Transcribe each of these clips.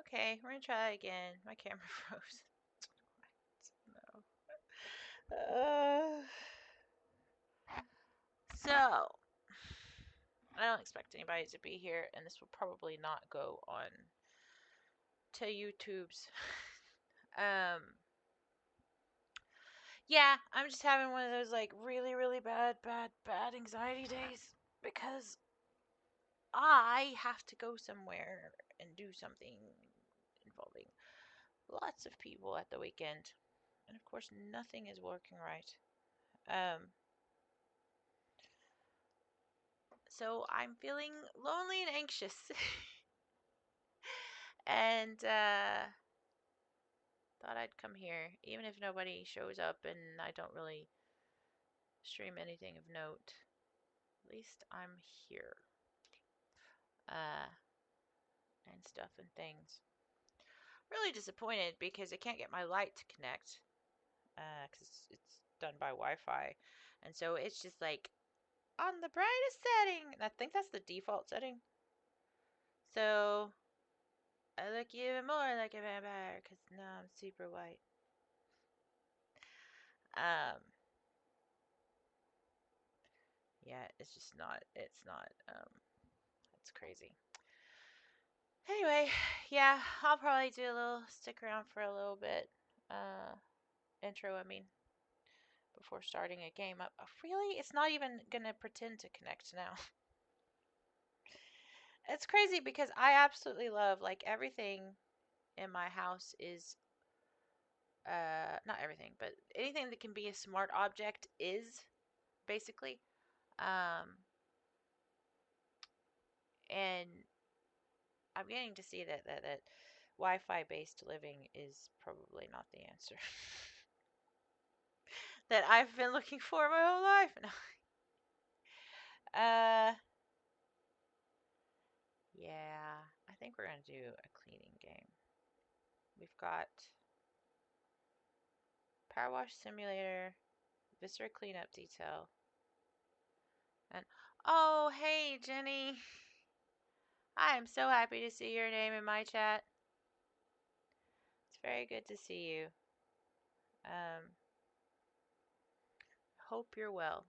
Okay, we're gonna try that again. My camera froze. No. So, I don't expect anybody to be here, and this will probably not go on to YouTube's. um, yeah, I'm just having one of those like really, really bad anxiety days because I have to go somewhere and do something involving lots of people at the weekend. And of course, nothing is working right. Um, so I'm feeling lonely and anxious. And thought I'd come here, even if nobody shows up and I don't really stream anything of note. At least I'm here. Uh, and stuff and things. Really disappointed because I can't get my light to connect. Because it's done by Wi-Fi, and so it's just like on the brightest setting. And I think that's the default setting. So I look even more like a vampire because now I'm super white. Um, yeah, it's just not. It's not. It's crazy. Anyway, yeah, I'll probably do a little stick around for a little bit. Intro, I mean, before starting a game. Really, it's not even gonna pretend to connect now. It's crazy because I absolutely love like everything in my house is not everything, but anything that can be a smart object is basically um and I'm getting to see that Wi-Fi based living is probably not the answer that I've been looking for my whole life. uh yeah, I think we're gonna do a cleaning game. We've got Power Wash Simulator, Viscera Cleanup Detail, and oh hey Jenny, I am so happy to see your name in my chat. It's very good to see you. Um, hope you're well.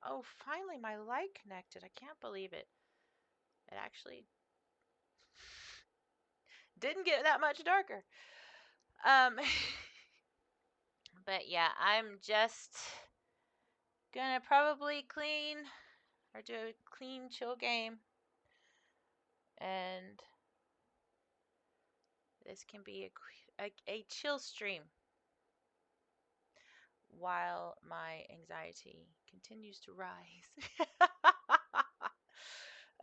Oh, finally my light connected. I can't believe it. It actually didn't get that much darker. Um, but yeah, I'm just gonna probably clean or do a clean chill game, and this can be a chill stream while my anxiety continues to rise.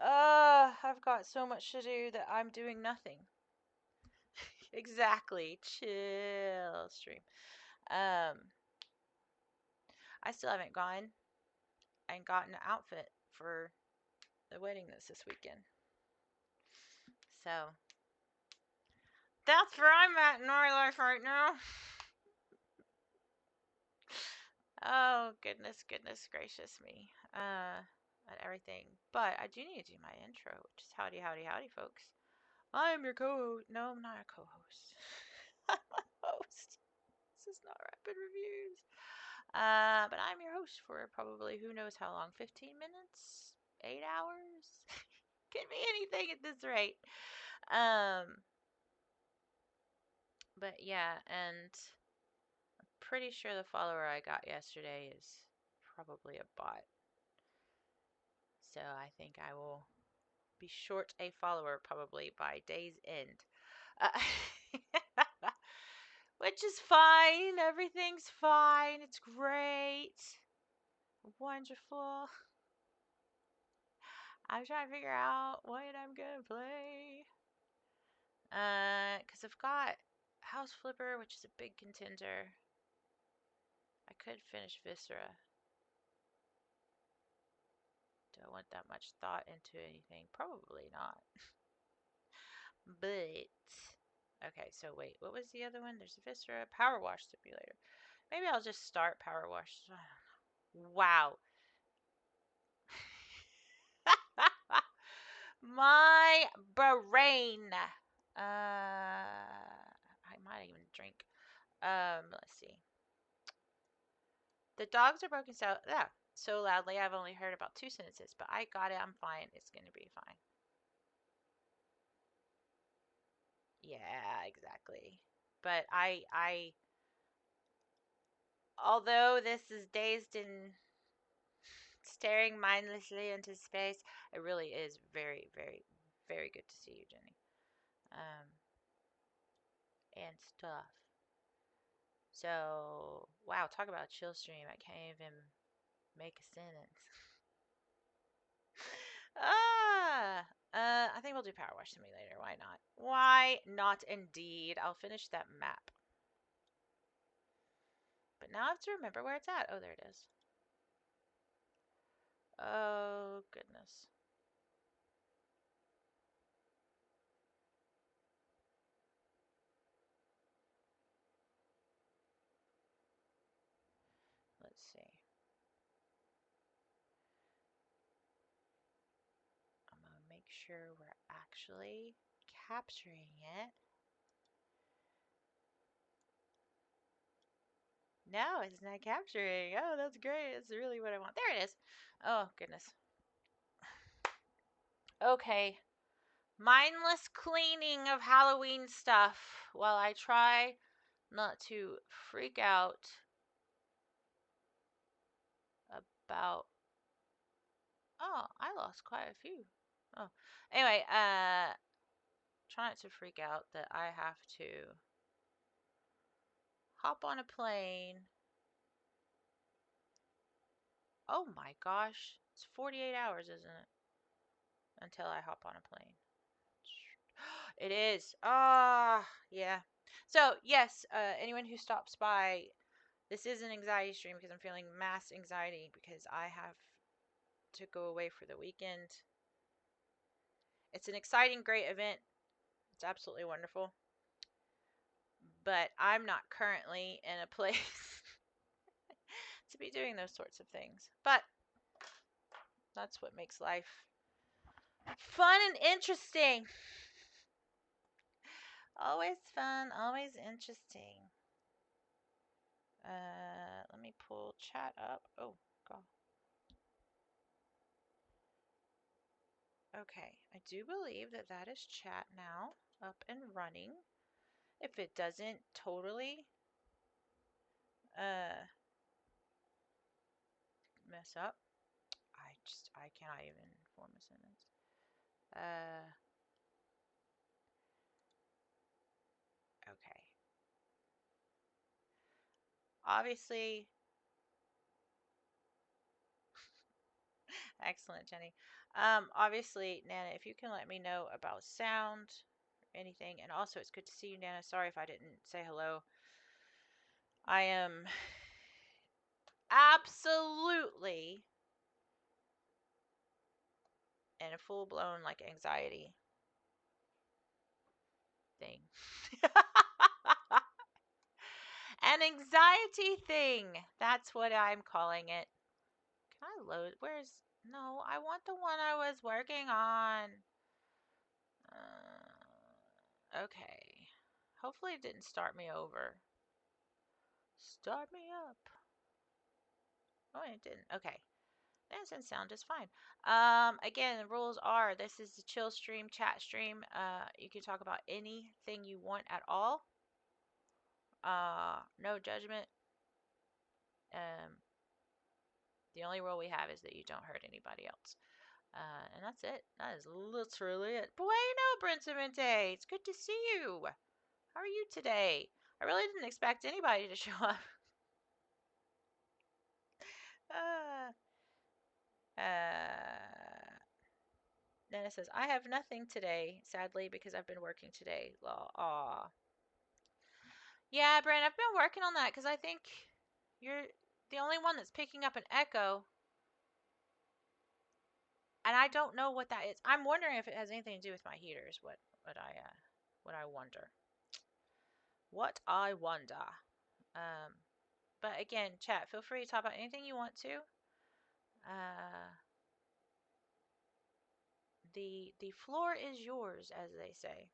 I've got so much to do that I'm doing nothing. Exactly. Chill stream. Um, I still haven't gone and gotten an outfit for the wedding that's this weekend. So that's where I'm at in my life right now. Oh goodness gracious me. And everything. But I do need to do my intro, which is howdy folks. I'm your co-host. No, I'm not a co-host. I'm a host. This is not Rapid Reviews. But I'm your host for probably who knows how long. 15 minutes? 8 hours? Could be anything at this rate. Um, but yeah, and I'm pretty sure the follower I got yesterday is probably a bot. So I think I will be short a follower probably by day's end. Uh, which is fine. Everything's fine. It's great. Wonderful. I'm trying to figure out what I'm gonna play. Cause I've got House Flipper, which is a big contender. I could finish Viscera. Do I want that much thought into anything? Probably not. But okay, so wait, what was the other one? There's Viscera, Power Wash Simulator. Maybe I'll just start Power Wash. Wow. My brain. Let's see. The dogs are broken so loudly I've only heard about 2 sentences, but I got it. I'm fine. It's gonna be fine. Yeah, exactly. But although this is dazed and staring mindlessly into space, it really is very, very, very good to see you, Jenny. And stuff. So, wow, talk about chill stream. I can't even make a sentence. I think we'll do Power Wash Simulator. Why not? Why not indeed? I'll finish that map. But now I have to remember where it's at. Oh, there it is. Oh, goodness. Let's see. I'm going to make sure we're actually capturing it. No, it's not capturing. Oh, that's great. That's really what I want. There it is. Oh, goodness. Okay. Mindless cleaning of Halloween stuff while I try not to freak out about. Oh, I lost quite a few. Oh, anyway, try not to freak out that I have to hop on a plane. Oh my gosh, it's 48 hours, isn't it? Until I hop on a plane. It is. Ah, yeah. So, yes, anyone who stops by, this is an anxiety stream because I'm feeling mass anxiety because I have to go away for the weekend. It's an exciting, great event. It's absolutely wonderful. But I'm not currently in a place to be doing those sorts of things. But that's what makes life fun and interesting. Always fun, always interesting. Let me pull chat up. Oh, God. Okay, I do believe that that is chat now up and running. If it doesn't totally mess up, I cannot even form a sentence. Okay. Obviously, excellent, Jenny. Obviously, Nana, if you can let me know about sound or anything, and also it's good to see you, Nana. Sorry if I didn't say hello. I am absolutely in a full-blown like anxiety thing. An anxiety thing. That's what I'm calling it. Can I load? Where's. No, I want the one I was working on. Okay. Hopefully it didn't start me over. Start me up. Oh, it didn't. Okay. Dance and sound is fine. Again, the rules are this is the chill stream, chat stream. You can talk about anything you want at all. No judgment. The only rule we have is that you don't hurt anybody else. And that's it. That is literally it. Bueno, Brencemente. It's good to see you. How are you today? I really didn't expect anybody to show up. Nana says, I have nothing today, sadly, because I've been working today. Aw. Yeah, Brent, I've been working on that because I think you're the only one that's picking up an echo. And I don't know what that is. I'm wondering if it has anything to do with my heaters. What I wonder. What I wonder. But again, chat, feel free to talk about anything you want to. The floor is yours, as they say.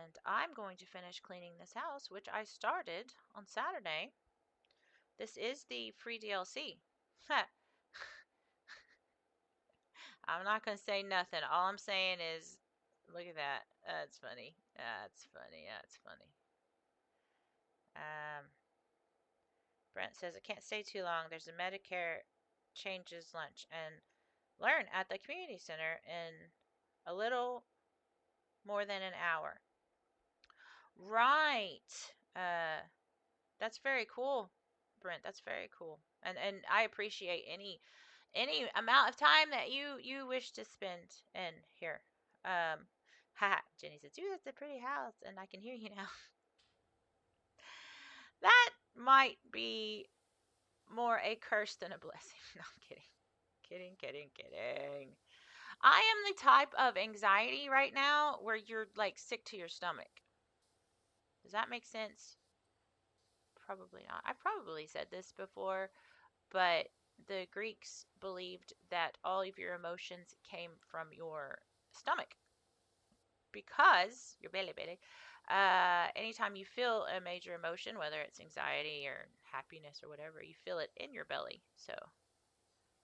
And I'm going to finish cleaning this house, which I started on Saturday. This is the free DLC. I'm not going to say nothing. All I'm saying is, look at that. That's funny. That's funny. That's funny. Brent says, I can't stay too long. There's a Medicare changes lunch and learn at the community center in a little more than an hour. Right. That's very cool, Brent. That's very cool. And I appreciate any amount of time that you wish to spend in here. Haha. Jenny says, "Dude, that's a pretty house, and I can hear you now." That might be more a curse than a blessing. No, I'm kidding. Kidding. I am the type of anxiety right now where you're like sick to your stomach. Does that make sense? Probably not. I probably said this before, but the Greeks believed that all of your emotions came from your stomach because your belly. Anytime you feel a major emotion, whether it's anxiety or happiness or whatever, you feel it in your belly. So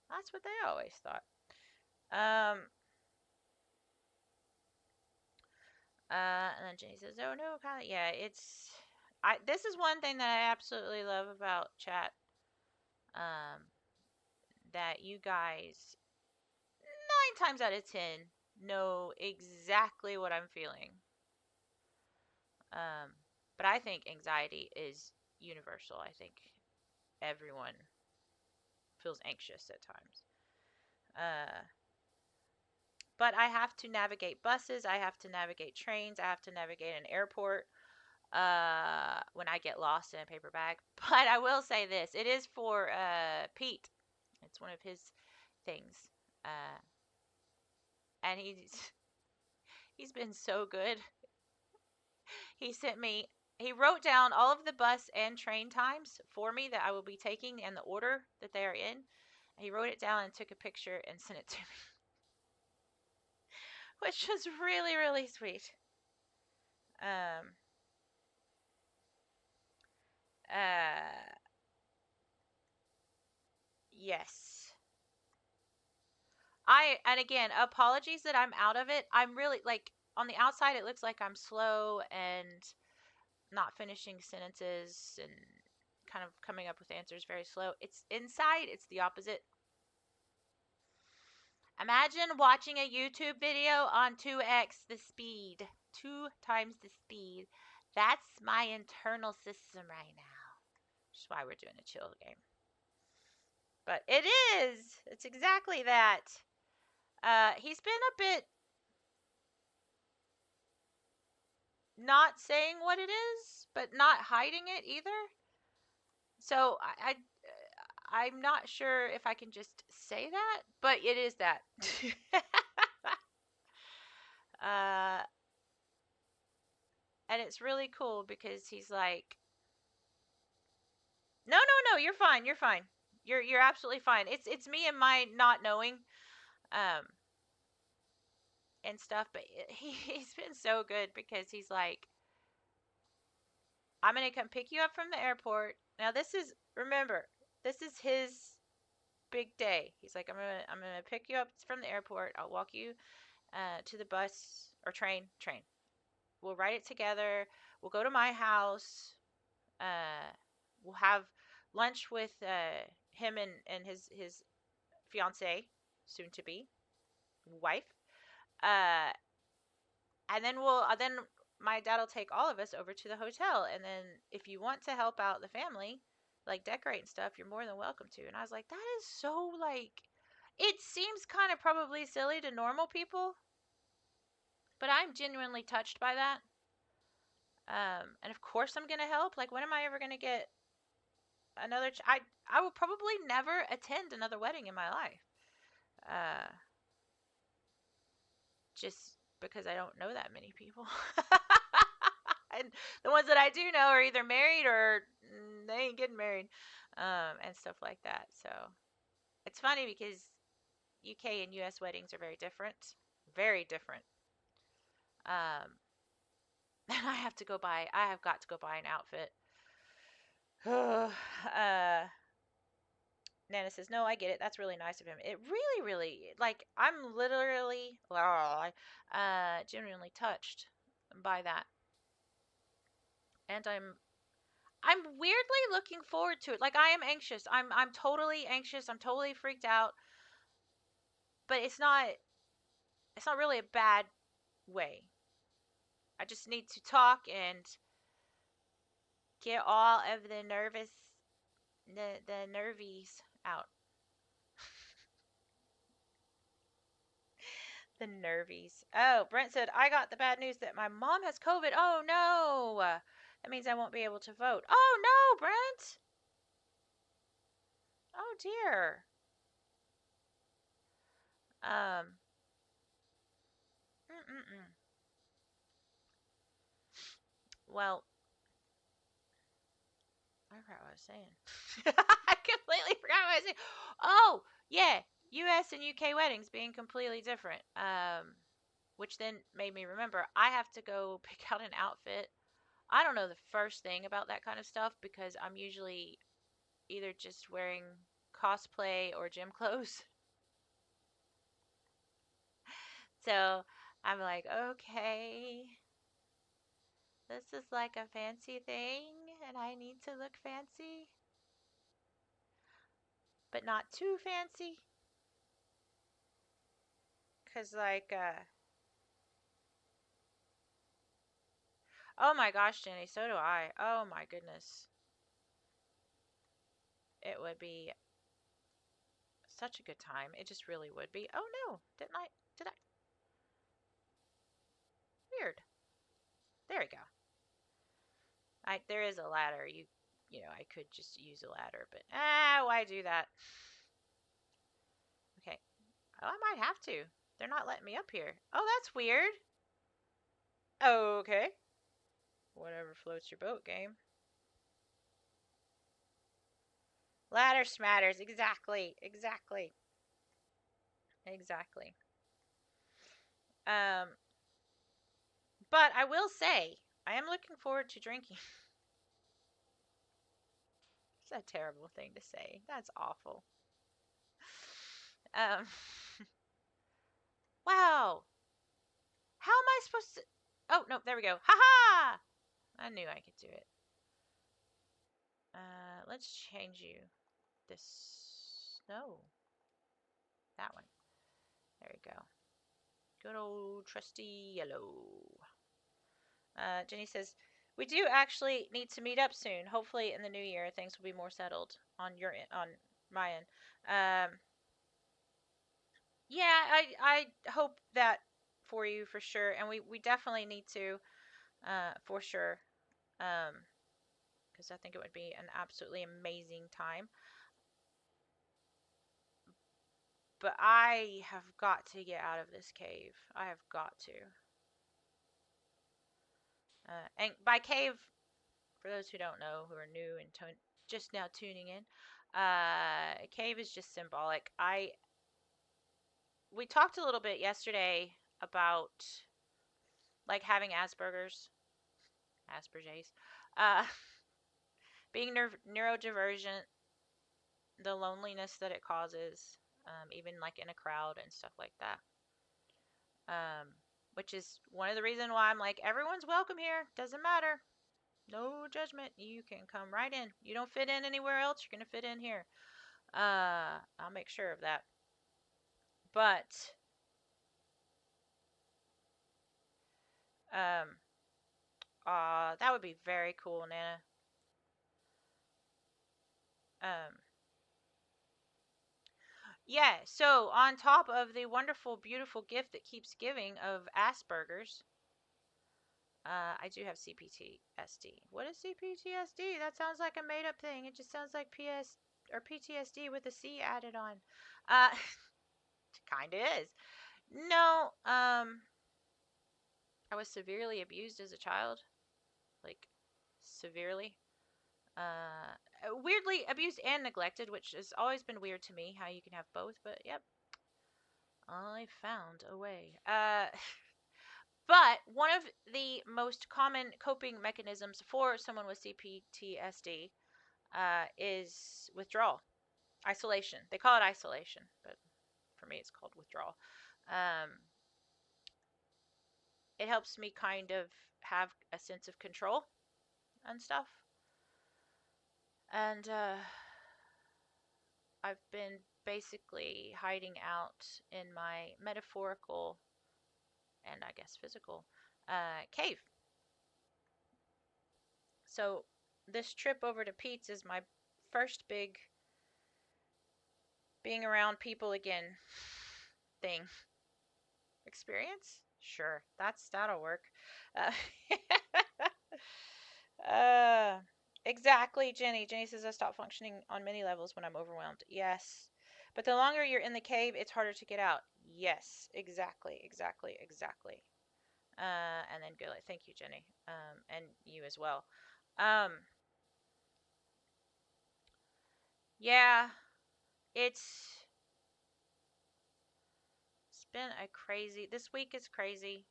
that's what they always thought. And then Jenny says, "Oh no, kind of yeah. This is one thing that I absolutely love about chat. Um, that you guys 9 times out of 10 know exactly what I'm feeling. But I think anxiety is universal. I think everyone feels anxious at times. But I have to navigate buses. I have to navigate trains. I have to navigate an airport when I get lost in a paper bag. But I will say this. It is for Pete. It's one of his things. And he's been so good. He wrote down all of the bus and train times for me that I will be taking and the order that they are in. He wrote it down and took a picture and sent it to me, which was really, really sweet. Um, yes. And again, apologies that I'm out of it. I'm really, like, on the outside, it looks like I'm slow and not finishing sentences and kind of coming up with answers very slow. It's inside, it's the opposite. Imagine watching a YouTube video on 2x the speed, 2 times the speed. That's my internal system right now. Which is why we're doing a chill game. But it is. It's exactly that. He's been a bit not saying what it is, but not hiding it either. So I'm not sure if I can just say that, but it is that. uh, and it's really cool because he's like, no, you're fine, you're absolutely fine. It's me and my not knowing, um, and stuff. But he's been so good because he's like, I'm gonna come pick you up from the airport. Now remember, this is his big day. He's like, I'm gonna pick you up from the airport. I'll walk you to the bus or train. We'll ride it together. We'll go to my house. Uh, we'll have lunch with him and his fiance, soon to be wife. Uh, and then my dad will take all of us over to the hotel. And then if you want to help out the family, like decorate and stuff, you're more than welcome to. And I was like, that is so like, it seems kind of probably silly to normal people, but I'm genuinely touched by that. And of course I'm gonna help. Like, when am I ever gonna get another? I will probably never attend another wedding in my life. Uh, just because I don't know that many people. And the ones that I do know are either married or they ain't getting married, and stuff like that. So it's funny because UK and US weddings are very different, very different. Um, And I have got to go buy an outfit. Nana says, no, I get it. That's really nice of him. It really, really, like, I'm literally, genuinely touched by that. And I'm weirdly looking forward to it. Like, I am anxious. I'm totally anxious. I'm totally freaked out. But it's not really a bad way. I just need to talk and get all of the nervies out. The nervies. Oh, Brent said, I got the bad news that my mom has COVID. Oh, no. That means I won't be able to vote. Oh, no, Brent. Oh, dear. Um, mm-mm-mm. Well, I forgot what I was saying. I completely forgot what I was saying. Oh, yeah. US and UK weddings being completely different. Which then made me remember I have to go pick out an outfit. I don't know the first thing about that kind of stuff because I'm usually either just wearing cosplay or gym clothes. So I'm like, okay, this is like a fancy thing and I need to look fancy, but not too fancy. Cause like, oh my gosh, Jenny, so do I. Oh my goodness. It would be such a good time. It just really would be. Oh no, didn't I? Did I? Weird. There we go. There is a ladder. I could just use a ladder, but why do that? Okay. Oh, I might have to. They're not letting me up here. Oh, that's weird. Okay. Whatever floats your boat, game. Ladder smatters. Exactly. Exactly. Exactly. Um, but I will say, I am looking forward to drinking. It's a terrible thing to say. That's awful. Um, wow. How am I supposed to? Oh no, there we go. Ha ha! I knew I could do it. Let's change you. This no, that one. There we go. Good old trusty yellow. Jenny says, we do actually need to meet up soon. Hopefully in the new year things will be more settled on my end. Yeah, I hope that for you for sure, and we definitely need to for sure. Because I think it would be an absolutely amazing time. But I have got to get out of this cave. I have got to. And by cave, for those who don't know, who are new and just now tuning in, cave is just symbolic. We talked a little bit yesterday about like having Asperger's, uh, being neurodivergent, the loneliness that it causes, even like in a crowd and stuff like that. Um, which is one of the reasons why I'm like, everyone's welcome here. Doesn't matter. No judgment. You can come right in. You don't fit in anywhere else. You're gonna fit in here. I'll make sure of that. But um, that would be very cool, Nana. Um, yeah. So on top of the wonderful, beautiful gift that keeps giving of Asperger's, I do have CPTSD. What is CPTSD? That sounds like a made up thing. It just sounds like PS or PTSD with a C added on. Uh, kind of is. No, I was severely abused as a child, like severely. Weirdly abused and neglected, which has always been weird to me how you can have both, but yep, I found a way. But one of the most common coping mechanisms for someone with CPTSD is withdrawal, isolation. They call it isolation, but for me, it's called withdrawal. It helps me kind of have a sense of control and stuff. And I've been basically hiding out in my metaphorical and I guess physical cave. So this trip over to Pete's is my first big being around people again thing. Experience? Sure, that'll work. Uh, uh, exactly, Jenny. Jenny says I stop functioning on many levels when I'm overwhelmed. Yes, but the longer you're in the cave, it's harder to get out. Yes, exactly, exactly, exactly. And then go like, thank you, Jenny, and you as well. Um, yeah, it's it's been a crazy. This week is crazy.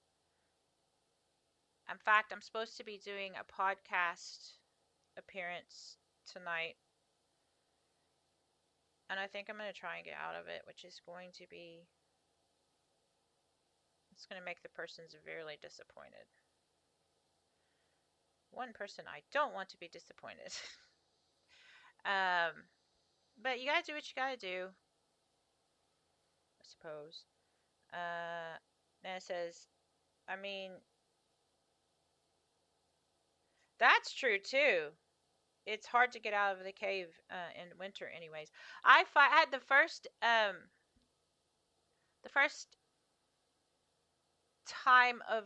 In fact, I'm supposed to be doing a podcast appearance tonight, and I think I'm going to try and get out of it, which is going to be, it's going to make the person severely disappointed. One person I don't want to be disappointed. But you got to do what you got to do, I suppose. And it says, I mean, that's true too. It's hard to get out of the cave in winter, anyways. Had the first time of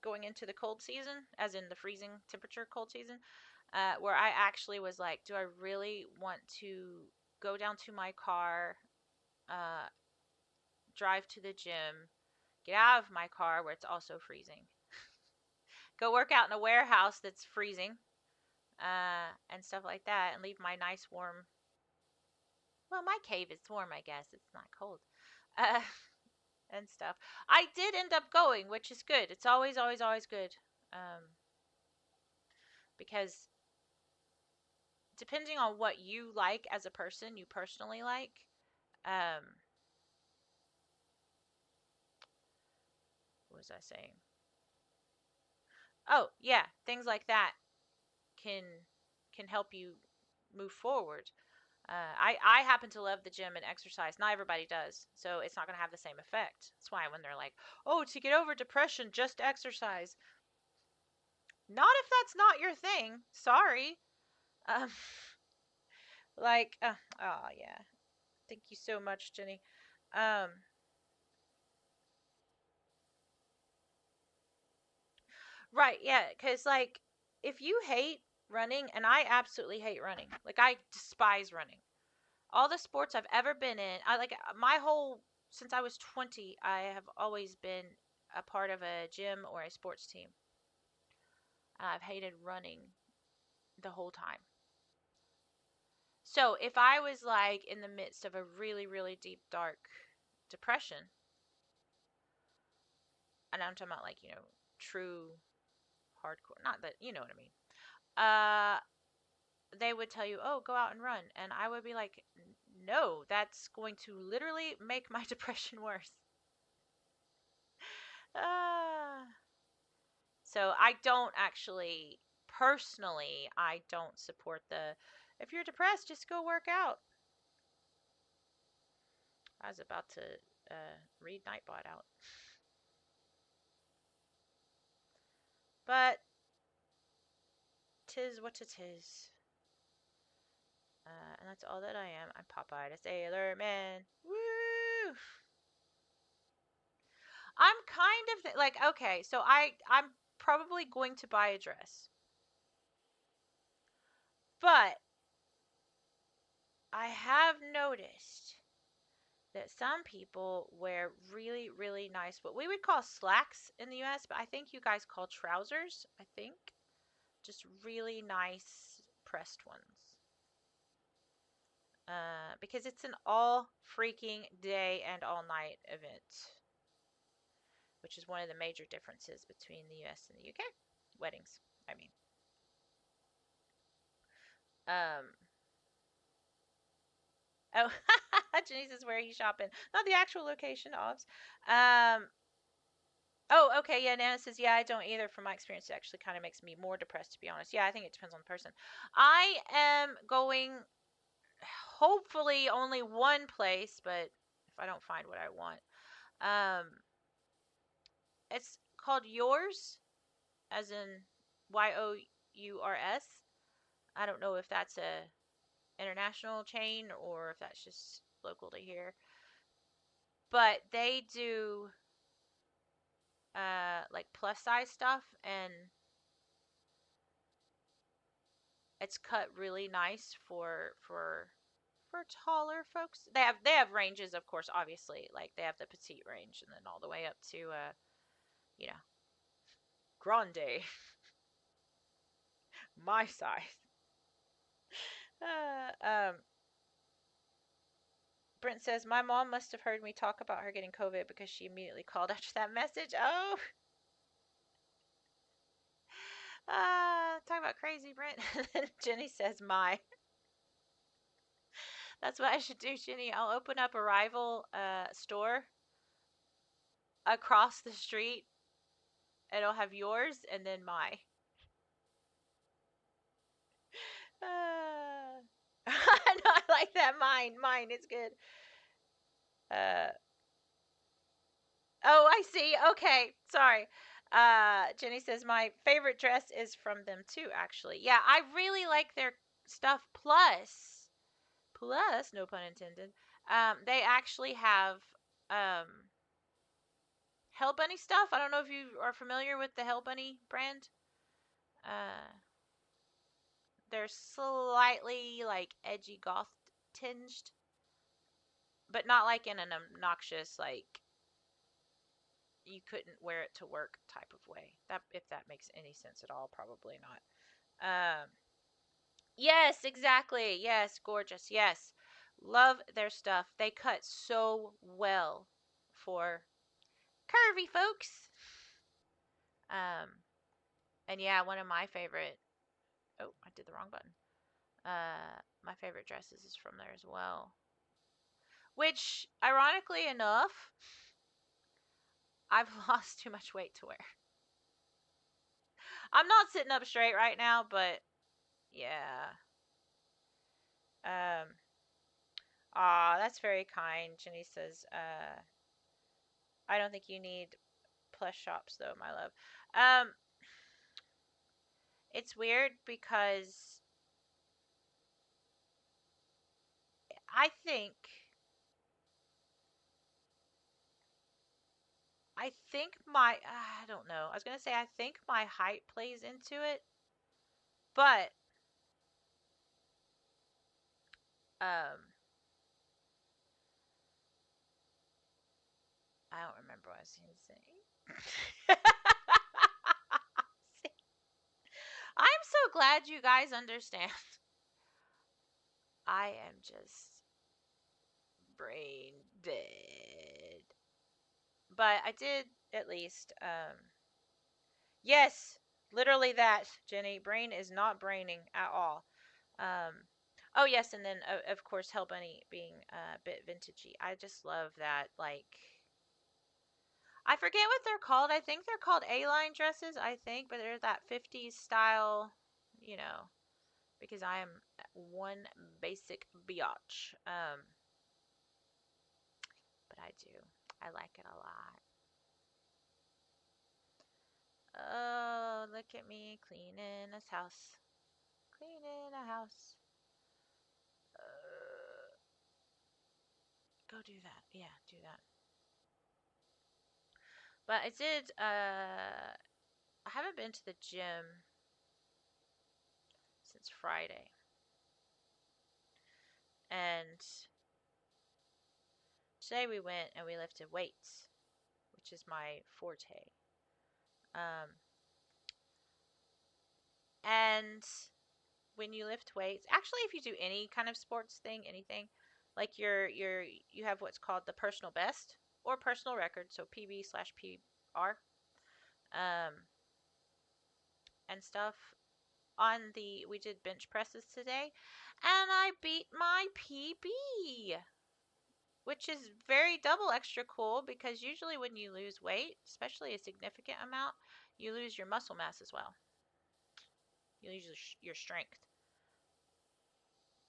going into the cold season, as in the freezing temperature cold season, where I actually was like, do I really want to go down to my car, uh, drive to the gym, get out of my car where it's also freezing, go work out in a warehouse that's freezing, and stuff like that, and leave my nice warm. Well, my cave is warm, I guess. It's not cold. Uh, and stuff. I did end up going, which is good. It's always, always, always good. Because depending on what you like as a person, you personally like, um, what was I saying? Oh, yeah, things like that can help you move forward. I happen to love the gym and exercise. Not everybody does, so it's not going to have the same effect. That's why when they're like, "Oh, to get over depression, just exercise." Not if that's not your thing. Sorry. Um, oh yeah. Thank you so much, Jenny. Um, right, yeah, because like if you hate running, and I absolutely hate running, like I despise running. All the sports I've ever been in, I like my whole since I was 20, I have always been a part of a gym or a sports team. I've hated running the whole time. So if I was like in the midst of a really, really deep, dark depression, and I'm talking about like, true hardcore, not that, you know what I mean. Uh, they would tell you, "Oh, go out and run." And I would be like, "No, that's going to literally make my depression worse." Uh, so I don't actually personally, I don't support the if you're depressed, just go work out. I was about to read Nightbot out. But tis what it is. And that's all that I am. I'm Popeye the Sailor Man. Woo! I'm kind of like, okay, so I'm probably going to buy a dress. But I have noticed that some people wear really, really nice, what we would call slacks in the US, but I think you guys call trousers, I think. Just really nice pressed ones. Because it's an all freaking day and all night event. which is one of the major differences between the US and the UK. Weddings, I mean. Um, oh, Jenny says, where are you shopping? Not the actual location, obs. Oh, okay, yeah, Nana says, yeah, I don't either. From my experience, it actually kind of makes me more depressed, to be honest. Yeah, I think it depends on the person. I am going, hopefully, only one place, but if I don't find what I want. It's called Yours, as in Yours. I don't know if that's a international chain or if that's just local to here. But they do like plus size stuff, and it's cut really nice for taller folks. They have ranges, of course, obviously. Like they have the petite range and then all the way up to you know, grande, my size. Uh, um Brent says, my mom must have heard me talk about her getting COVID because she immediately called after that message. Oh, talk about crazy, Brent. And then Jenny says, my. That's what I should do, Jenny. I'll open up a rival store across the street. It'll have yours and then my. I like that. Mine. It's good. Uh, oh, I see. Okay, sorry. Jenny says my favorite dress is from them too. Actually, yeah, I really like their stuff. Plus, no pun intended. They actually have um Hell Bunny stuff. I don't know if you are familiar with the Hell Bunny brand. Uh, they're slightly like edgy goth tinged, but not like in an obnoxious like you couldn't wear it to work type of way. That if that makes any sense at all, probably not. Um, yes, exactly. Yes, gorgeous. Yes, love their stuff. They cut so well for curvy folks. Um, and yeah, one of my favorite. Oh, I did the wrong button. My favorite dresses is from there as well. Which, ironically enough, I've lost too much weight to wear. I'm not sitting up straight right now, but yeah. Um, that's very kind. Jenny says, I don't think you need plus shops though, my love. Um, it's weird because I think I don't know. I was gonna say I think my height plays into it, but um, I don't remember what I was gonna say. I'm so glad you guys understand. I am just brain dead. But I did at least yes, literally that, Jenny. Brain is not braining at all. Um oh yes, and then of course Hell Bunny being a bit vintagey. I just love that like I forget what they're called. I think they're called A-line dresses, I think, but they're that 50s style, you know, because I am one basic biatch. But I do. I like it a lot. Oh, look at me cleaning this house. Cleaning a house. Go do that. Yeah, do that. But I did, I haven't been to the gym since Friday. And today we went and we lifted weights, which is my forte. Um, and when you lift weights, actually, if you do any kind of sports thing, anything, like you have what's called the personal best or personal record, so PB slash P are, um, and stuff. We did bench presses today, and I beat my PB, which is very double extra cool because usually when you lose weight, especially a significant amount, you lose your muscle mass as well. You lose your strength.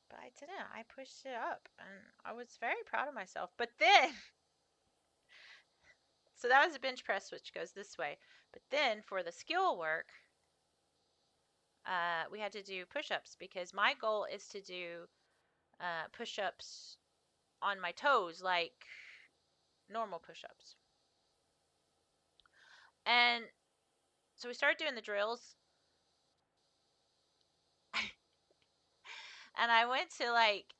But I didn't. I pushed it up, and I was very proud of myself. But then, so that was a bench press, which goes this way. But then for the skill work, we had to do push-ups because my goal is to do push-ups on my toes, like normal push-ups. And so we started doing the drills, and I went to like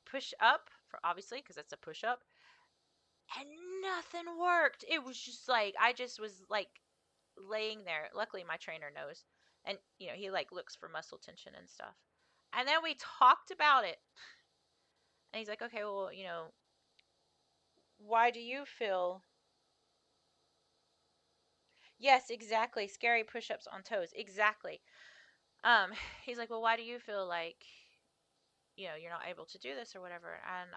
push up for obviously because that's a push-up, and nothing worked. It was just like I just was like laying there. Luckily, my trainer knows, and he like looks for muscle tension and stuff. And then we talked about it, and he's like, "Okay, well, why do you feel?" Yes, exactly. Scary push-ups on toes. Exactly. Um, he's like, "Well, why do you feel like you're not able to do this or whatever?" And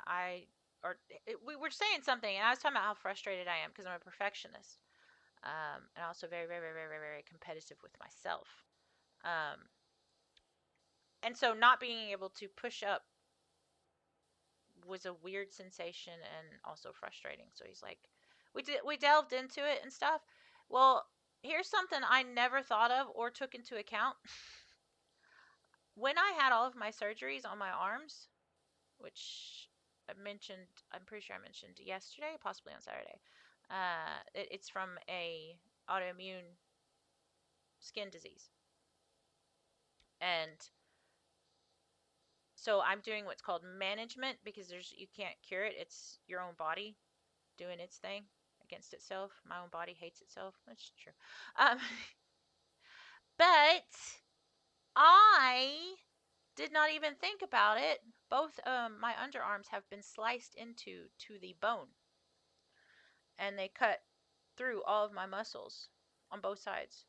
we were saying something, and I was talking about how frustrated I am because I'm a perfectionist, and also very, very, very, very, very competitive with myself. Um, and so not being able to push up was a weird sensation and also frustrating. So he's like, we delved into it and stuff. Well, here's something I never thought of or took into account. When I had all of my surgeries on my arms, which I'm pretty sure I mentioned yesterday, possibly on Saturday. It's from a autoimmune skin disease, and so I'm doing what's called management because you can't cure it. It's your own body doing its thing against itself. My own body hates itself. That's true. Um, but I did not even think about it. Both my underarms have been sliced into to the bone, and they cut through all of my muscles on both sides,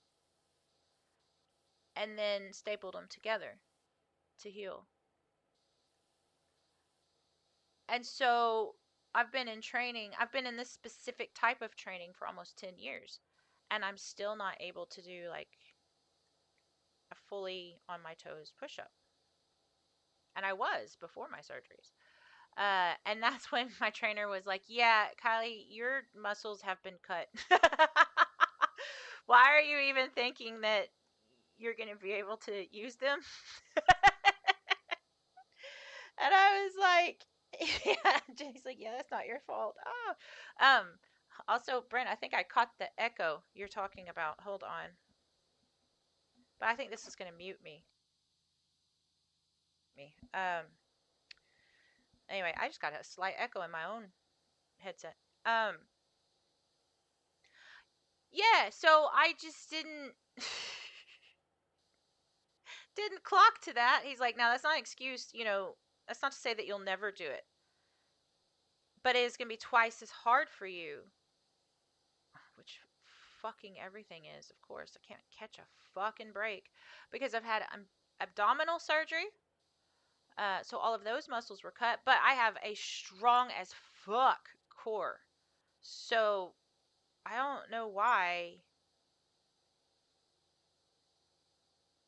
and then stapled them together to heal. And so I've been in training. I've been in this specific type of training for almost 10 years, and I'm still not able to do like a fully on my toes push up. And I was before my surgeries. And that's when my trainer was like, "Yeah, Kylie, your muscles have been cut. Why are you even thinking that you're going to be able to use them?" And I was like, "Yeah." Jay's like, "Yeah, that's not your fault." Oh, um. Also, Brent, I think I caught the echo you're talking about. Hold on, but I think this is going to mute me. Anyway, I just got a slight echo in my own headset. Um. Yeah, so I just didn't clock to that. He's like, "Now that's not an excuse, that's not to say that you'll never do it, but it is going to be twice as hard for you," which fucking everything is, of course. I can't catch a fucking break because I've had abdominal surgery. So all of those muscles were cut, but I have a strong as fuck core. So I don't know why.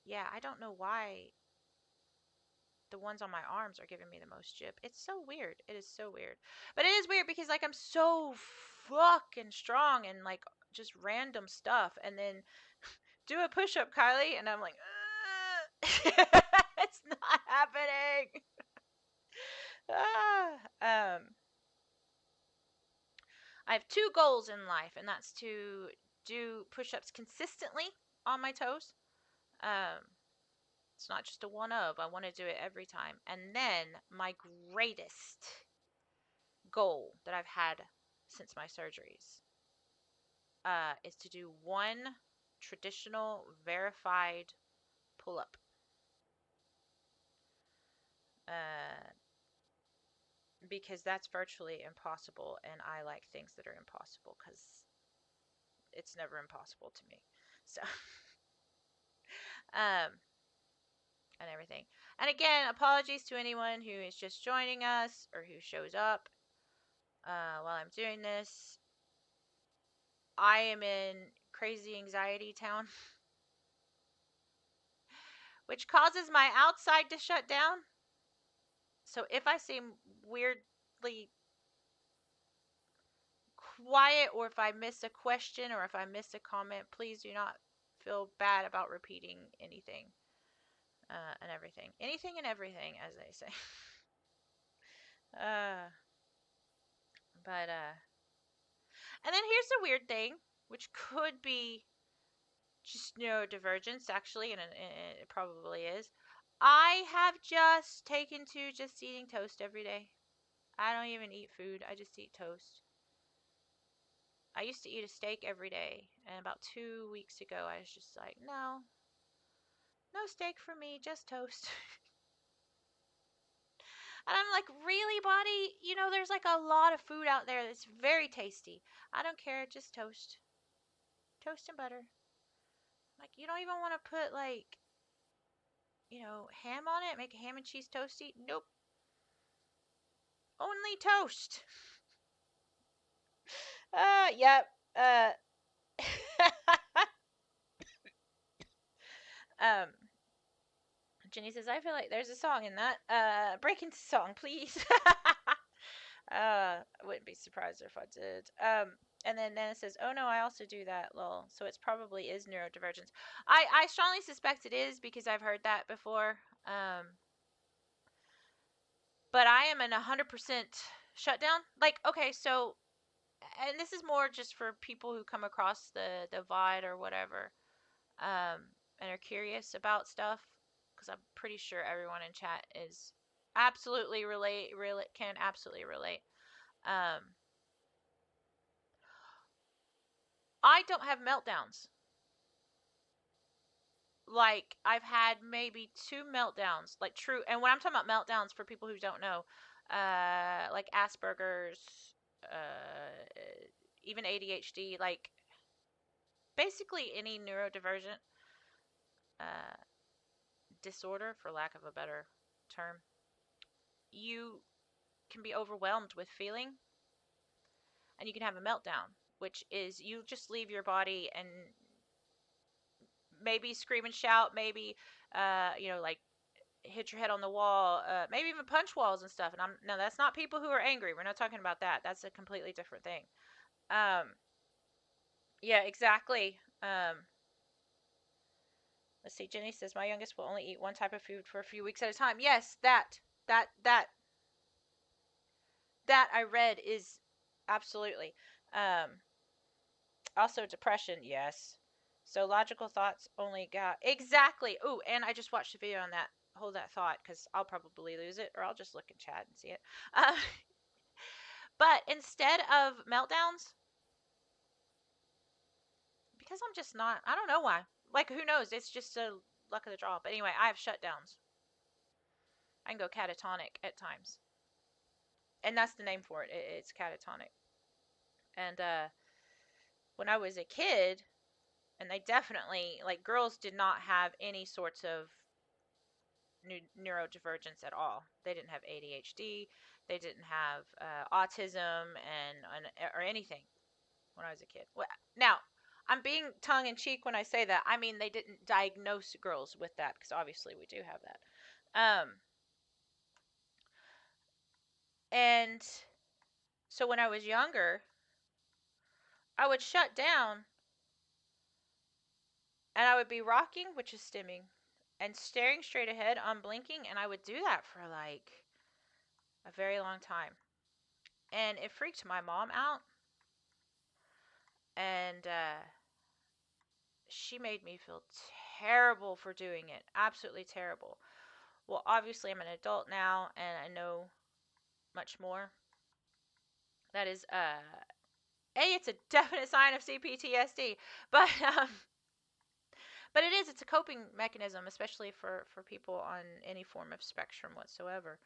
Yeah, I don't know why the ones on my arms are giving me the most jip. It's so weird. It is so weird. But it is weird because like I'm so fucking strong and like just random stuff and then do a push up, Kylie, and I'm like it's not happening. ah. I have two goals in life, and that's to do push ups consistently on my toes. Um, it's not just a one of, I want to do it every time. And then my greatest goal that I've had since my surgeries is to do one traditional verified pull up. Uh, because that's virtually impossible, and I like things that are impossible because it's never impossible to me. So, um, and everything. And again, apologies to anyone who is just joining us or who shows up while I'm doing this. I am in crazy anxiety town, which causes my outside to shut down. So if I seem weirdly quiet, or if I miss a question, or if I miss a comment, please do not feel bad about repeating anything and everything. Anything and everything, as they say. uh, but, and then here's the weird thing, which could be just neurodivergence, actually, and it probably is. I have just taken to just eating toast every day. I don't even eat food, I just eat toast. I used to eat a steak every day, and about 2 weeks ago, I was just like, no, no steak for me, just toast. And I'm like, really, body? There's like a lot of food out there that's very tasty. I don't care, just toast. Toast and butter. Like, you don't even want to put, like, ham on it? Make a ham and cheese toasty? Nope. Only toast. Yep. Um, Jenny says, I feel like there's a song in that. Break into song, please. I wouldn't be surprised if I did. And then Nana says, oh no, I also do that, lol. So it's probably is neurodivergence. I strongly suspect it is because I've heard that before. But I am in 100% shutdown. Like, okay, so, and this is more just for people who come across the VOD or whatever, and are curious about stuff, because I'm pretty sure everyone in chat is absolutely can absolutely relate. I don't have meltdowns. Like, I've had maybe 2 meltdowns, like true. And when I'm talking about meltdowns, for people who don't know, like Asperger's, even ADHD, like basically any neurodivergent uh, disorder, for lack of a better term, you can be overwhelmed with feeling, and you can have a meltdown, which is you just leave your body and maybe scream and shout, maybe, like hit your head on the wall, maybe even punch walls and stuff. And no, that's not people who are angry. We're not talking about that. That's a completely different thing. Yeah, exactly. Let's see. Jenny says my youngest will only eat one type of food for a few weeks at a time. Yes, that that I read is absolutely. Also depression. Yes. So logical thoughts only got exactly. Oh, and I just watched a video on that. Hold that thought, because I'll probably lose it, or I'll just look in chat and see it. But instead of meltdowns, because I'm just not, I don't know why. Like, who knows? It's just a luck of the draw. But anyway, I have shutdowns. I can go catatonic at times. And that's the name for it. It's catatonic. And when I was a kid, and they definitely, like, girls did not have any sorts of neurodivergence at all. They didn't have ADHD. They didn't have autism or anything when I was a kid. Well, now, I'm being tongue in cheek when I say that. I mean, they didn't diagnose girls with that, because obviously we do have that. And so when I was younger, I would shut down and I would be rocking, which is stimming, and staring straight ahead, unblinking, and I would do that for like a very long time. And it freaked my mom out. And she made me feel terrible for doing it. Absolutely terrible. Well, obviously, I'm an adult now and I know much more. That is, it's a definite sign of CPTSD, but it's a coping mechanism, especially for people on any form of spectrum whatsoever.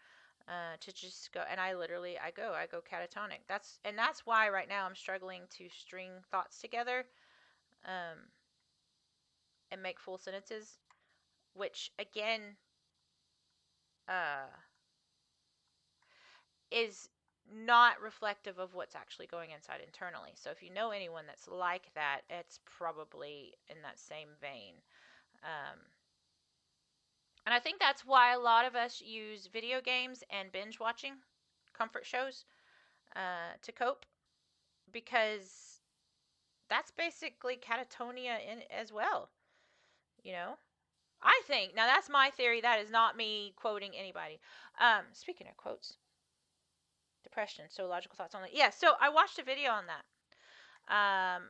To just go, and I go catatonic. That's why right now I'm struggling to string thoughts together, um, and make full sentences, which again uh, is not reflective of what's actually going inside internally. So if you know anyone that's like that, it's probably in that same vein. Um, and I think that's why a lot of us use video games and binge watching comfort shows to cope, because that's basically catatonia in as well. You know, I think now that's my theory. That is not me quoting anybody. Speaking of quotes, depression. So logical thoughts only. Yeah. So I watched a video on that.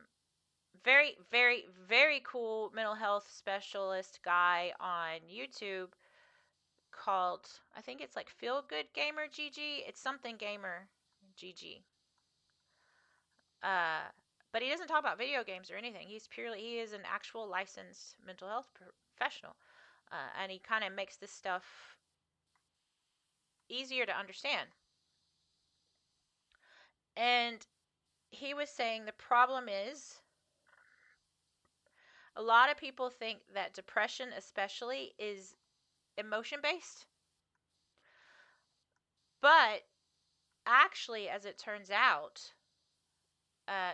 Very, very, very cool mental health specialist guy on YouTube called, I think it's like Feel Good Gamer GG. It's something Gamer GG. Uh, but he doesn't talk about video games or anything. He is an actual licensed mental health professional. And he kind of makes this stuff easier to understand. And he was saying the problem is a lot of people think that depression, especially, is emotion based. But actually, as it turns out,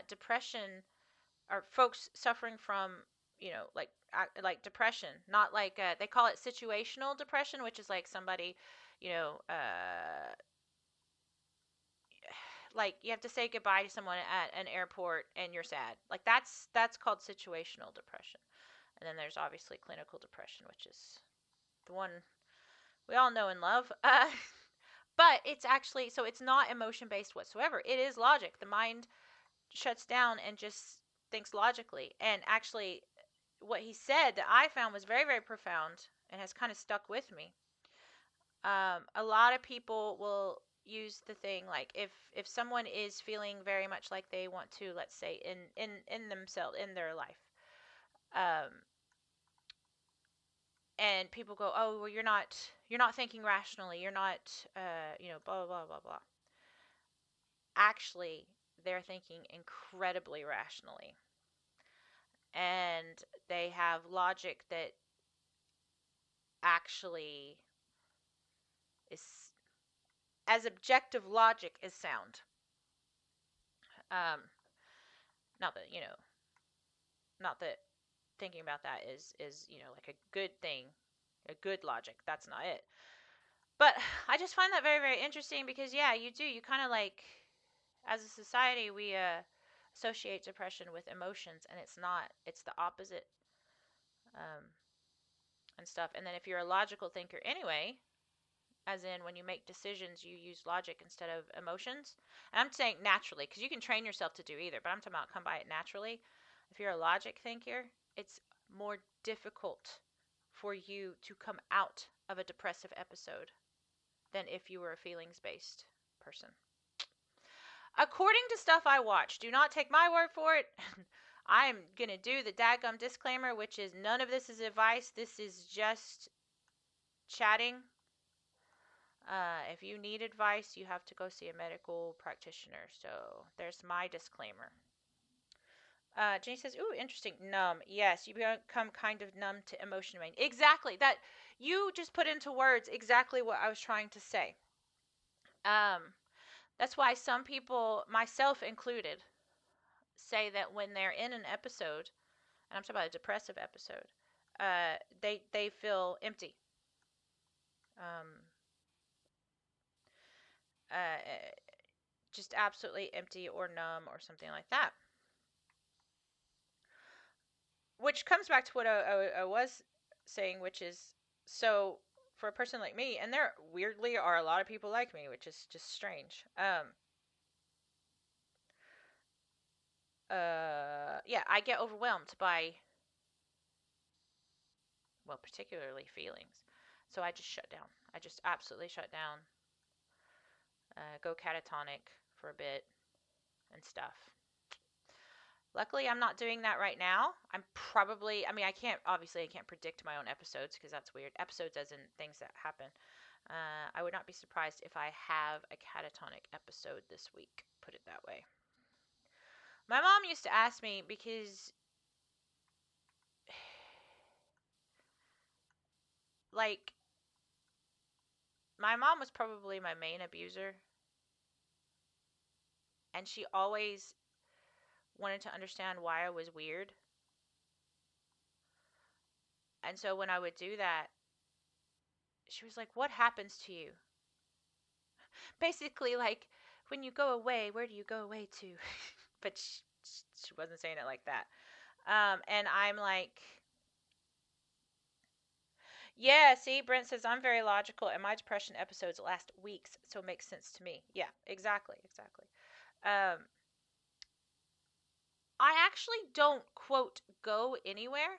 depression are folks suffering from, like depression, not like they call it situational depression, which is like somebody, you know, like you have to say goodbye to someone at an airport and you're sad. Like that's called situational depression. And then there's obviously clinical depression, which is the one we all know and love. But it's actually, so it's not emotion based whatsoever. It is logic. The mind shuts down and just thinks logically. And actually, what he said that I found was very, very profound and has kind of stuck with me. A lot of people will use the thing like if someone is feeling very much like they want to, let's say, in themselves, in their life, um, and people go, oh well, you're not thinking rationally, you're not blah blah blah blah. Actually, they're thinking incredibly rationally, and they have logic that actually is as objective logic is sound. Um, not that not that thinking about that is like a good thing, a good logic. That's not it. But I just find that very, very interesting because yeah, you kind of like, as a society we associate depression with emotions, and it's not. It's the opposite, um, and stuff. And then if you're a logical thinker anyway, as in when you make decisions you use logic instead of emotions, and I'm saying naturally because you can train yourself to do either, but I'm talking about come by it naturally. If you're a logic thinker, it's more difficult for you to come out of a depressive episode than if you were a feelings based person. According to stuff I watch, do not take my word for it. I'm going to do the dadgum disclaimer, which is none of this is advice. This is just chatting. If you need advice, you have to go see a medical practitioner. So there's my disclaimer. Jenny says, "Ooh, interesting. Numb. Yes, you become kind of numb to emotion. Exactly. That you just put into words exactly what I was trying to say. Um, that's why some people, myself included, say that when they're in an episode, and I'm talking about a depressive episode, they feel empty. Um, just absolutely empty or numb or something like that. Which comes back to what I was saying, which is, so for a person like me, and there weirdly are a lot of people like me, which is just strange. Yeah, I get overwhelmed by, well, particularly feelings. So I just shut down. I just absolutely shut down, go catatonic for a bit and stuff. Luckily, I'm not doing that right now. I'm probably, I mean, I can't predict my own episodes because that's weird. Episodes as in things that happen. I would not be surprised if I have a catatonic episode this week, put it that way. My mom used to ask me because like, my mom was probably my main abuser, and she always wanted to understand why I was weird. And so when I would do that, she was like, "What happens to you?" Basically, like, when you go away, where do you go away to? But she wasn't saying it like that. And I'm like, yeah, see, Brent says, I'm very logical, and my depression episodes last weeks, so it makes sense to me. Yeah, exactly, exactly. Um, I actually don't, quote, go anywhere.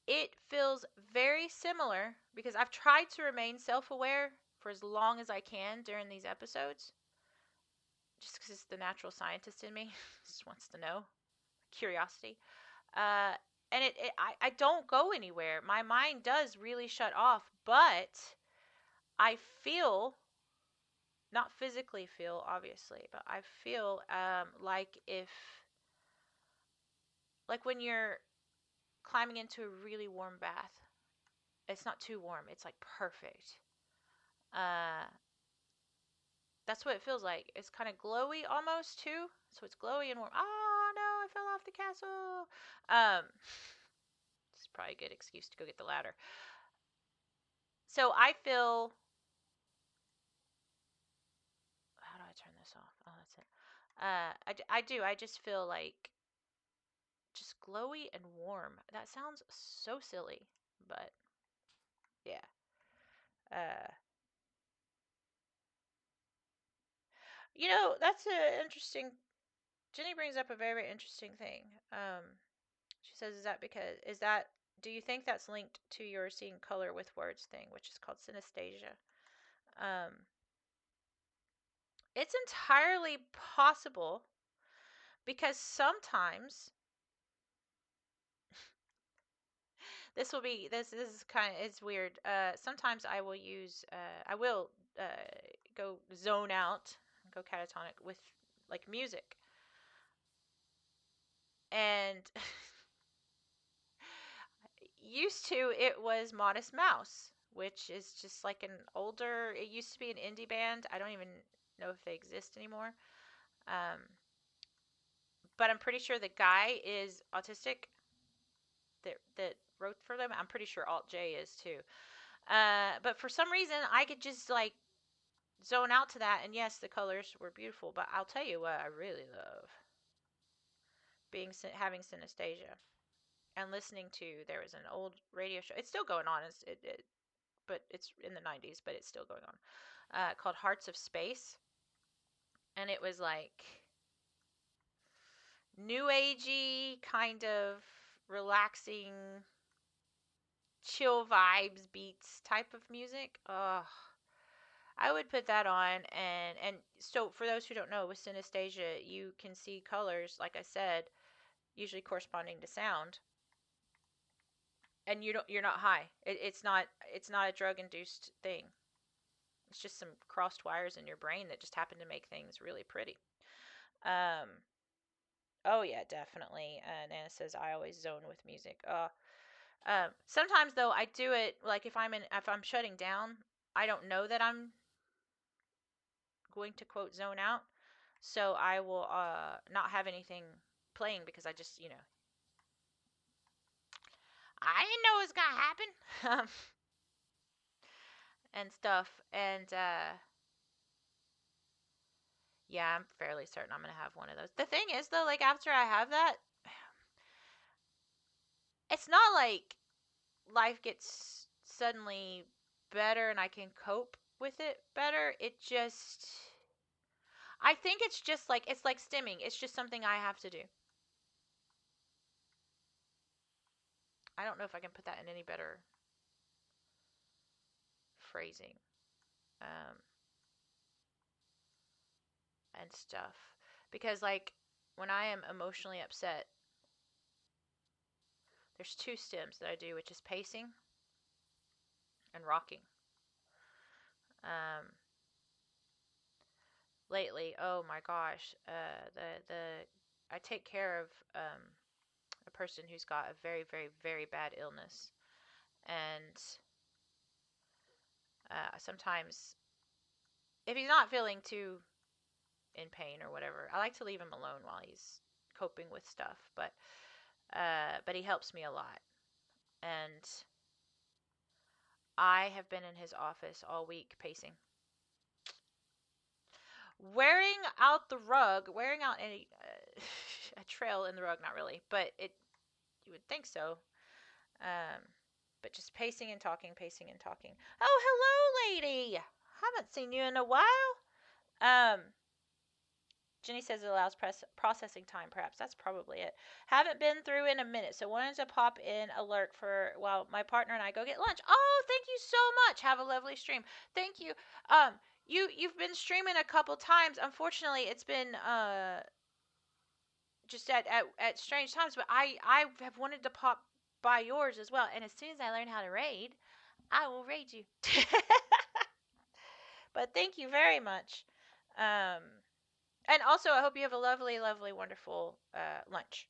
It feels very similar because I've tried to remain self aware for as long as I can during these episodes, just because it's the natural scientist in me, just wants to know. Curiosity. Uh, and I don't go anywhere. My mind does really shut off, but I feel, not physically feel, obviously, but I feel like if, like when you're climbing into a really warm bath, it's not too warm, it's like perfect. Uh, that's what it feels like. It's kind of glowy almost too. So it's glowy and warm. Oh no, I fell off the castle. It's probably a good excuse to go get the ladder. So I feel, how do I turn this off? Oh, that's it. I do. I just feel like just glowy and warm. That sounds so silly, but yeah. Uh, that's a interesting. Jenny brings up a very, very interesting thing. She says, is that do you think that's linked to your seeing color with words thing, which is called synesthesia? Um, it's entirely possible because sometimes this is kind of, it's weird. Sometimes I will go zone out, go catatonic with like music, and used to it was Modest Mouse, which is just like an older. It used to be an indie band. I don't even know if they exist anymore. Um, but I'm pretty sure the guy is autistic that wrote for them. I'm pretty sure Alt J is too. But for some reason, I could just like zone out to that. And yes, the colors were beautiful. But I'll tell you what I really love being having synesthesia and listening to. There was an old radio show. It's still going on. But it's in the 90s, but it's still going on. Called Hearts of Space, and it was like new agey kind of relaxing chill vibes beats type of music. Oh, I would put that on, and so for those who don't know, with synesthesia, you can see colors, like I said, usually corresponding to sound, and you're not high. It's not a drug induced thing. It's just some crossed wires in your brain that just happen to make things really pretty. Um, oh yeah, definitely. Nana says I always zone with music. Sometimes though I do it like if I'm shutting down, I don't know that I'm going to quote zone out, so I will not have anything playing because I just I didn't know it was gonna happen and stuff and yeah, I'm fairly certain I'm gonna have one of those. The thing is though, like after I have that, it's not like life gets suddenly better and I can cope with it better. I think it's just like it's like stimming. It's just something I have to do. I don't know if I can put that in any better phrasing um, and stuff. Because like when I am emotionally upset, there's two stims that I do, which is pacing and rocking. Um, lately, oh my gosh, the I take care of a person who's got a very, very, very bad illness, And sometimes, if he's not feeling too in pain or whatever, I like to leave him alone while he's coping with stuff. But he helps me a lot. And I have been in his office all week pacing. Wearing out the rug, wearing out a trail in the rug, not really, but you would think so. Um, but just pacing and talking, pacing and talking. Oh, hello, lady. Haven't seen you in a while. Um, Jenny says it allows processing time, perhaps. That's probably it. Haven't been through in a minute, so wanted to pop in alert for while my partner and I go get lunch. Oh, thank you so much. Have a lovely stream. Thank you. Um, you've been streaming a couple times. Unfortunately, it's been just at strange times, but I have wanted to pop by yours as well. And as soon as I learn how to raid, I will raid you. But thank you very much. Um, and also, I hope you have a lovely, lovely, wonderful lunch.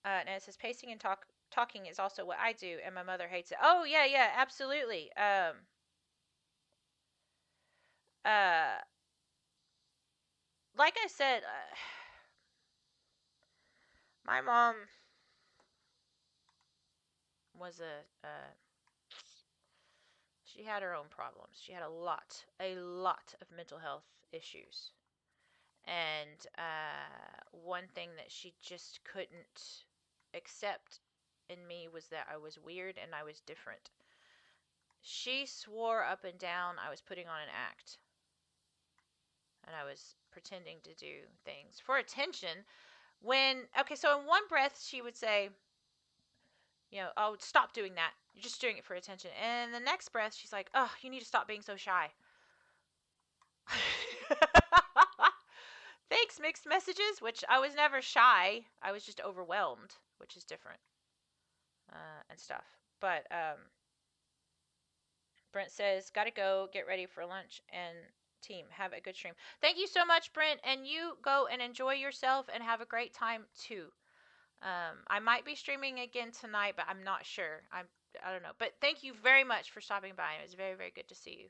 And it says pacing and talking is also what I do, and my mother hates it. Oh yeah, yeah, absolutely. Uh, like I said, my mom was she had her own problems. She had a lot of mental health issues. And one thing that she just couldn't accept in me was that I was weird and I was different. She swore up and down I was putting on an act and I was pretending to do things for attention. Okay, so in one breath, she would say, oh, stop doing that. You're just doing it for attention. And in the next breath, she's like, oh, you need to stop being so shy. Thanks, mixed messages, which I was never shy. I was just overwhelmed, which is different and stuff. But Brent says, gotta go, get ready for lunch, and team, have a good stream. Thank you so much, Brent, and you go and enjoy yourself and have a great time too. I might be streaming again tonight, but I'm not sure. I don't know. But thank you very much for stopping by. It was very, very good to see you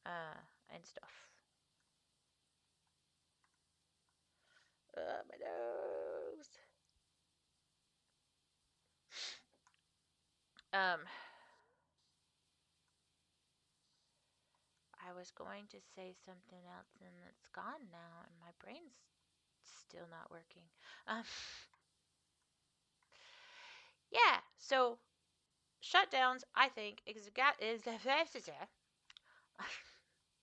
and stuff. My nose. I was going to say something else and it's gone now, and my brain's still not working. Um, yeah, so shutdowns, I think, is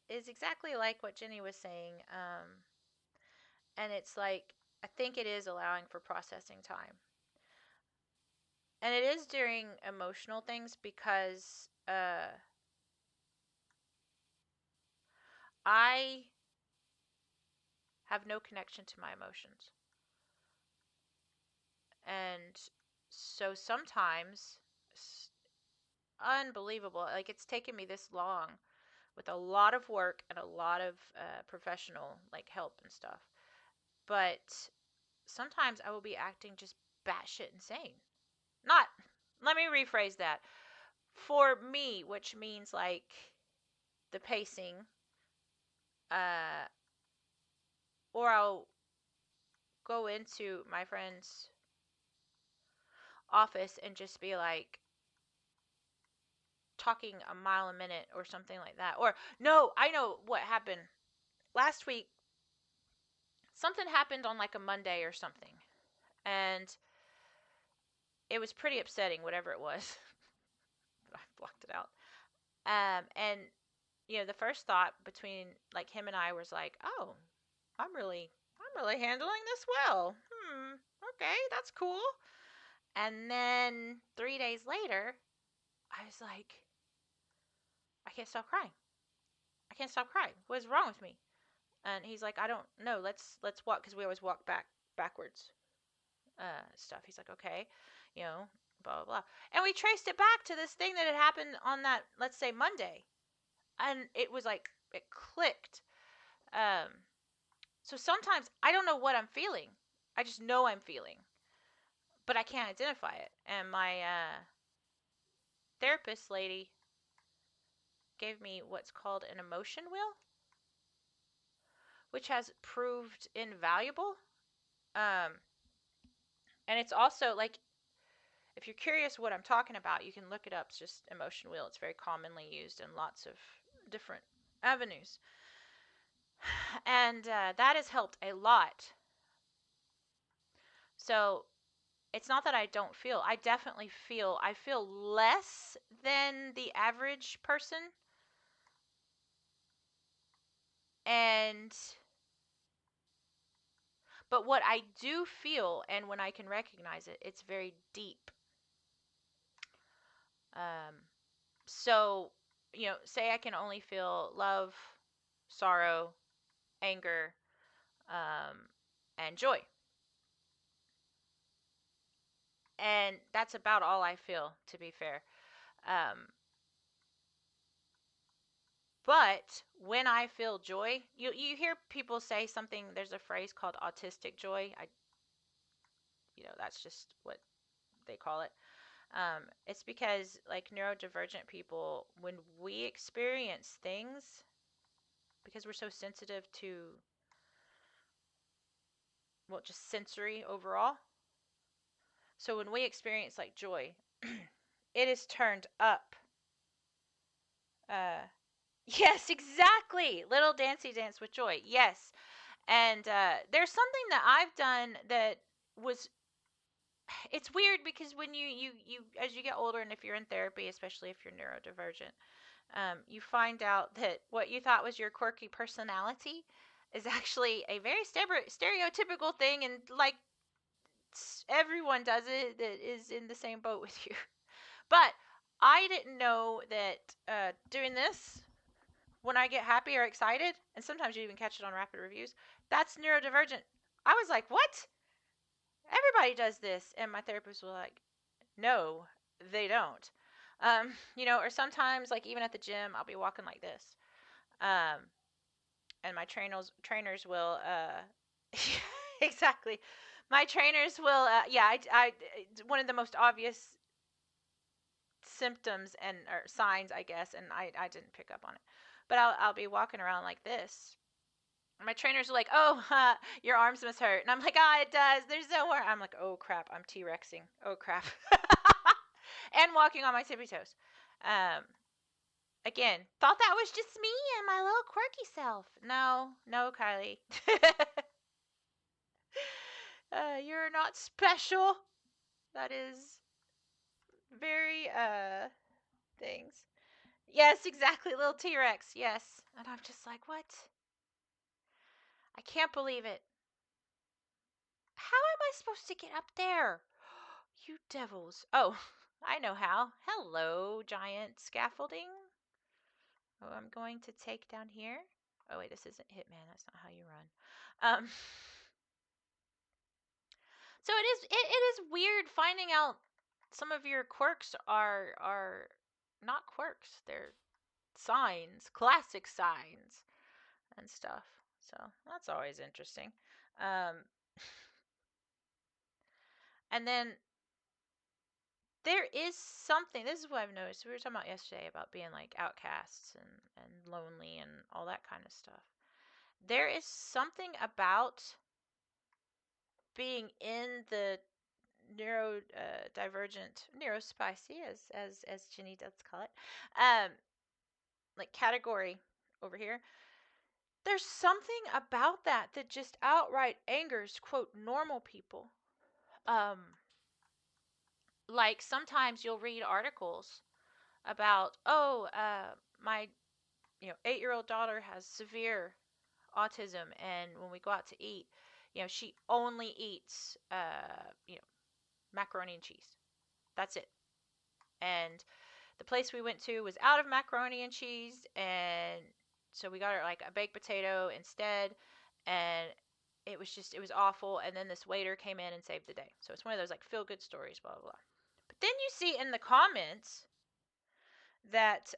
exactly like what Jenny was saying. And it's like, I think it is allowing for processing time. And it is during emotional things because I have no connection to my emotions. And so sometimes, unbelievable, like it's taken me this long with a lot of work and a lot of professional like help and stuff. But sometimes I will be acting just batshit insane. Not, let me rephrase that. For me, which means like the pacing, uh, or I'll go into my friend's office and just be like talking a mile a minute or something like that. Or, no, I know what happened. Last week, something happened on like a Monday or something. And it was pretty upsetting, whatever it was. I blocked it out. And the first thought between like him and I was like, oh, I'm really handling this well. Okay, that's cool. And then 3 days later, I was like, I can't stop crying. I can't stop crying. What is wrong with me? And he's like, I don't know. Let's walk, because we always walk backwards. Stuff. He's like, okay, blah blah blah. And we traced it back to this thing that had happened on that, let's say, Monday, and it was like it clicked. So sometimes I don't know what I'm feeling. I just know I'm feeling. but I can't identify it. And my therapist lady gave me what's called an emotion wheel, which has proved invaluable. Um, and it's also like, if you're curious what I'm talking about, you can look it up. It's just emotion wheel. It's very commonly used in lots of different avenues. And that has helped a lot. So it's not that I don't feel. I definitely feel. I feel less than the average person. And but what I do feel, and when I can recognize it, it's very deep. Um, so, say I can only feel love, sorrow, anger, and joy. And that's about all I feel, to be fair. Um, but when I feel joy, you hear people say something. There's a phrase called autistic joy. That's just what they call it. It's because, like, neurodivergent people, when we experience things, because we're so sensitive to, well, just sensory overall. So when we experience like joy, it is turned up. Uh, yes, exactly. Little Dancy Dance with Joy. Yes. And there's something that I've done that was, it's weird because when you as you get older, and if you're in therapy, especially if you're neurodivergent, you find out that what you thought was your quirky personality is actually a very stereotypical thing, and like everyone does it that is in the same boat with you. But I didn't know that doing this, when I get happy or excited, and sometimes you even catch it on rapid reviews, that's neurodivergent. I was like, what? Everybody does this. And my therapist was like, no, they don't. Or sometimes, like, even at the gym, I'll be walking like this. Um, and my trainers will, exactly. My trainers will, one of the most obvious symptoms and or signs, I guess, and I didn't pick up on it, but I'll be walking around like this. My trainers are like, "Oh, your arms must hurt," and I'm like, "Ah, it does. There's nowhere." I'm like, "Oh crap, I'm T-Rexing. Oh crap," and walking on my tippy toes. Um, Again, thought that was just me and my little quirky self. No, no, Kylie. You're not special. That is very things. Yes, exactly, little T-Rex. Yes. And I'm just like, "What? I can't believe it. How am I supposed to get up there? You devils." Oh, I know how. Hello, giant scaffolding. Oh, I'm going to take down here. Oh, wait, this isn't Hitman. That's not how you run. Um, so it is weird finding out some of your quirks are not quirks. They're signs, classic signs and stuff. So that's always interesting. Um, and then there is something, this is what I've noticed. We were talking about yesterday about being like outcasts and lonely and all that kind of stuff. There is something about being in the neurodivergent, neurospicy, as Jenny does call it, um, like category over here. There's something about that just outright angers, quote, normal people. Um, like sometimes you'll read articles about, oh, my 8-year-old daughter has severe autism, and when we go out to eat, she only eats macaroni and cheese. That's it. And the place we went to was out of macaroni and cheese, and so we got her like a baked potato instead, and it was awful. And then this waiter came in and saved the day. So it's one of those like feel good stories, blah blah blah. But then you see in the comments that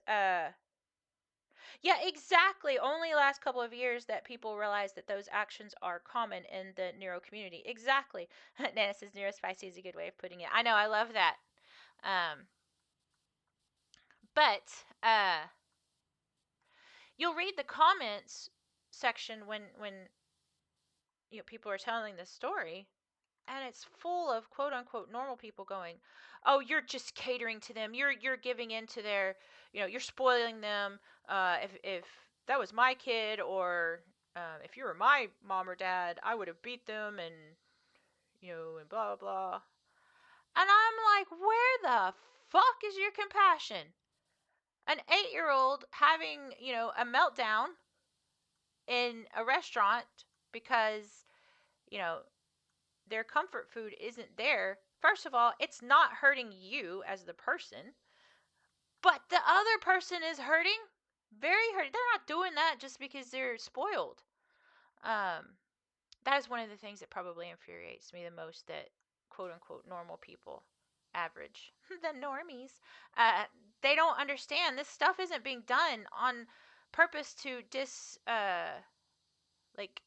Yeah, exactly. Only last couple of years that people realize that those actions are common in the neuro community. Exactly. Nana says neurospicy is a good way of putting it. I know, I love that. Um, but you'll read the comments section when people are telling this story, and it's full of quote unquote normal people going, "Oh, you're just catering to them. You're giving in to their, you're spoiling them. If that was my kid, or if you were my mom or dad, I would have beat them, and and blah blah blah." And I'm like, where the fuck is your compassion? An 8-year-old having a meltdown in a restaurant because you know their comfort food isn't there. First of all, it's not hurting you as the person, but the other person is hurting. Very hurt. They're not doing that just because they're spoiled. Um, that is one of the things that probably infuriates me the most, that quote unquote normal people, average, the normies, uh, they don't understand this stuff isn't being done on purpose to like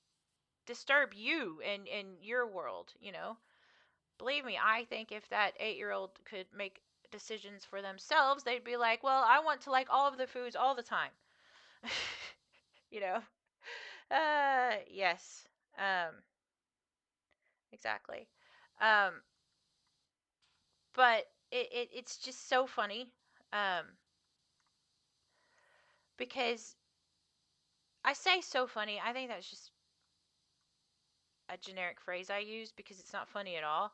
disturb you and in your world, Believe me, I think if that 8-year-old could make decisions for themselves, they'd be like, well, I want to like all of the foods all the time. you know? Yes. Um, exactly. Um, but it's just so funny. Um, because I say so funny, I think that's just a generic phrase I use because it's not funny at all.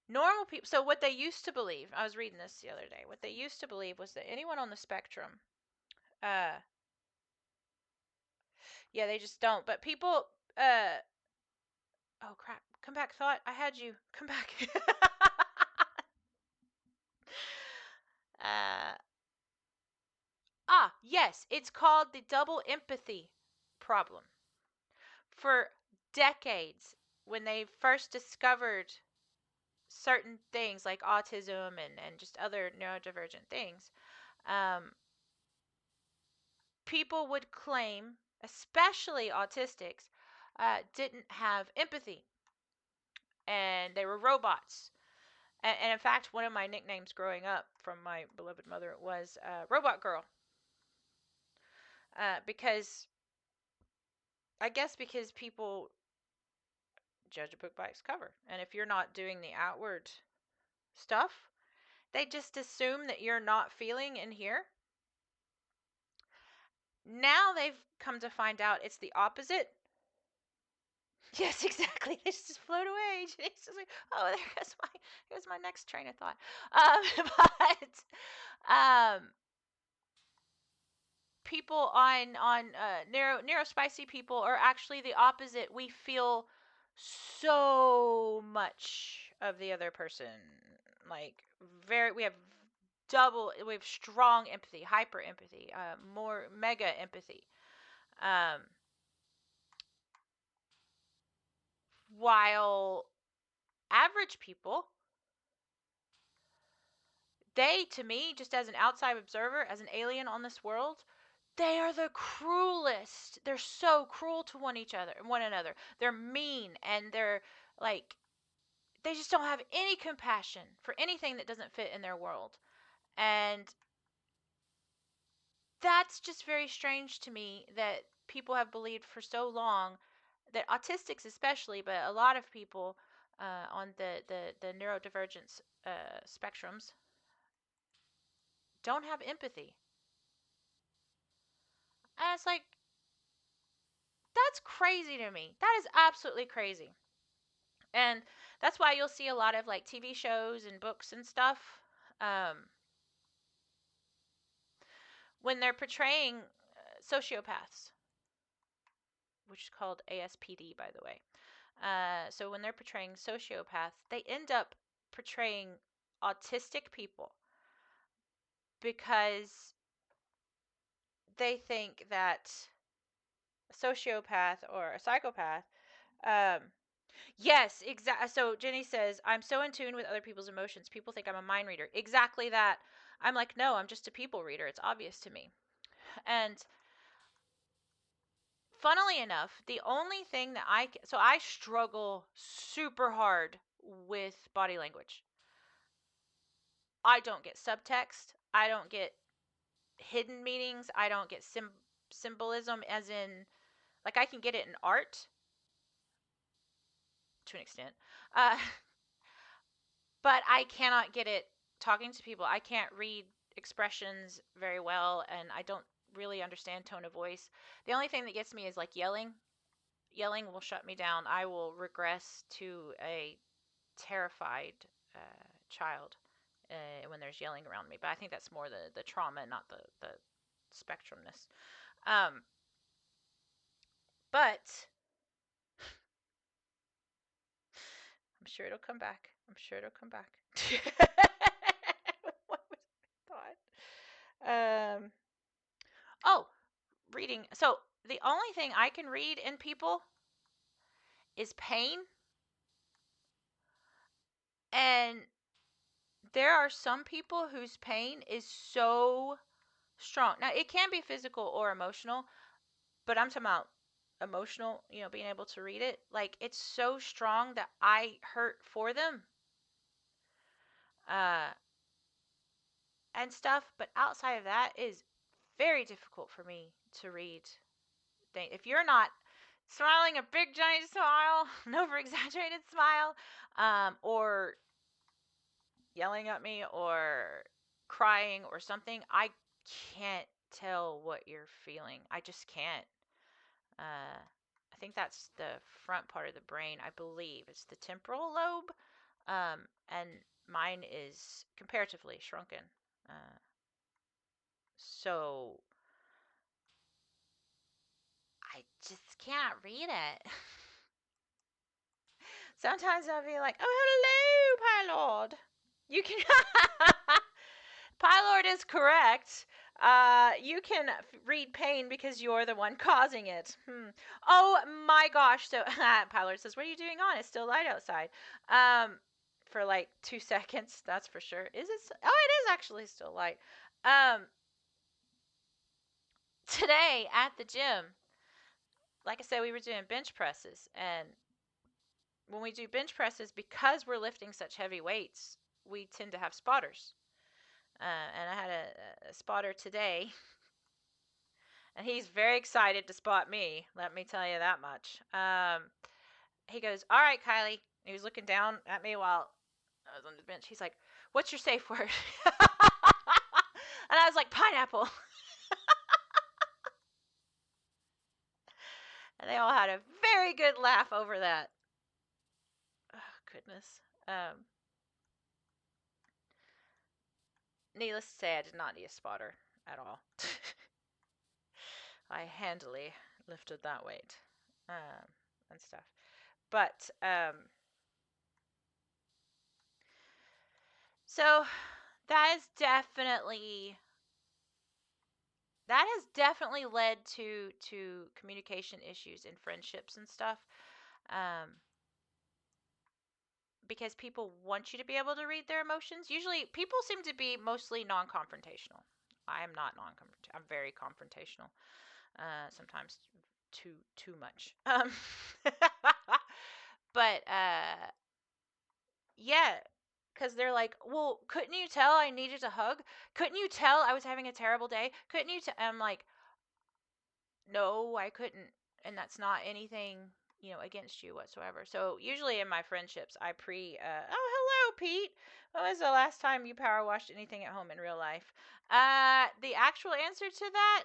Normal people, so what they used to believe, I was reading this the other day, what they used to believe was that anyone on the spectrum, uh, yeah, they just don't. But people, oh crap, come back, thought. I had you. Come back. uh, yes, it's called the double empathy problem. For decades, when they first discovered certain things like autism and just other neurodivergent things, um, people would claim, especially autistics, didn't have empathy and they were robots. And in fact, one of my nicknames growing up from my beloved mother was Robot Girl. Because, I guess because people judge a book by its cover. And if you're not doing the outward stuff, they just assume that you're not feeling in here. Now they've come to find out it's the opposite. Yes, exactly. They just float away. It's just like, oh, there's my next train of thought. But um, people on neurospicy people are actually the opposite. We feel so much of the other person, like we have strong empathy, hyper empathy, more mega empathy. Um, while average people, they, to me, just as an outside observer, as an alien on this world, they are the cruelest. They're so cruel to one another. They're mean, and they're like, they just don't have any compassion for anything that doesn't fit in their world. And that's just very strange to me, that people have believed for so long that autistics, especially, but a lot of people on the neurodivergence spectrums, don't have empathy. And it's like, that's crazy to me. That is absolutely crazy. And that's why you'll see a lot of like TV shows and books and stuff, um, when they're portraying sociopaths, which is called ASPD, by the way. So when they're portraying sociopaths, they end up portraying autistic people because they think that a sociopath or a psychopath. um, Yes, exactly. So Jenny says, I'm so in tune with other people's emotions. People think I'm a mind reader. Exactly that. I'm like, no, I'm just a people reader. It's obvious to me. And funnily enough, the only thing that so I struggle super hard with body language. I don't get subtext. I don't get hidden meanings. I don't get symbolism, as in, like, I can get it in art to an extent, uh, but I cannot get it talking to people. I can't read expressions very well, and I don't really understand tone of voice. The only thing that gets me is like yelling. Yelling will shut me down. I will regress to a terrified child when there's yelling around me. But I think that's more the trauma, not the spectrumness. But I'm sure it'll come back. I'm sure it'll come back. What was I thought? Oh, reading. So the only thing I can read in people is pain. And there are some people whose pain is so strong. Now, it can be physical or emotional, but I'm talking about emotional, being able to read it. Like, it's so strong that I hurt for them. Uh, and stuff, but outside of that, it is very difficult for me to read. If you're not smiling a big giant smile, an over exaggerated smile, or yelling at me or crying or something, I can't tell what you're feeling. I just can't. I think that's the front part of the brain. I believe it's the temporal lobe, and mine is comparatively shrunken. So I just can't read it. Sometimes I'll be like, "Oh, hello, Pylord. You can." Pylord is correct. You can read pain because you're the one causing it. Oh my gosh! So Pylord says, "What are you doing on? It's still light outside." For like 2 seconds, that's for sure. Is it? Oh, it is actually still light. Today at the gym, like I said, we were doing bench presses, and when we do bench presses, because we're lifting such heavy weights, we tend to have spotters. And I had a spotter today, and he's very excited to spot me. Let me tell you that much. He goes, "All right, Kylie." He was looking down at me while I was on the bench. He's like, "What's your safe word?" And I was like, "Pineapple." And they all had a very good laugh over that. Oh, goodness. Needless to say, I did not need a spotter at all. I handily lifted that weight and stuff. But so that has definitely led to communication issues in friendships and stuff. Because people want you to be able to read their emotions. Usually, people seem to be mostly non-confrontational. I am not non-confrontational. I'm very confrontational. Sometimes too much. But yeah, because they're like, well, couldn't you tell I needed a hug? Couldn't you tell I was having a terrible day? Couldn't you? I'm like, no, I couldn't, and that's not anything against you whatsoever. So usually in my friendships, I oh, hello, Pete. When was the last time you power washed anything at home in real life? The actual answer to that,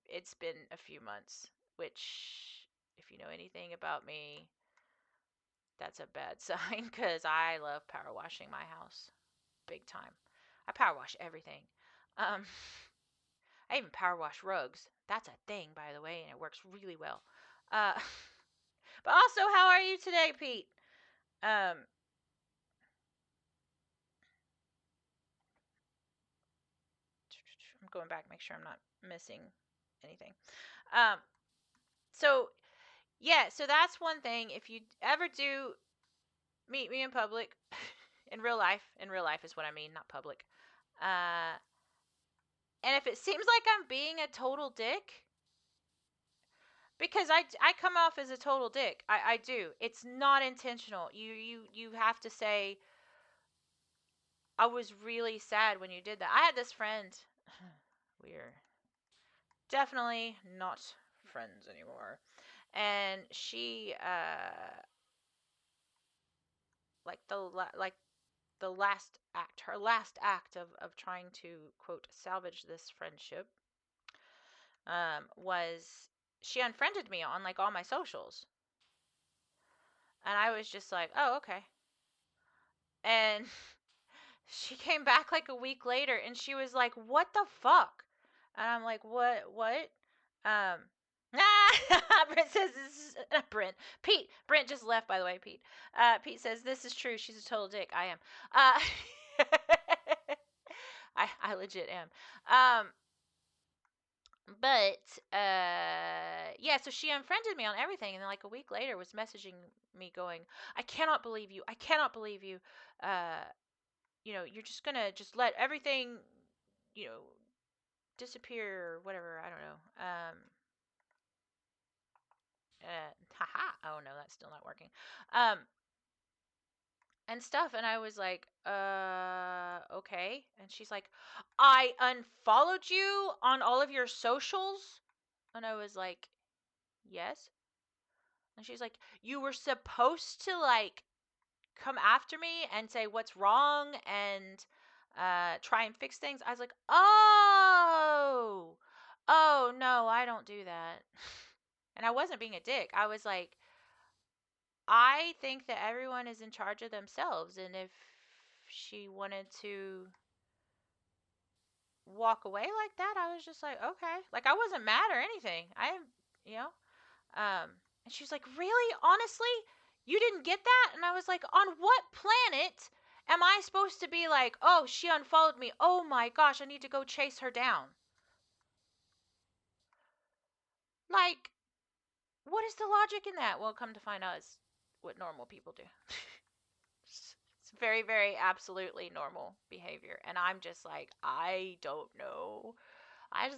it's been a few months, which, if you know anything about me, that's a bad sign, because I love power washing my house big time. I power wash everything. Um, I even power wash rugs. That's a thing, by the way, and it works really well. Uh, but also, how are you today, Pete? I'm going back, make sure I'm not missing anything. Um, so yeah, so that's one thing. If you ever do meet me in public, in real life is what I mean, not public. Uh, And if it seems like I'm being a total dick, because I come off as a total dick. I do. It's not intentional. You have to say, I was really sad when you did that. I had this friend. We're definitely not friends anymore. And she like the last act, her last act of trying to quote salvage this friendship was she unfriended me on like all my socials. And I was just like, "Oh, okay." And she came back like a week later and she was like, "What the fuck?" And I'm like, "What?" Um, Brent says this is Brent just left, by the way. Pete says this is true. She's a total dick. I am. Uh, I legit am. Um, but yeah, so she unfriended me on everything, and then like a week later was messaging me going, "I cannot believe you. I cannot believe you. Uh, you're just gonna just let everything, you know, disappear or whatever. I don't know. Haha. Oh no, that's still not working. Um, and stuff. And I was like, okay. And she's like, I unfollowed you on all of your socials. And I was like, yes. And she's like, you were supposed to like come after me and say what's wrong and try and fix things. I was like, oh no, I don't do that. And I wasn't being a dick. I was like, I think that everyone is in charge of themselves, and if she wanted to walk away like that, I was just like, okay. Like I wasn't mad or anything. You know, and she was like, really? Honestly, you didn't get that? And I was like, on what planet am I supposed to be like, oh, she unfollowed me. Oh my gosh, I need to go chase her down. Like, what is the logic in that? Well, come to find out, it's what normal people do. It's very, very absolutely normal behavior. And I'm just like, I don't know. I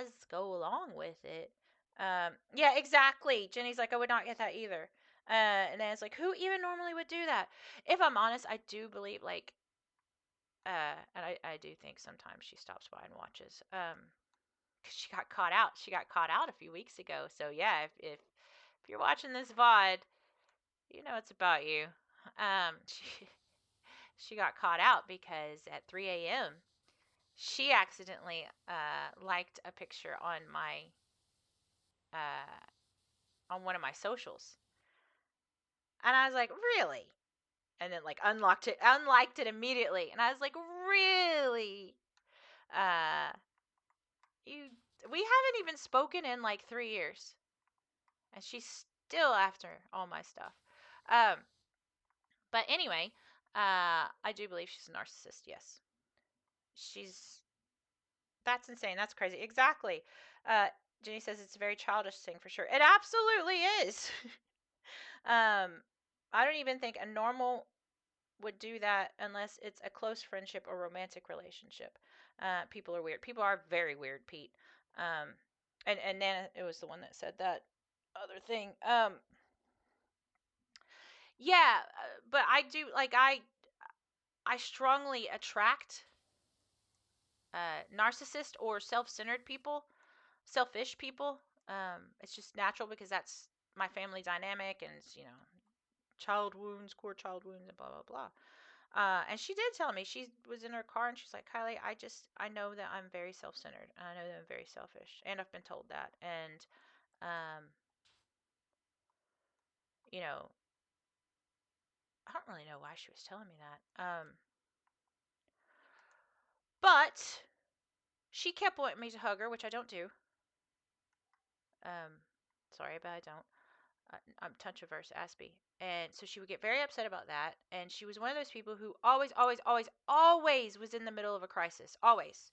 just go along with it. Yeah, exactly. Jenny's like, I would not get that either. And then it's like, who even normally would do that? If I'm honest, I do believe like, and I do think sometimes she stops by and watches. 'Cause she got caught out. She got caught out a few weeks ago. So yeah, if you're watching this VOD, you know it's about you. She got caught out because at 3 a.m. she accidentally liked a picture uh, on one of my socials, and I was like, really? And then like unliked it immediately, and I was like, really? Uh, you? We haven't even spoken in like 3 years, and she's still after all my stuff. Um, but anyway, I do believe she's a narcissist. Yes, she's that's insane. That's crazy. Exactly. Uh, Jenny says it's a very childish thing for sure. It absolutely is. um, I don't even think a normal would do that unless it's a close friendship or romantic relationship. People are weird. People are very weird, Pete. Um, and Nana, it was the one that said that other thing. Yeah, but I do like I strongly attract narcissist or self-centered people, selfish people. It's just natural because that's my family dynamic, and it's, child wounds, core child wounds, and blah blah blah. And she did tell me she was in her car and she's like, Kylie, I know that I'm very self-centered, and I know that I'm very selfish, and I've been told that, and um, you know, I don't really know why she was telling me that. But she kept wanting me to hug her, which I don't do. Um, sorry, but I don't. I'm touch averse, Aspie. And so she would get very upset about that. And she was one of those people who always, always, always, always was in the middle of a crisis. Always.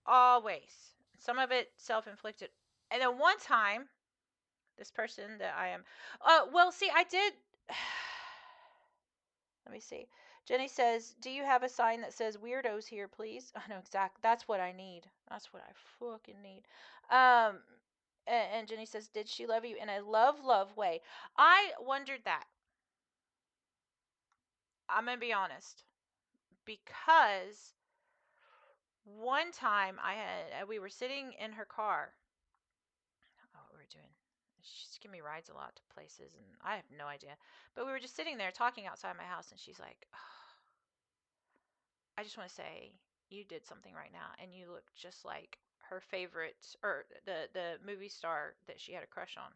Always. Some of it self inflicted. And then one time, this person that I am. Well, see, I did. Let me see. Jenny says, do you have a sign that says weirdos here, please? I know exactly. That's what I need. That's what I fucking need. And Jenny says, did she love you in a love way? I wondered that. I'm going to be honest. Because one time we were sitting in her car. Oh, what we were doing. She's giving me rides a lot to places, and I have no idea. But we were just sitting there talking outside my house, and she's like, oh, I just want to say you did something right now, and you look just like her favorite, or the movie star that she had a crush on.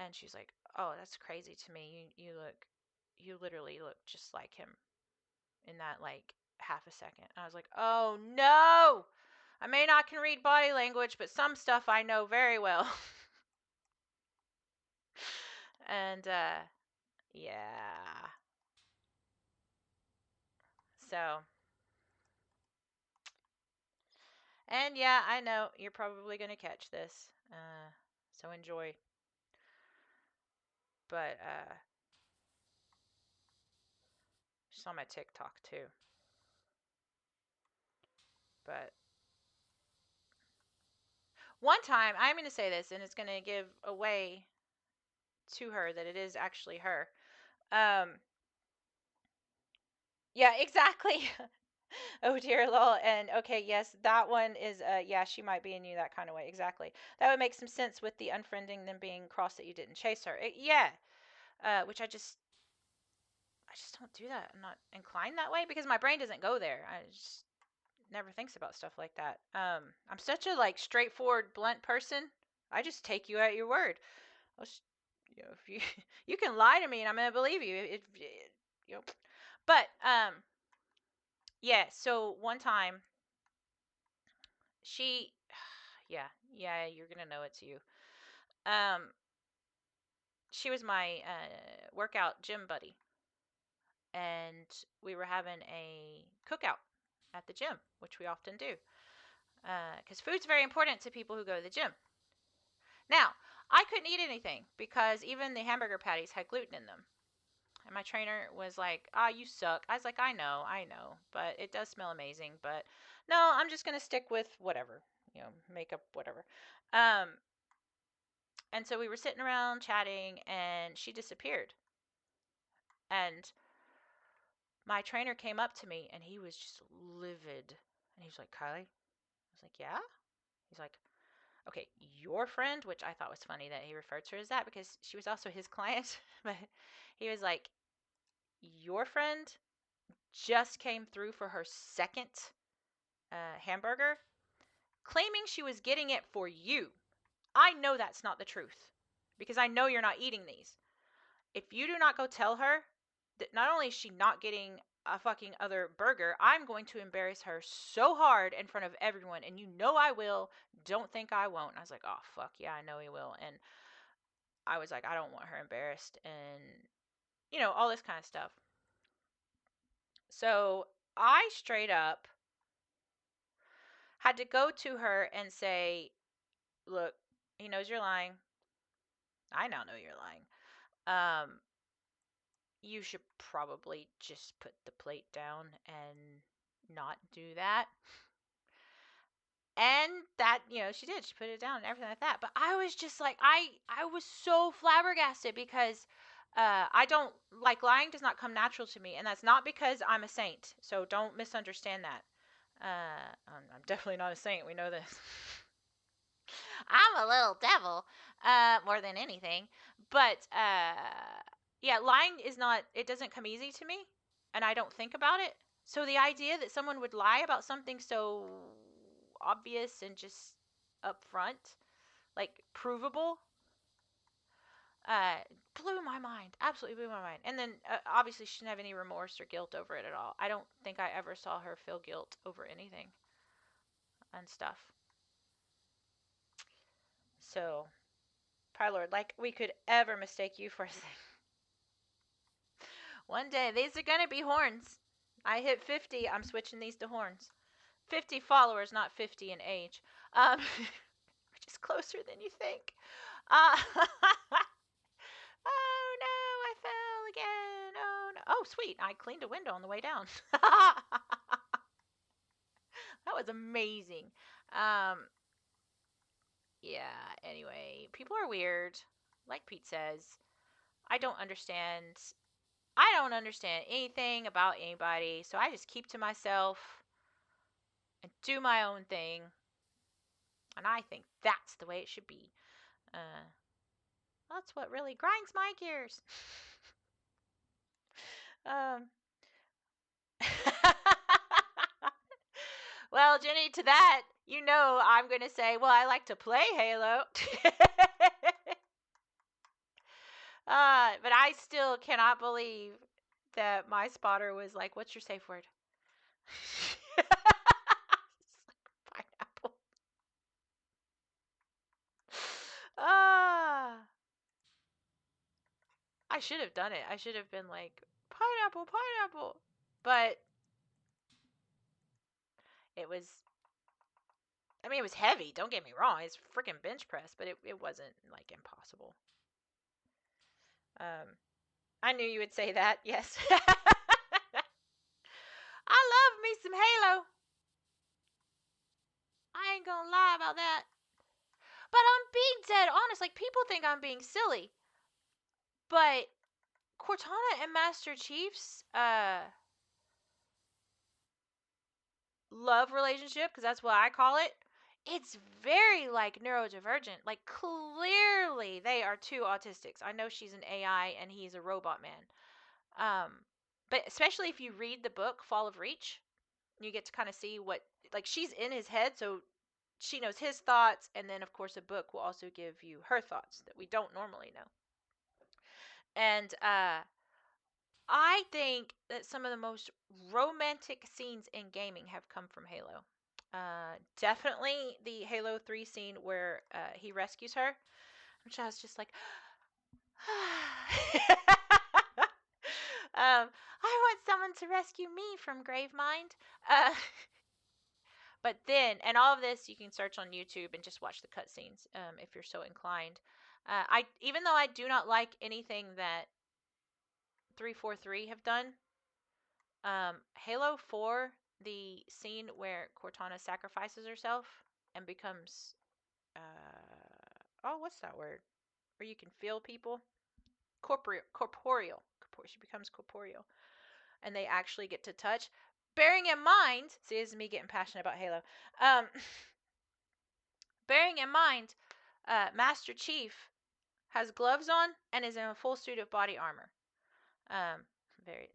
And she's like, oh, that's crazy to me. You literally look just like him in that like half a second. And I was like, oh no! I may not can read body language, but some stuff I know very well. And yeah. So, and yeah, I know you're probably going to catch this. So enjoy. But she's on my TikTok too. But one time, I'm going to say this, and it's going to give away to her that it is actually her. Yeah, exactly. Oh dear lol. And okay, yes, that one is yeah, she might be in you that kind of way. Exactly. That would make some sense with the unfriending them being cross that you didn't chase her. Yeah. Which I just don't do that. I'm not inclined that way because my brain doesn't go there. I just never thinks about stuff like that. I'm such a like straightforward, blunt person. I just take you at your word. If you you can lie to me and I'm gonna believe you. You know, but yeah. So one time she, yeah, you're gonna know it's you. Um, she was my workout gym buddy, and we were having a cookout at the gym, which we often do, because food's very important to people who go to the gym. Now, I couldn't eat anything because even the hamburger patties had gluten in them. And my trainer was like, "Ah, you suck." I was like, I know, but it does smell amazing. But no, I'm just gonna stick with whatever, makeup, whatever. Um, and so we were sitting around chatting, and she disappeared. And my trainer came up to me, and he was just livid. And he was like, "Kylie," I was like, "Yeah." He's like, "Okay, your friend," which I thought was funny that he referred to her as that because she was also his client. But he was like, "Your friend just came through for her second hamburger, claiming she was getting it for you. I know that's not the truth because I know you're not eating these. If you do not go tell her that not only is she not getting a fucking other burger, I'm going to embarrass her so hard in front of everyone, and you know I will. Don't think I won't." And I was like, "Oh fuck yeah, I know he will." And I was like, I don't want her embarrassed, and all this kind of stuff. So I straight up had to go to her and say, "Look, he knows you're lying. I now know you're lying. Um, you should probably just put the plate down and not do that." And that, she did. She put it down and everything like that. But I was just like, I was so flabbergasted because I don't like lying does not come natural to me, and that's not because I'm a saint. So don't misunderstand that. I'm definitely not a saint. We know this. I'm a little devil, more than anything. But yeah, lying is not. It doesn't come easy to me, and I don't think about it. So the idea that someone would lie about something so obvious and just upfront, like provable, uh, blew my mind. Absolutely blew my mind. And then obviously she didn't have any remorse or guilt over it at all. I don't think I ever saw her feel guilt over anything and stuff. So, Pry Lord, like we could ever mistake you for a thing. One day, these are gonna be horns. I hit 50, I'm switching these to horns. 50 followers, not 50 in age. Which is closer than you think. Uh, oh no, I fell again. Oh no. Oh, sweet. I cleaned a window on the way down. That was amazing. Um, yeah, anyway, people are weird. Like Pete says, I don't understand. I don't understand anything about anybody, so I just keep to myself and do my own thing. And I think that's the way it should be. Uh, that's what really grinds my gears. um, well, Jenny, to that, I'm going to say, well, I like to play Halo. But I still cannot believe that my spotter was like, what's your safe word? Pineapple. Ah. I should have done it. I should have been like, pineapple, pineapple. But it was, I mean, it was heavy. Don't get me wrong. It's freaking bench press, but it wasn't like impossible. I knew you would say that. Yes. I love me some Halo. I ain't gonna lie about that. But I'm being dead honest. Like, people think I'm being silly. But Cortana and Master Chief's love relationship, because that's what I call it, it's very like neurodivergent. Like, clearly they are two autistics. I know she's an AI and he's a robot man. But especially if you read the book Fall of Reach, you get to kind of see what, like, she's in his head, so she knows his thoughts, and then of course a book will also give you her thoughts that we don't normally know. And I think that some of the most romantic scenes in gaming have come from Halo. Definitely the Halo 3 scene where he rescues her, which I was just like, I want someone to rescue me from Gravemind. But then, and all of this you can search on YouTube and just watch the cutscenes if you're so inclined. Even though I do not like anything that 343 have done, Halo 4, the scene where Cortana sacrifices herself and becomes, what's that word? Where you can feel people? Corporeal. She becomes corporeal. And they actually get to touch. Bearing in mind, see, this is me getting passionate about Halo. Bearing in mind, Master Chief has gloves on and is in a full suit of body armor.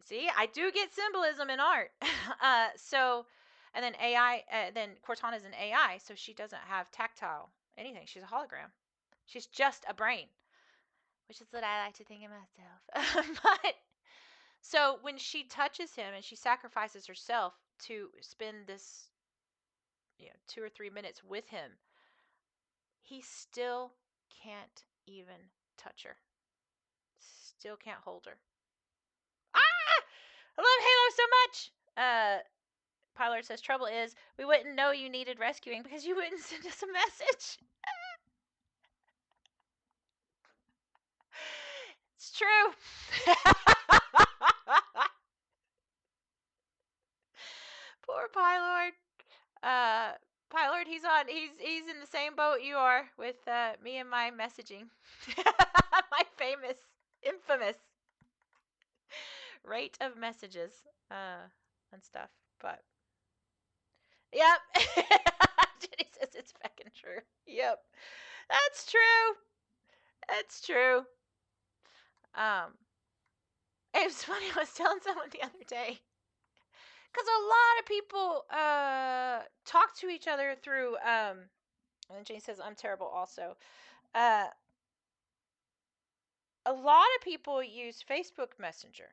See, I do get symbolism in art. And then then Cortana's an AI, so she doesn't have tactile anything. She's a hologram. She's just a brain, which is what I like to think of myself. But so when she touches him and she sacrifices herself to spend this, 2 or 3 minutes with him, he still can't even touch her. Still can't hold her. Ah! I love Halo so much. Pilot says, trouble is, we wouldn't know you needed rescuing because you wouldn't send us a message. It's true. Poor Pylord. Pylord, he's in the same boat you are with me and my messaging. My infamous rate of messages and stuff. But yep. Jenny says it's fucking true. Yep. That's true. That's true. It was funny. I was telling someone the other day because a lot of people talk to each other through. And then Jenny says I'm terrible. Also, a lot of people use Facebook Messenger,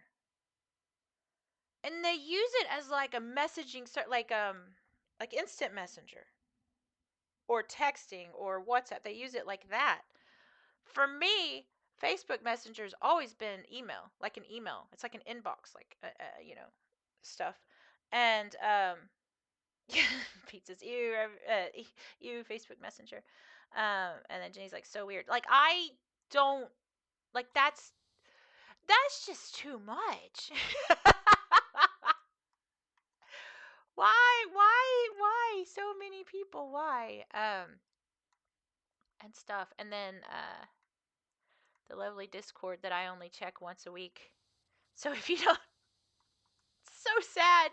and they use it as like a messaging, like instant messenger or texting or WhatsApp. They use it like that. For me, Facebook Messenger's always been email, like an email. It's like an inbox, like stuff. And Pete says, you Facebook Messenger. And then Jenny's like, so weird. Like, I don't like That's just too much. Why so many people? Why? And stuff. And then the lovely Discord that I only check once a week. So if you don't, so sad.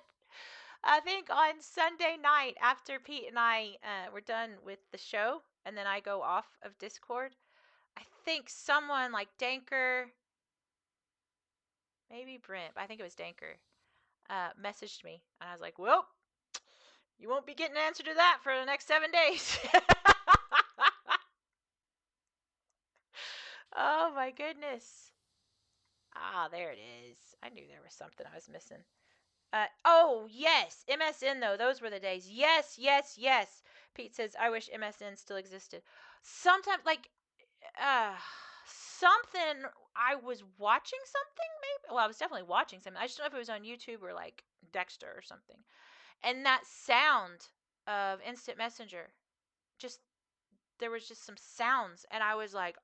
I think on Sunday night after Pete and I were done with the show, and then I go off of Discord, I think someone like Danker, maybe Brent, I think it was Danker, messaged me, and I was like, "Well, you won't be getting an answer to that for the next 7 days." Oh my goodness. Ah, there it is. I knew there was something I was missing. Oh, yes. MSN, though. Those were the days. Yes, yes, yes. Pete says, I wish MSN still existed. Sometimes, like, uh, something, I was watching something, maybe? Well, I was definitely watching something. I just don't know if it was on YouTube or, like, Dexter or something. And that sound of Instant Messenger, just, there was just some sounds. And I was like,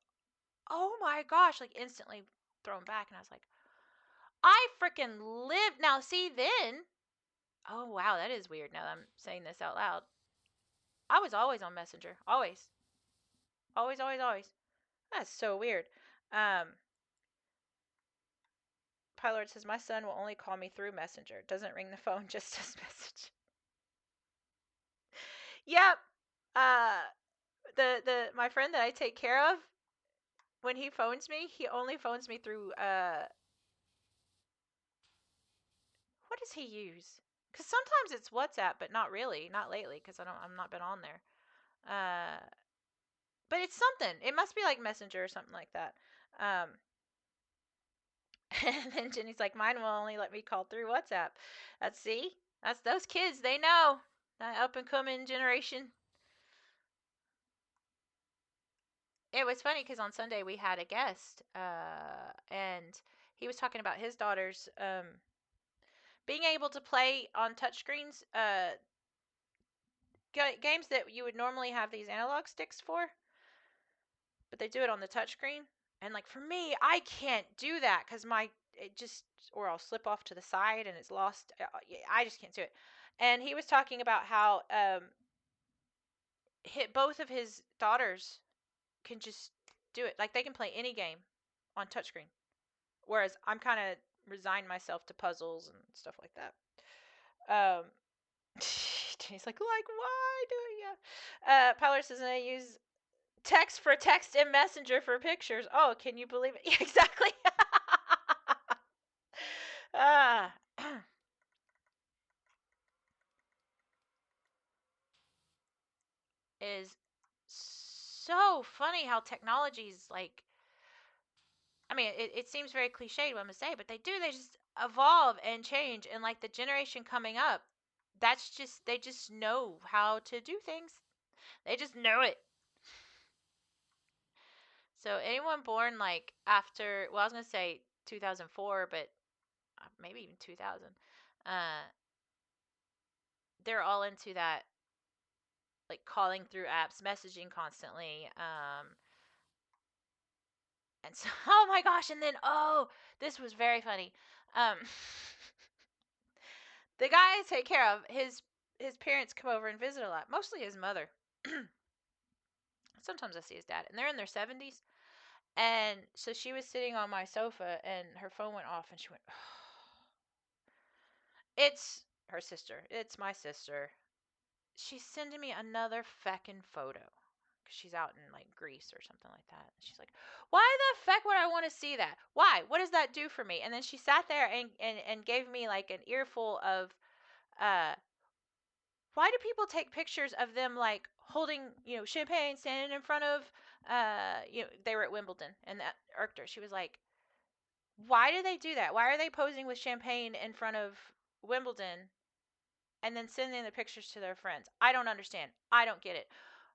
oh my gosh, like, instantly thrown back. And I was like, I freaking lived. Now, see, then, oh wow, that is weird now that I'm saying this out loud. I was always on Messenger. Always. Always, always, always. That's so weird. Um Pylord says my son will only call me through Messenger. Doesn't ring the phone, just says message. Yep. Uh the my friend that I take care of, when he phones me, he only phones me through what does he use? Cuz sometimes it's WhatsApp, but not really, not lately cuz I'm not been on there. Uh but it's something. It must be like Messenger or something like that. Um And then Jenny's like, mine will only let me call through WhatsApp. See, that's those kids. They know that up and coming generation. It was funny because on Sunday we had a guest, and he was talking about his daughters being able to play on touchscreens, games that you would normally have these analog sticks for, but they do it on the touchscreen. And like for me, I can't do that because it just, or I'll slip off to the side and it's lost. I just can't do it. And he was talking about how both of his daughters can just do it. Like they can play any game on touchscreen, whereas I'm kind of resigned myself to puzzles and stuff like that. He's like why do you? Pyler says, and I use text for text and messenger for pictures. Oh, can you believe it? Exactly. Ah. Is so funny how technology's like, I mean, it seems very cliche what I'm gonna say, but they just evolve and change, and like the generation coming up, that's just, they just know how to do things. They just know it. So anyone born like after, well, I was gonna say 2004, but maybe even 2000, uh, they're all into that, like calling through apps, messaging constantly, and so, oh my gosh, and then, oh, this was very funny. Um, the guy I take care of, his parents come over and visit a lot, mostly his mother. Sometimes I see his dad, and they're in their 70s. And so she was sitting on my sofa, and her phone went off, and she went, it's her sister. It's my sister. She's sending me another feckin' photo. She's out in like Greece or something like that. She's like, why the feck would I want to see that? Why? What does that do for me? And then she sat there and gave me like an earful of, uh, why do people take pictures of them like holding, champagne, standing in front of, they were at Wimbledon and that irked her. She was like, why do they do that? Why are they posing with champagne in front of Wimbledon and then sending the pictures to their friends? I don't understand. I don't get it.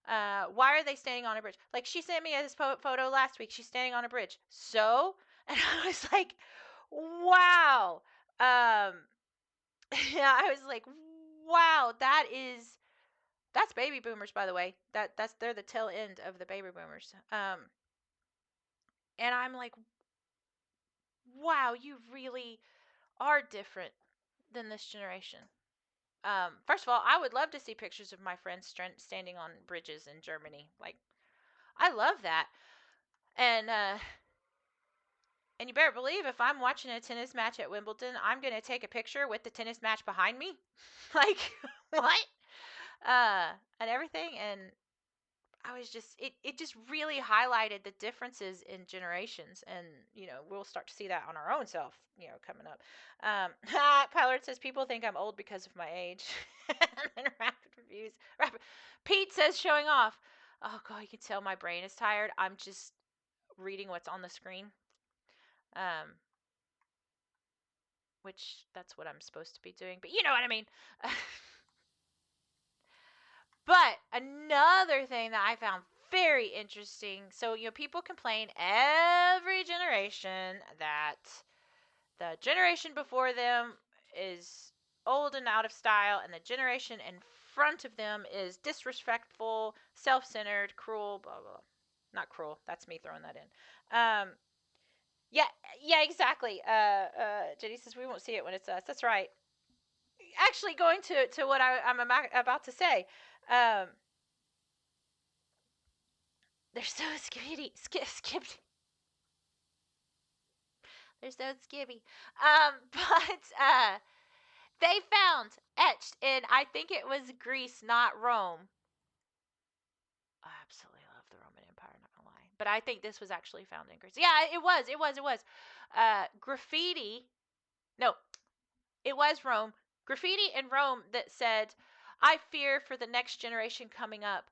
Why are they standing on a bridge? Like she sent me this photo last week. She's standing on a bridge. So, and I was like, wow. Yeah, I was like, wow, that's baby boomers, by the way. They're the tail end of the baby boomers. And I'm like, wow, you really are different than this generation. First of all, I would love to see pictures of my friends standing on bridges in Germany. Like, I love that. And and you better believe if I'm watching a tennis match at Wimbledon, I'm gonna take a picture with the tennis match behind me. Like, what? And everything. And I was just it just really highlighted the differences in generations, and we'll start to see that on our own self, coming up. Pilot says people think I'm old because of my age. And rapid reviews. Pete says showing off. Oh god, you can tell my brain is tired. I'm just reading what's on the screen. Which that's what I'm supposed to be doing, but you know what I mean. But another thing that I found very interesting, so people complain every generation that the generation before them is old and out of style, and the generation in front of them is disrespectful, self-centered, cruel, blah blah. Not cruel. That's me throwing that in. Yeah, yeah, exactly. Jenny says we won't see it when it's us. That's right. Actually, going to what I'm about to say. Um, they're so skippy. They're so skippy. But they found etched in, I think it was Greece, not Rome. I absolutely love the Roman Empire, not gonna lie. But I think this was actually found in Greece. Yeah, it was. Graffiti. No, it was Rome. Graffiti in Rome that said, I fear for the next generation coming up.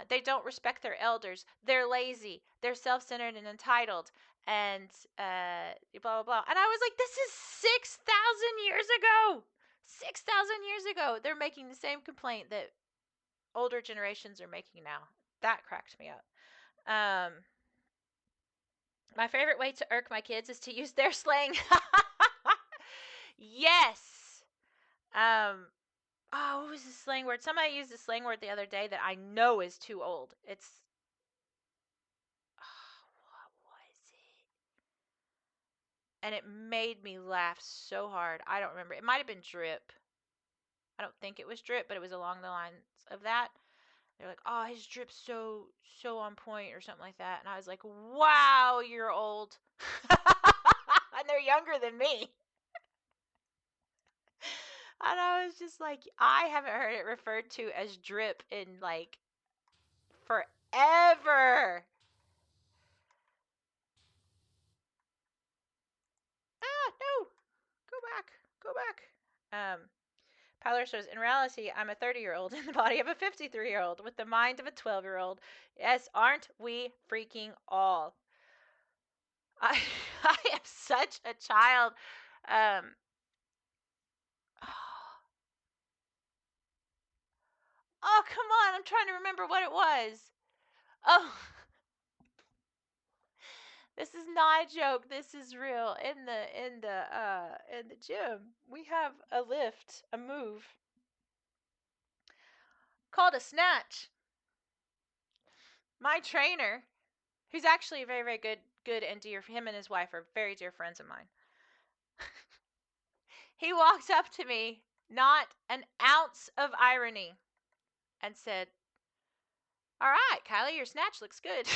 They don't respect their elders. They're lazy. They're self centered and entitled. And blah, blah, blah. And I was like, this is 6,000 years ago. 6,000 years ago. They're making the same complaint that older generations are making now. That cracked me up. My favorite way to irk my kids is to use their slang. Yes. Um, Oh, what was the slang word? Somebody used a slang word the other day that I know is too old. It's what was it? And it made me laugh so hard. I don't remember. It might have been drip. I don't think it was drip, but it was along the lines of that. They're like, "Oh, his drip's so on point," or something like that. And I was like, "Wow, you're old." And they're younger than me. And I was just like, I haven't heard it referred to as drip in like forever. No, go back, go back. Pyler says, in reality, I'm a 30-year-old in the body of a 53-year-old with the mind of a 12-year-old. Yes, aren't we freaking all? I, I am such a child. Um, oh, come on. I'm trying to remember what it was. Oh, this is not a joke. This is real. In the gym, we have a lift, a move called a snatch. My trainer, who's actually a very, very good and dear, him and his wife are very dear friends of mine. He walked up to me, not an ounce of irony, and said, "All right, Kylie, your snatch looks good."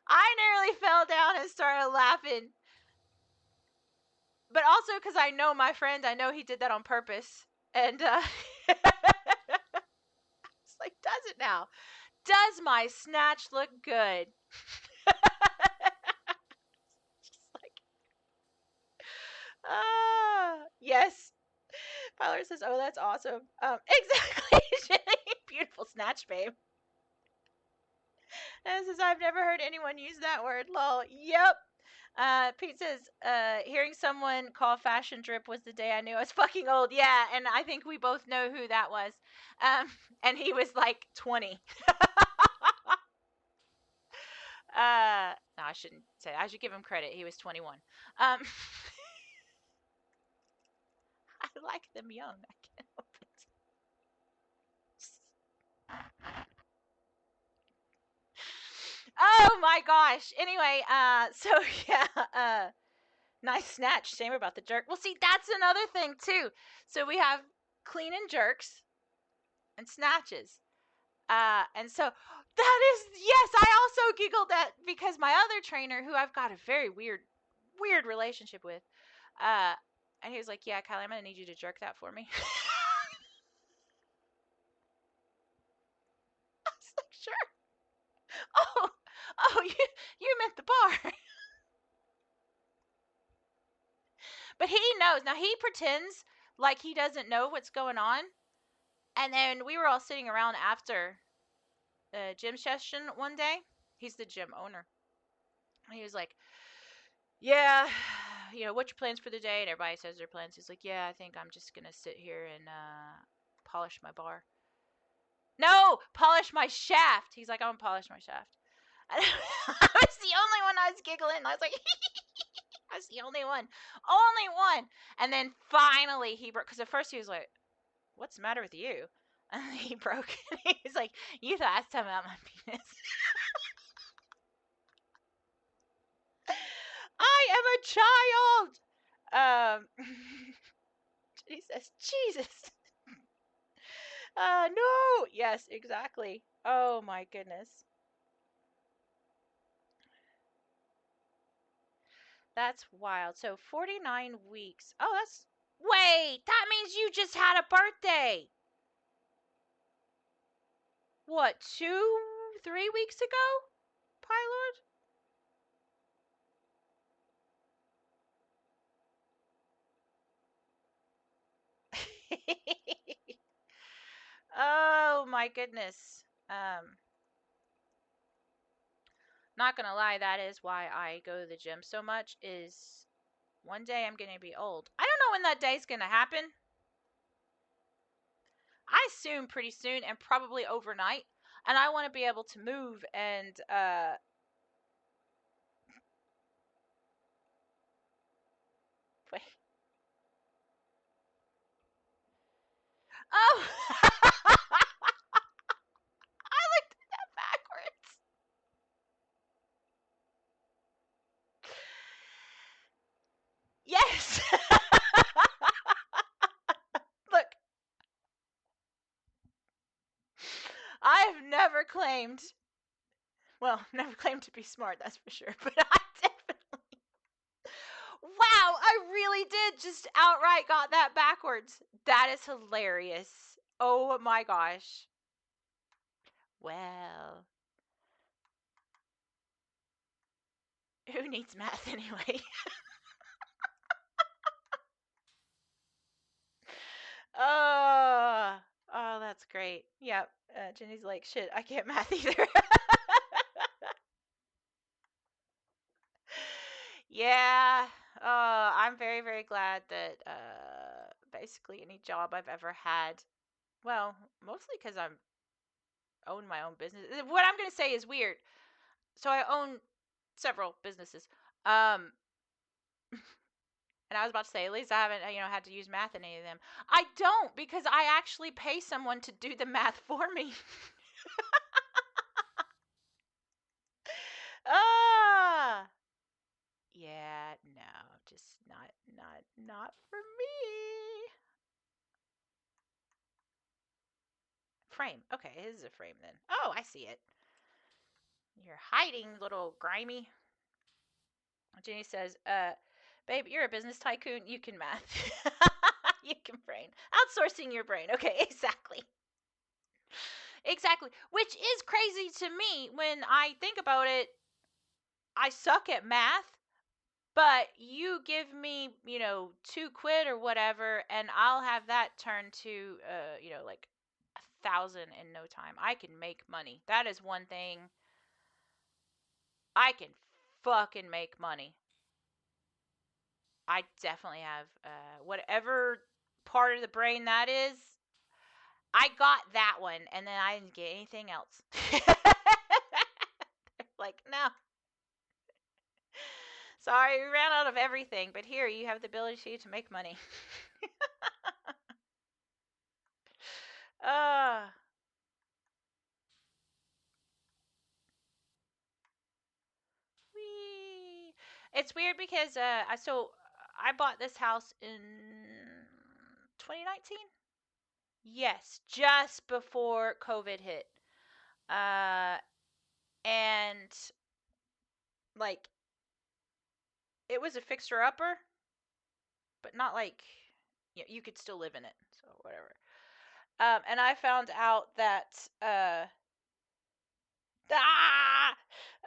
I nearly fell down and started laughing. But also because I know my friend, I know he did that on purpose. And it's like, does it now? Does my snatch look good? Just like, yes. Tyler says, "Oh, that's awesome." Exactly, beautiful snatch, babe. And says, "I've never heard anyone use that word." Lol. Yep. Pete says, "Hearing someone call fashion drip was the day I knew I was fucking old." Yeah, and I think we both know who that was. And he was like 20. No, I shouldn't say. I should give him credit. He was 21. I like them young. I can't help it. my gosh. Anyway, so yeah, nice snatch. Same about the jerk. Well, see, that's another thing too. So we have clean and jerks and snatches. And so that is, yes, I also giggled at because my other trainer, who I've got a very weird relationship with, and he was like, "Yeah, Kylie, I'm gonna need you to jerk that for me." I was like, "Sure." Oh, oh, you meant the bar. But he knows. Now he pretends like he doesn't know what's going on. And then we were all sitting around after a gym session one day. He's the gym owner. And he was like, "Yeah, what's your plans for the day?" And everybody says their plans. He's like, "Yeah, I think I'm just gonna sit here and polish my bar." No, polish my shaft. He's like, "I'm gonna polish my shaft." And I was the only one. I was giggling. I was like, I was the only one, only one. And then finally he broke. Because at first he was like, "What's the matter with you?" And he broke. He was like, "You thought I was talking about my penis." I am a child. He says, "Jesus." No. Yes, exactly. Oh my goodness. That's wild. So 49 weeks. Oh, that's. Wait, that means you just had a birthday. What, 3 weeks ago, Pylord? Oh my goodness. Not gonna lie, that is why I go to the gym so much. Is one day I'm gonna be old. I don't know when that day's gonna happen. I assume pretty soon and probably overnight. And I want to be able to move and wait. Oh, I looked at that backwards. Yes. Look, I've never claimed, well, never claimed to be smart, that's for sure, but I definitely, wow, I really did just outright got that backwards. That is hilarious. Oh my gosh. Well, who needs math anyway? Oh, oh, that's great. Yep. Jenny's like, shit, I can't math either. Yeah. I'm very, very glad that basically any job I've ever had, well, mostly because I'm own my own business. What I'm gonna say is weird. So I own several businesses. Um, and I was about to say, at least I haven't, had to use math in any of them. I don't because I actually pay someone to do the math for me. Ah. Yeah, no, just not for me. Frame. Okay, it is a frame then. Oh, I see it. You're hiding, little grimy. Jenny says, babe, you're a business tycoon. You can math. You can brain. Outsourcing your brain. Okay, exactly. Exactly. Which is crazy to me when I think about it. I suck at math, but you give me, 2 quid or whatever, and I'll have that turned to, like 1,000 in no time. I can make money. That is one thing. I can fucking make money. I definitely have, whatever part of the brain that is. I got that one, and then I didn't get anything else. Like, no. Sorry, we ran out of everything, but here you have the ability to make money. uh It's weird because I bought this house in 2019. Yes, just before COVID hit. Uh, and like it was a fixer upper, but not like you could still live in it. So whatever. And I found out that ah,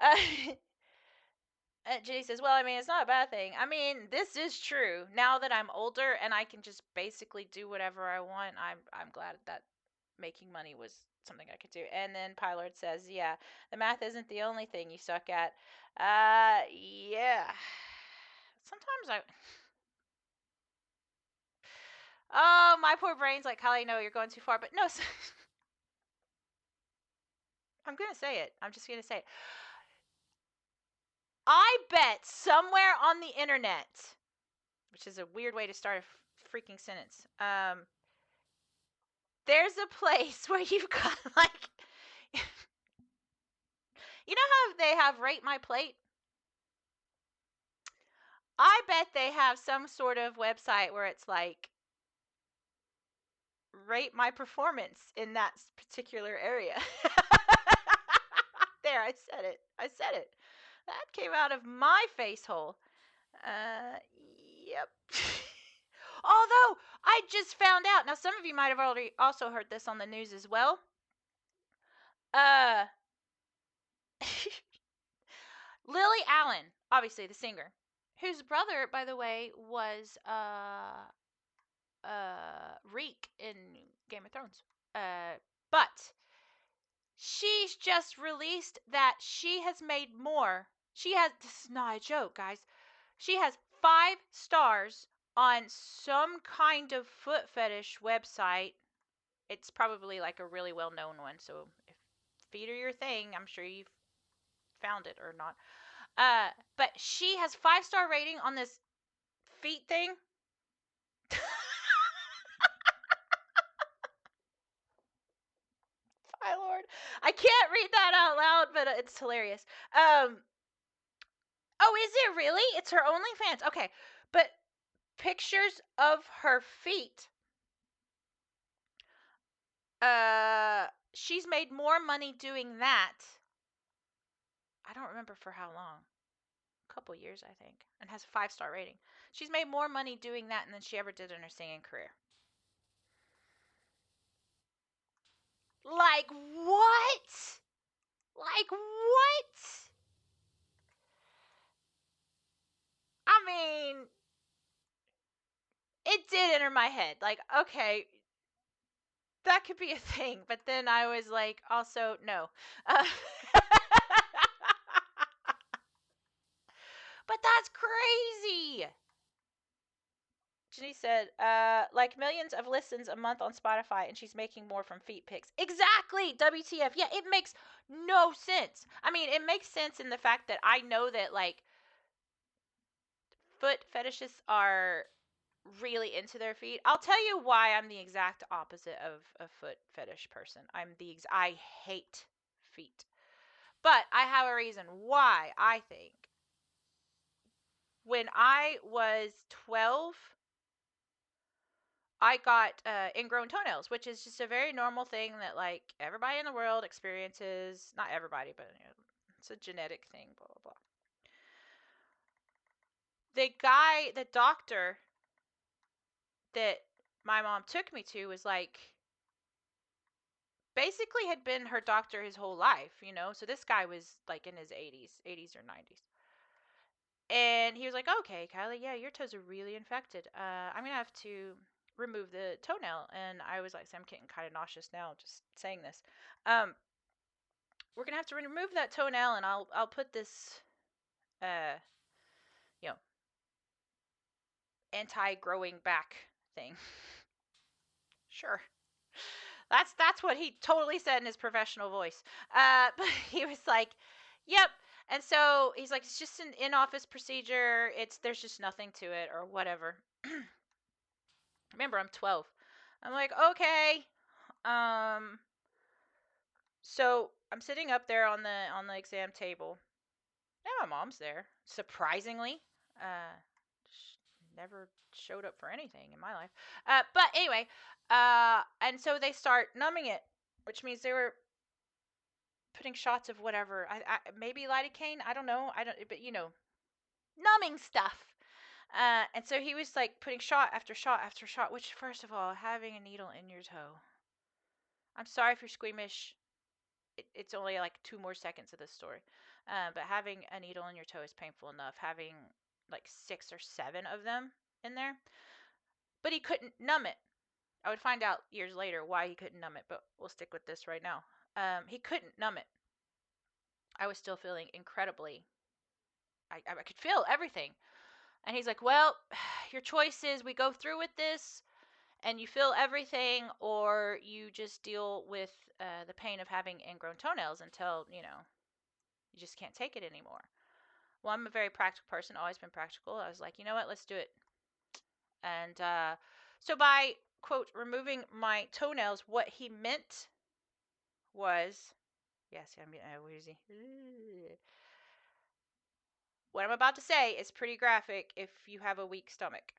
uh, Jenny says, "Well, I mean, it's not a bad thing. I mean, this is true. Now that I'm older and I can just basically do whatever I want, I'm glad that making money was something I could do." And then Pylord says, "Yeah, the math isn't the only thing you suck at." Yeah. Sometimes I. Oh, my poor brain's like, Kylie, no, you're going too far. But no, I'm gonna say it. I'm just gonna say it. I bet somewhere on the internet, which is a weird way to start a freaking sentence. There's a place where you've got like, you know how they have Rate My Plate? I bet they have some sort of website where it's like, rate my performance in that particular area. There, I said it. I said it. That came out of my face hole. Yep. Although I just found out. Now, some of you might have already also heard this on the news as well. Uh, Lily Allen, obviously the singer, whose brother, by the way, was Reek in Game of Thrones. But she's just released that she has made more. She has, this is not a joke, guys. She has 5 stars on some kind of foot fetish website. It's probably like a really well known one. So if feet are your thing, I'm sure you've found it or not. But she has 5-star rating on this feet thing. My lord, I can't read that out loud, but it's hilarious. Oh, is it really? It's her OnlyFans. Okay, but pictures of her feet. She's made more money doing that. I don't remember for how long. A couple years, I think, and has a 5-star rating. She's made more money doing that than she ever did in her singing career. Like what? Like what? I mean, it did enter my head. Like, okay, that could be a thing. But then I was like, also, no. But that's crazy. Jenny said, like millions of listens a month on Spotify, and she's making more from feet pics. Exactly, WTF. Yeah, it makes no sense. I mean, it makes sense in the fact that I know that, like, foot fetishists are really into their feet. I'll tell you why I'm the exact opposite of a foot fetish person. I hate feet. But I have a reason why I think. When I was 12, I got ingrown toenails, which is just a very normal thing that like everybody in the world experiences. Not everybody, but it's a genetic thing. Blah blah blah. The doctor that my mom took me to was like basically had been her doctor his whole life, you know. So this guy was like in his 80s or 90s, and he was like, "Okay, Kylie, yeah, your toes are really infected. I'm gonna have to remove the toenail." And I was like, "I'm getting kind of nauseous now just saying this." We're gonna have to remove that toenail, and I'll put this, uh, you know, anti-growing back thing. Sure. That's what he totally said in his professional voice. But he was like, "Yep." And so he's like, "It's just an in-office procedure. There's just nothing to it, or whatever." Remember, I'm 12. I'm like, okay. Um. So I'm sitting up there on the exam table, Yeah, my mom's there. Surprisingly, uh, never showed up for anything in my life. But anyway, and so they start numbing it, which means they were putting shots of whatever. Maybe lidocaine. I don't know. I don't. But numbing stuff. And so he was like putting shot after shot after shot. Which, first of all, having a needle in your toe. I'm sorry if you're squeamish. It's only like 2 more seconds of this story. But having a needle in your toe is painful enough. Having like 6 or 7 of them in there. But he couldn't numb it. I would find out years later why he couldn't numb it, but we'll stick with this right now. He couldn't numb it. I was still feeling incredibly. I could feel everything. And he's like, well, your choice is we go through with this and you feel everything, or you just deal with the pain of having ingrown toenails until, you just can't take it anymore. Well, I'm a very practical person, always been practical. I was like, you know what, let's do it. And so by, quote, removing my toenails, what he meant was, yes, I'm getting wheezy. What I'm about to say is pretty graphic if you have a weak stomach.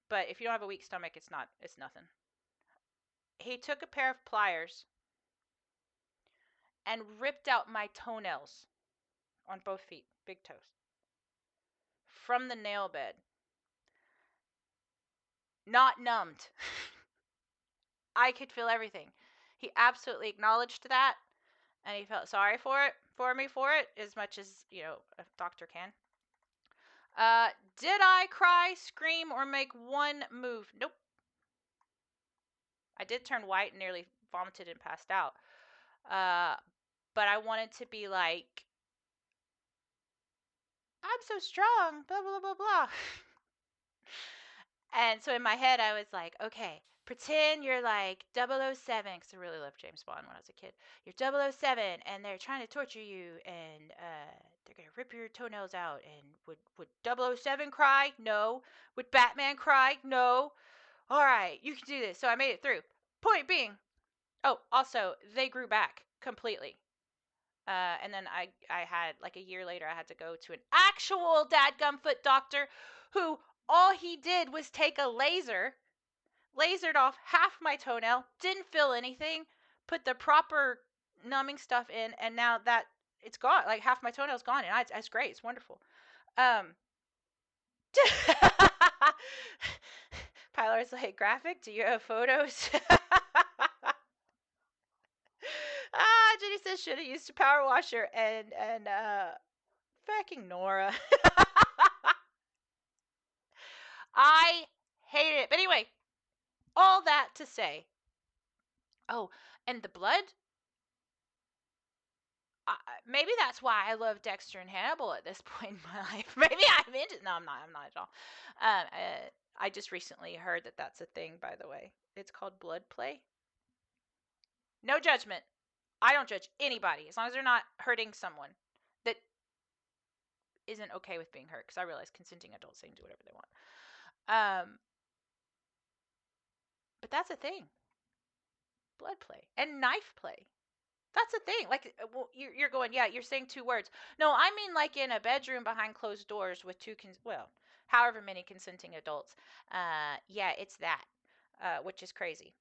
But if you don't have a weak stomach, it's nothing. He took a pair of pliers and ripped out my toenails on both feet, big toes, from the nail bed. Not numbed. I could feel everything. He absolutely acknowledged that, and he felt sorry for me for it, as much as, a doctor can. Did I cry, scream, or make one move? Nope. I did turn white and nearly vomited and passed out. But I wanted to be like, I'm so strong, blah, blah, blah, blah. And so in my head, I was like, okay, pretend you're like 007, because I really loved James Bond when I was a kid. You're 007, and they're trying to torture you, and they're going to rip your toenails out. And would 007 cry? No. Would Batman cry? No. All right, you can do this. So I made it through. Point being, oh, also, they grew back completely. And then I had, like, a year later, I had to go to an actual dadgum foot doctor who all he did was take a lasered off half my toenail, didn't feel anything, put the proper numbing stuff in, and now that it's gone, like half my toenail's gone, and it's great, it's wonderful. Pilar's like, graphic? Do you have photos? Jenny says should have used a power washer and fucking Nora. I hate it. But anyway, all that to say. Oh, and the blood? Maybe that's why I love Dexter and Hannibal at this point in my life. Maybe I'm into. No, I'm not. I'm not at all. I just recently heard that that's a thing. By the way, it's called blood play. No judgment. I don't judge anybody as long as they're not hurting someone that isn't okay with being hurt. Because I realize consenting adults can do whatever they want. But that's a thing. Blood play and knife play. That's a thing. Like, well, you're going, yeah, you're saying 2 words. No, I mean like in a bedroom behind closed doors with however many consenting adults. Yeah, it's that, which is crazy.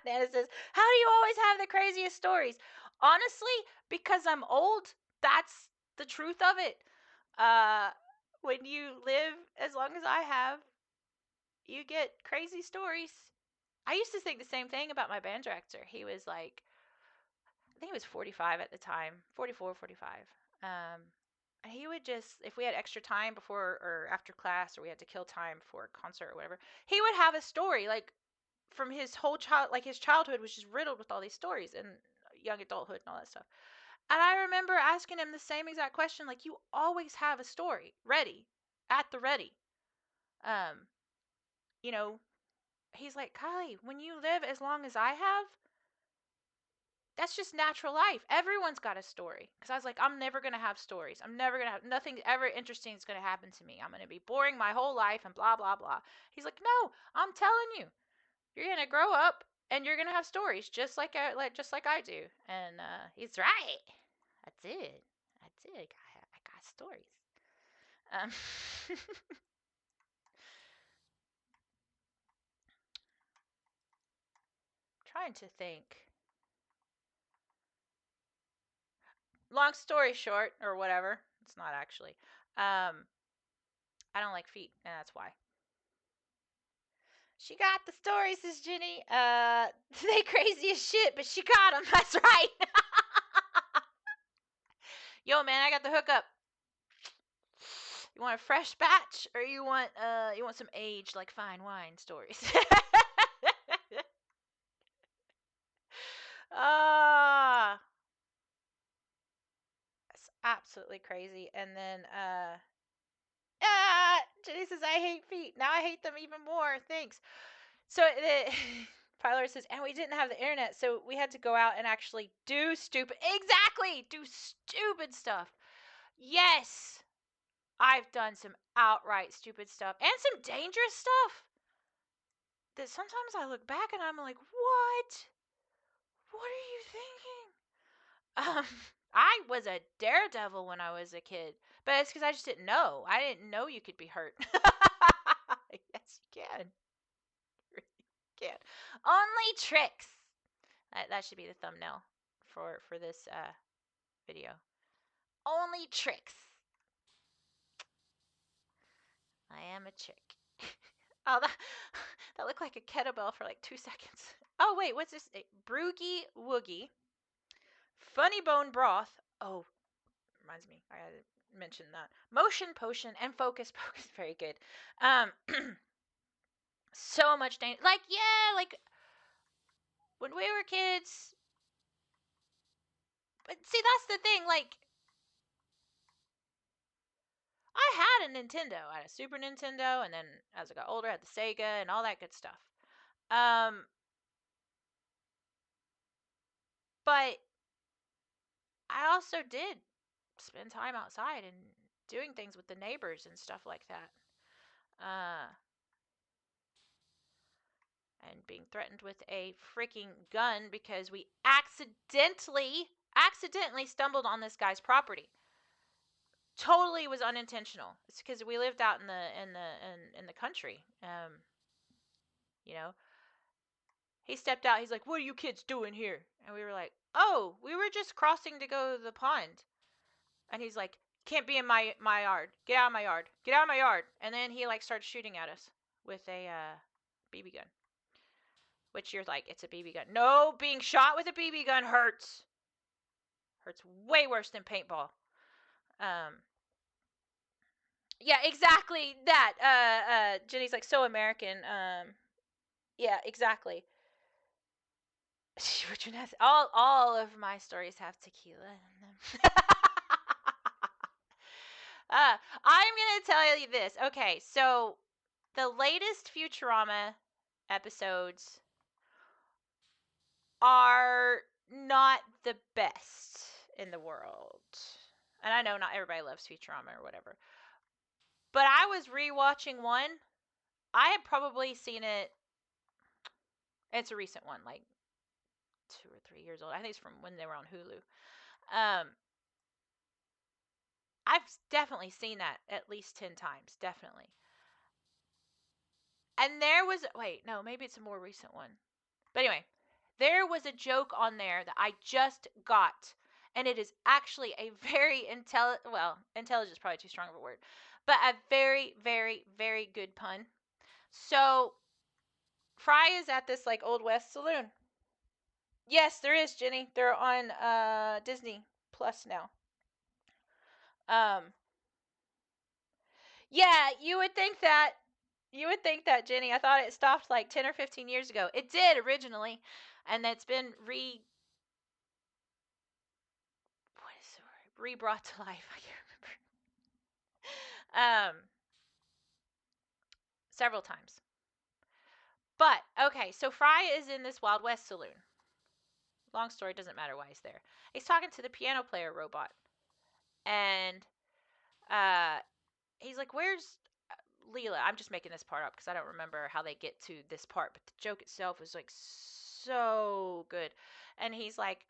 Nana says, how do you always have the craziest stories? Honestly, because I'm old, that's the truth of it. When you live as long as I have, you get crazy stories. I used to think the same thing about my band director. He was like, I think he was 45 at the time, 44, 45. And he would just, if we had extra time before or after class, or we had to kill time for a concert or whatever, he would have a story like from his whole like his childhood was just riddled with all these stories and young adulthood and all that stuff. And I remember asking him the same exact question, like, you always have a story ready, at the ready. Um, you know, he's like, Kylie, when you live as long as I have, that's just natural life. Everyone's got a story. Because I was like, I'm never going to have stories. I'm never going to have, nothing ever interesting is going to happen to me. I'm going to be boring my whole life and blah, blah, blah. He's like, no, I'm telling you, you're going to grow up and you're going to have stories just like I do. And he's right. That's it. That's it. I got stories. Um, trying to think. Long story short, or whatever. It's not actually. I don't like feet, and that's why. She got the stories, says Jenny. They crazy as shit, but she got them. That's right. Yo, man, I got the hookup. You want a fresh batch, or you want some aged like fine wine stories? Ah, it's absolutely crazy. And then Jenny says I hate feet. Now I hate them even more. Thanks. So the Pilar says, and we didn't have the internet, so we had to go out and actually do stupid stuff. Yes, I've done some outright stupid stuff and some dangerous stuff that sometimes I look back and I'm like, what? What are you thinking? Um, I was a daredevil when I was a kid, but it's because I just didn't know. I didn't know you could be hurt. Yes, you can. You can. Only tricks. That should be the thumbnail for this video. Only tricks. I am a chick. Oh, that looked like a kettlebell for like 2 seconds. Oh, wait, what's this? Broogie Woogie. Funny Bone Broth. Oh, reminds me. I gotta mention that. Motion Potion and Focus Pocus. Very good. So much danger. Like, yeah, like when we were kids. But see, that's the thing. Like, I had a Nintendo. I had a Super Nintendo, and then as I got older, I had the Sega and all that good stuff. But I also did spend time outside and doing things with the neighbors and stuff like that. And being threatened with a freaking gun because we accidentally stumbled on this guy's property. Totally was unintentional. It's because we lived out in the country. You know, he stepped out. He's like, "What are you kids doing here?" And we were like, "Oh, we were just crossing to go to the pond." And he's like, "Can't be in my yard. Get out of my yard. Get out of my yard." And then he like started shooting at us with a BB gun. Which you're like, it's a BB gun. No, being shot with a BB gun hurts. Hurts way worse than paintball. Yeah, exactly that. Jenny's like so American. Yeah, exactly. All of my stories have tequila in them. I'm gonna tell you this. Okay, so the latest Futurama episodes are not the best in the world. And I know not everybody loves Futurama or whatever. But I was rewatching one. I had probably seen it. It's a recent one, like 2 or 3 years old. I think it's from when they were on Hulu. Um, I've definitely seen that at least 10 times, definitely. And there was, wait, no, maybe it's a more recent one. But anyway, there was a joke on there that I just got. And it is actually a very intelligent is probably too strong of a word, but a very, very, very good pun. So Fry is at this like Old West saloon. Yes, there is, Jenny. They're on Disney Plus now. Um Yeah, you would think that. You would think that, Jenny. I thought it stopped like 10 or 15 years ago. It did originally, and it's been re-brought to life. I can't remember. Several times. But okay, so Fry is in this Wild West saloon. Long story, doesn't matter why he's there. He's talking to the piano player robot, and uh, he's like, "Where's Leela?" I'm just making this part up because I don't remember how they get to this part, but the joke itself is like so good. And he's like,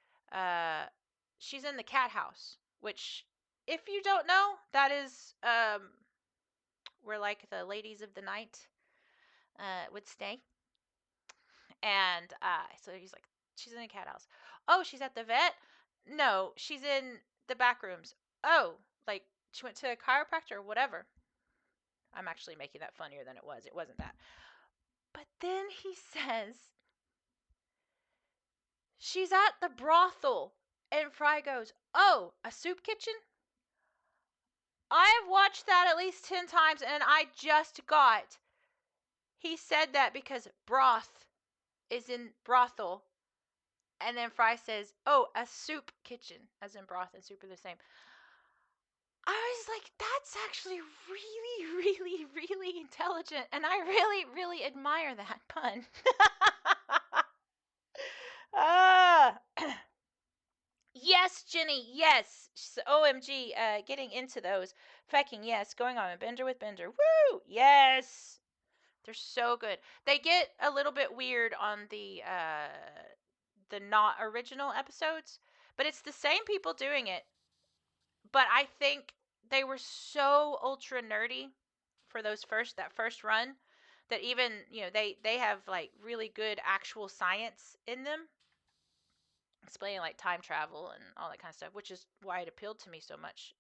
"She's in the cat house," which if you don't know, that is where like the ladies of the night would stay. And so he's like, she's in a cat house. Oh, she's at the vet? No, she's in the back rooms. Oh, like she went to a chiropractor or whatever. I'm actually making that funnier than it was. It wasn't that. But then he says, she's at the brothel. And Fry goes, oh, a soup kitchen? I've watched that at least 10 times and I just got. He said that because broth is in brothel. And then Fry says, oh, a soup kitchen, as in broth and soup are the same. I was like, that's actually really, really, really intelligent. And I really, really admire that pun. Yes, Jenny, yes. OMG, getting into those. Fecking, yes. Going on a bender with Bender. Woo! Yes. They're so good. They get a little bit weird on the not original episodes, but it's the same people doing it. But I think they were so ultra nerdy for that first run that even, they have like really good actual science in them explaining like time travel and all that kind of stuff, which is why it appealed to me so much.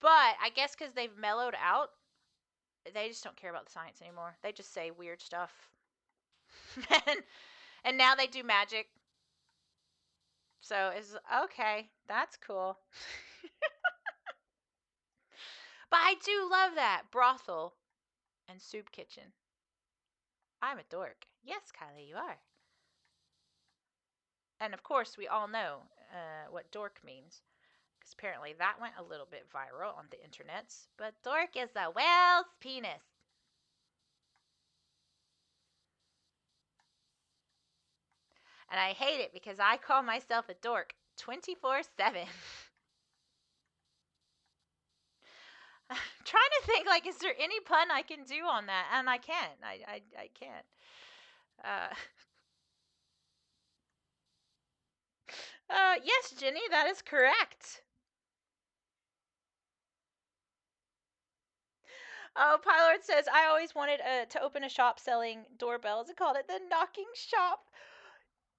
But I guess because they've mellowed out, they just don't care about the science anymore. They just say weird stuff. and now they do magic. So it's okay. That's cool. But I do love that. Brothel and soup kitchen. I'm a dork. Yes, Kylie, you are. And of course, we all know what dork means. Because apparently that went a little bit viral on the internets. But dork is a whale's penis. And I hate it because I call myself a dork 24/7. I'm trying to think, like, is there any pun I can do on that? And I can't. I can't. Yes, Jenny, that is correct. Oh, Pylord says, I always wanted to open a shop selling doorbells and called it the Knocking Shop.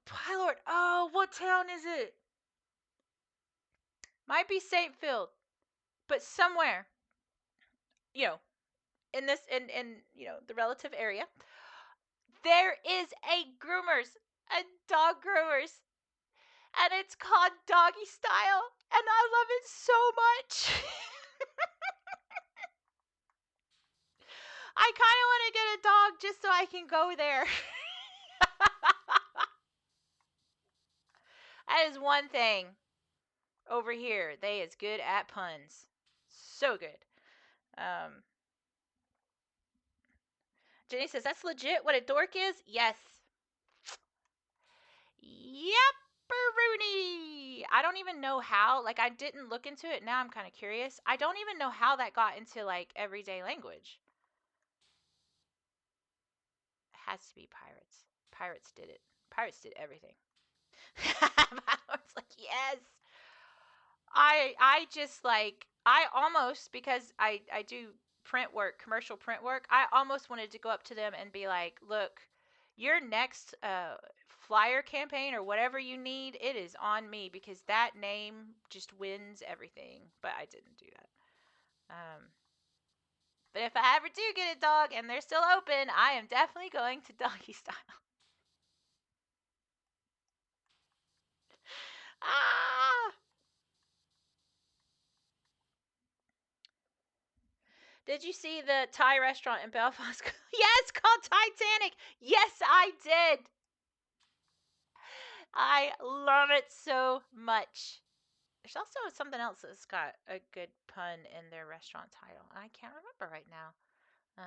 Pylord, oh, what town is it? Might be Saintfield, but somewhere, you know, in the relative area, there is a dog groomers, and it's called Doggy Style, and I love it so much. I kind of want to get a dog just so I can go there. That is one thing over here. They is good at puns. So good. Jenny says, that's legit what a dork is? Yes. Yepperoonie. I don't even know how. Like, I didn't look into it. Now I'm kind of curious. I don't even know how that got into, like, everyday language. It has to be pirates. Pirates did it. Pirates did everything. I was like, yes. I just like I almost because I do print work, commercial print work. I almost wanted to go up to them and be like, "Look, your next flyer campaign or whatever you need, it is on me because that name just wins everything." But I didn't do that. But if I ever do get a dog and they're still open, I am definitely going to Doggy Style. Ah! Did you see the Thai restaurant in Belfast? Yes, called Titanic. Yes, I did. I love it so much. There's also something else that's got a good pun in their restaurant title. I can't remember right now.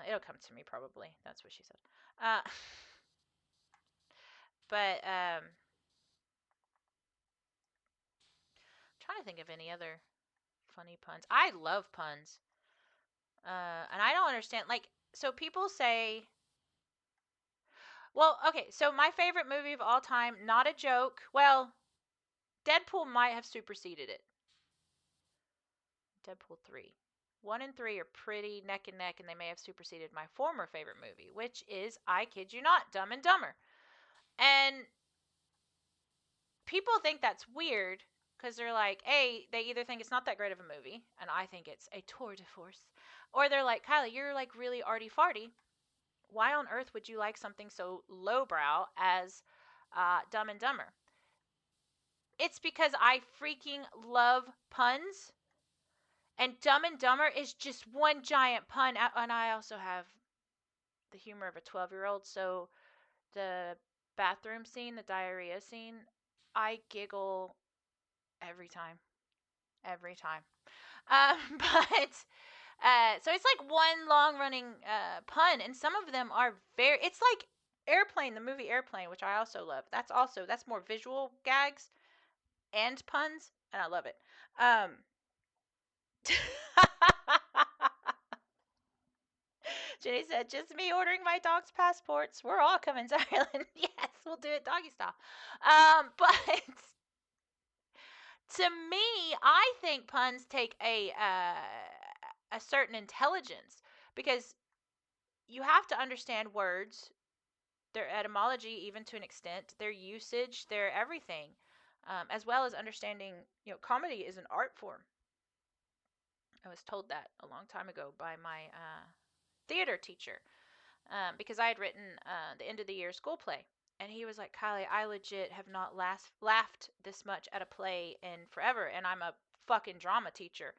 It'll come to me probably. That's what she said. Uh, but trying to think of any other funny puns. I love puns. And I don't understand. Like, so people say, well, okay, so my favorite movie of all time, not a joke. Well, Deadpool might have superseded it. Deadpool 3. 1 and 3 are pretty neck and neck, and they may have superseded my former favorite movie, which is, I kid you not, Dumb and Dumber. And people think that's weird because they're like, A, they either think it's not that great of a movie, and I think it's a tour de force, or they're like, Kylie, you're like really arty farty. Why on earth would you like something so lowbrow as Dumb and Dumber? It's because I freaking love puns, and Dumb and Dumber is just one giant pun. And I also have the humor of a 12-year-old, so the bathroom scene, the diarrhea scene, I giggle every time. Every time. But so it's like one long running pun, and some of them are very. It's like Airplane, the movie Airplane, which I also love. That's more visual gags and puns, and I love it. Jenny said, "Just me ordering my dog's passports. We're all coming to Ireland. Yes, we'll do it doggy style." But to me, I think puns take a certain intelligence because you have to understand words, their etymology, even to an extent, their usage, their everything, as well as understanding. Comedy is an art form. I was told that a long time ago by my theater teacher because I had written the end of the year school play. And he was like, Kylie, I legit have not laughed this much at a play in forever. And I'm a fucking drama teacher,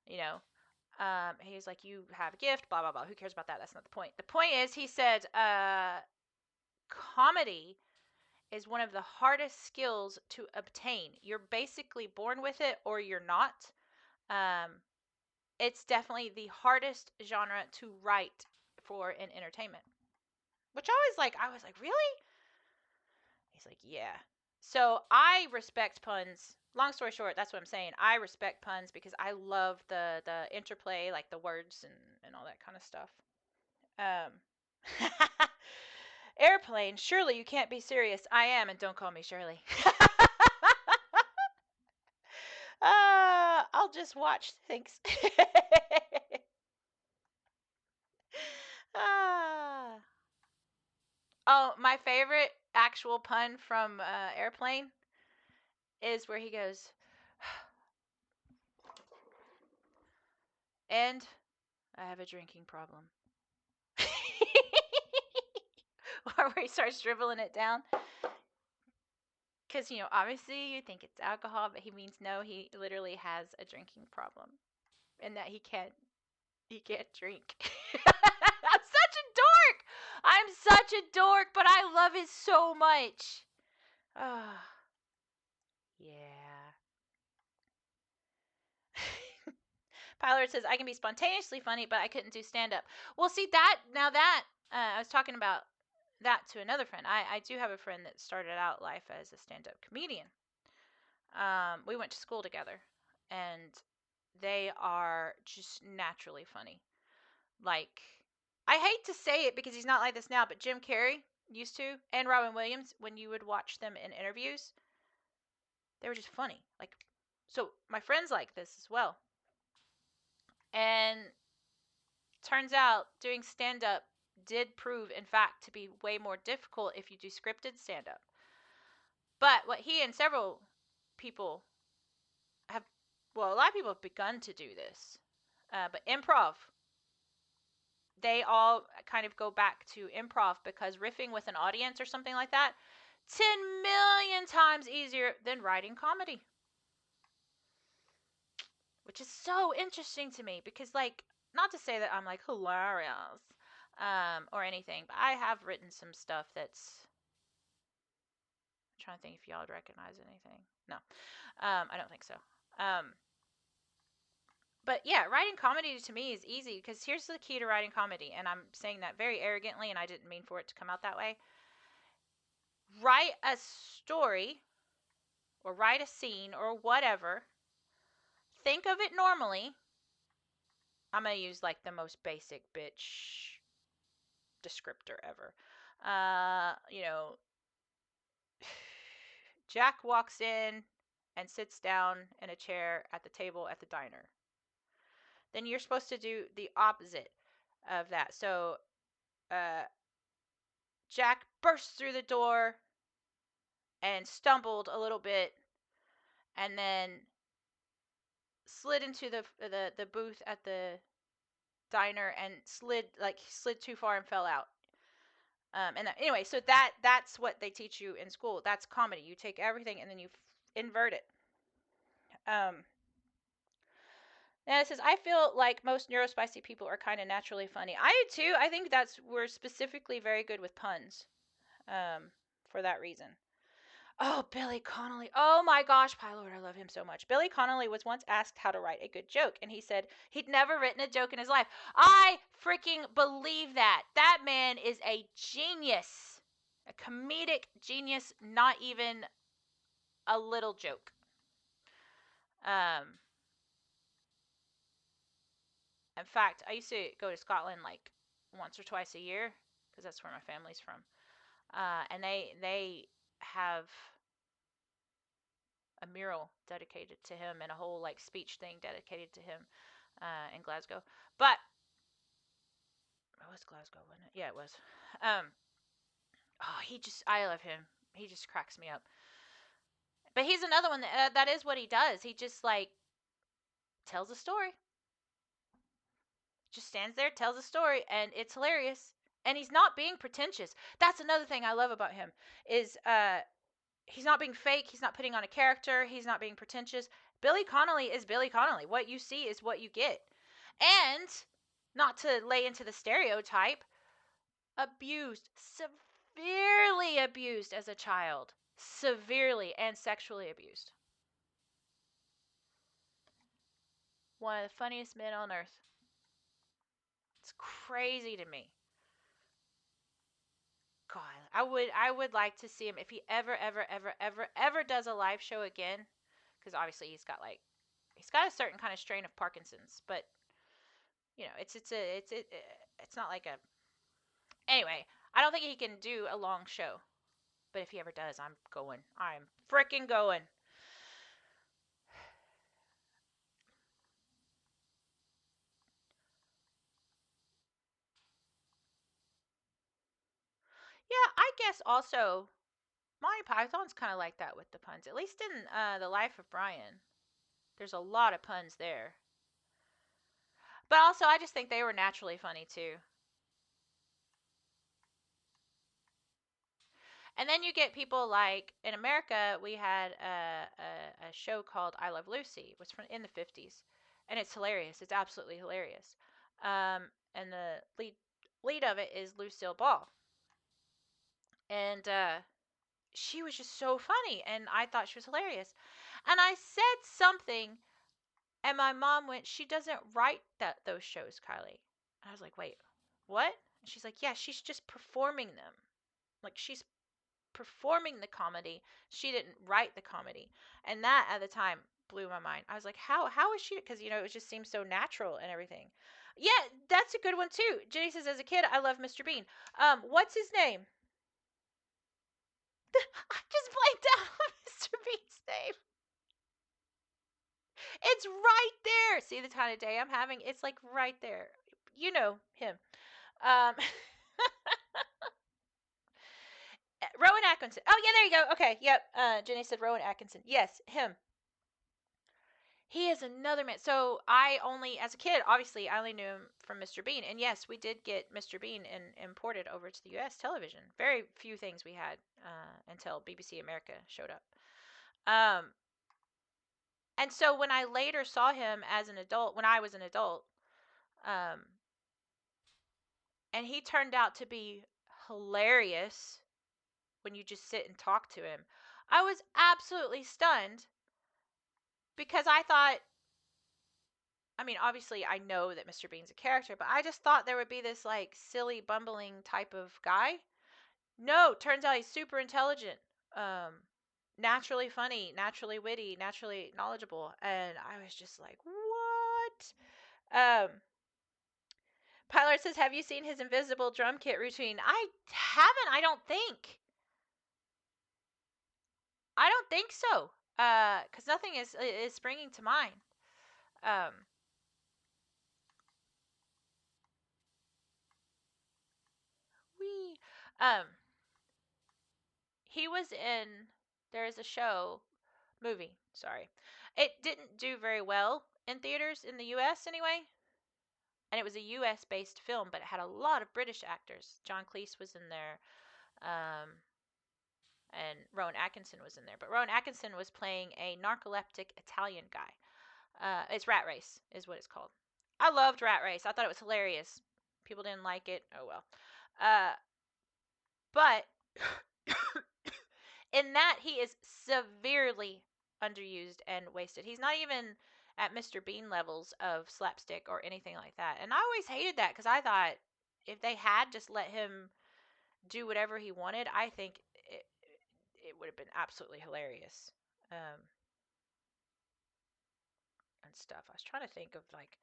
you know. He's like, you have a gift, blah, blah, blah. Who cares about that? That's not the point. The point is, he said, comedy is one of the hardest skills to obtain. You're basically born with it or you're not. Um, it's definitely the hardest genre to write for an entertainment. Which I was like, really? He's like, yeah. So I respect puns. Long story short, that's what I'm saying. I respect puns because I love the interplay, like the words and all that kind of stuff. Um, Airplane, surely you can't be serious. I am, and don't call me Shirley. I'll just watch. Thanks. Ah. Oh, my favorite actual pun from Airplane is where he goes, and I have a drinking problem. Or where he starts dribbling it down. Because, obviously you think it's alcohol, but he means no, he literally has a drinking problem. And that he can't drink. I'm such a dork! I'm such a dork, but I love it so much. Oh, yeah. Pilot says, I can be spontaneously funny, but I couldn't do stand up. Well, see, I was talking about that to another friend. I do have a friend that started out life as a stand up comedian. We went to school together, and they are just naturally funny. Like, I hate to say it because he's not like this now, but Jim Carrey used to, and Robin Williams, when you would watch them in interviews, they were just funny. Like, so my friends like this as well. And turns out doing stand up did prove, in fact, to be way more difficult if you do scripted stand up. But what he and several people have, well, a lot of people have begun to do this. But improv, they all kind of go back to improv because riffing with an audience or something like that, 10 million times easier than writing comedy. Which is so interesting to me because, like, not to say that I'm like hilarious or anything, but I have written some stuff that's. I'm trying to think if y'all would recognize anything. No, I don't think so. But yeah, writing comedy to me is easy because here's the key to writing comedy, and I'm saying that very arrogantly, and I didn't mean for it to come out that way. Write a story or write a scene or whatever. Think of it normally. I'm going to use like the most basic bitch descriptor ever. Uh, you know, Jack walks in and sits down in a chair at the table at the diner. Then you're supposed to do the opposite of that. So Jack burst through the door and stumbled a little bit and then slid into the booth at the diner and slid too far and fell out. Anyway, so that's what they teach you in school. That's comedy. You take everything and then you invert it. And it says, I feel like most neurospicy people are kind of naturally funny. I do too. I think we're specifically very good with puns for that reason. Oh, Billy Connolly. Oh my gosh, Pilot, I love him so much. Billy Connolly was once asked how to write a good joke, and he said he'd never written a joke in his life. I freaking believe that. That man is a genius. A comedic genius, not even a little joke. In fact, I used to go to Scotland like once or twice a year because that's where my family's from. And they have a mural dedicated to him and a whole like speech thing dedicated to him in Glasgow. But it was Glasgow, wasn't it? Yeah, it was. I love him. He just cracks me up. But he's another one that is what he does. He just like tells a story. Just stands there, tells a story, and it's hilarious. And he's not being pretentious. That's another thing I love about him is he's not being fake. He's not putting on a character. He's not being pretentious. Billy Connolly is Billy Connolly. What you see is what you get. And not to lay into the stereotype, abused, severely abused as a child. Severely and sexually abused. One of the funniest men on earth. It's crazy to me. God, I would like to see him if he ever does a live show again, because obviously he's got a certain kind of strain of Parkinson's, but you know, it's not like a. Anyway, I don't think he can do a long show, but if he ever does, I'm going. I'm freaking going. Yeah, I guess also Monty Python's kind of like that with the puns. At least in the Life of Brian, there's a lot of puns there. But also, I just think they were naturally funny too. And then you get people like in America, we had a show called I Love Lucy, which was from in the 50s, and it's hilarious. It's absolutely hilarious. And the lead of it is Lucille Ball, and she was just so funny, and I thought she was hilarious. And I said something, and my mom went, "She doesn't write those shows, Kylie." And I was like, "Wait, what?" And she's like, "Yeah, she's just performing them. Like she's performing the comedy. She didn't write the comedy." And that at the time blew my mind. I was like, how is she? Because you know, it just seems so natural and everything. Yeah, that's a good one too. Jenny says, as a kid, I love Mr. Bean. What's his name? I just blanked out on Mr. Bean's name. It's right there. See the kind of day I'm having? It's like right there. You know him. Um, Rowan Atkinson. Oh yeah, there you go. Okay, yep. Jenny said Rowan Atkinson. Yes, him. He is another man. So as a kid, obviously, I only knew him from Mr. Bean. And yes, we did get Mr. Bean imported over to the U.S. television. Very few things we had until BBC America showed up. And so when I later saw him as an adult, when I was an adult, and he turned out to be hilarious when you just sit and talk to him, I was absolutely stunned because I thought, I mean, obviously, I know that Mr. Bean's a character, but I just thought there would be this like silly, bumbling type of guy. No, turns out he's super intelligent, naturally funny, naturally witty, naturally knowledgeable, and I was just like, what? Pilot says, have you seen his invisible drum kit routine? I haven't. I don't think so. Because nothing is springing to mind. Um, we, um, he was in. There's a movie. Sorry, it didn't do very well in theaters in the U.S. anyway, and it was a U.S. based film, but it had a lot of British actors. John Cleese was in there, um, and Rowan Atkinson was in there. But Rowan Atkinson was playing a narcoleptic Italian guy. It's Rat Race, is what it's called. I loved Rat Race. I thought it was hilarious. People didn't like it. Oh well. Uh, but in that, he is severely underused and wasted. He's not even at Mr. Bean levels of slapstick or anything like that. And I always hated that because I thought if they had just let him do whatever he wanted, I think it would have been absolutely hilarious. And stuff. I was trying to think of like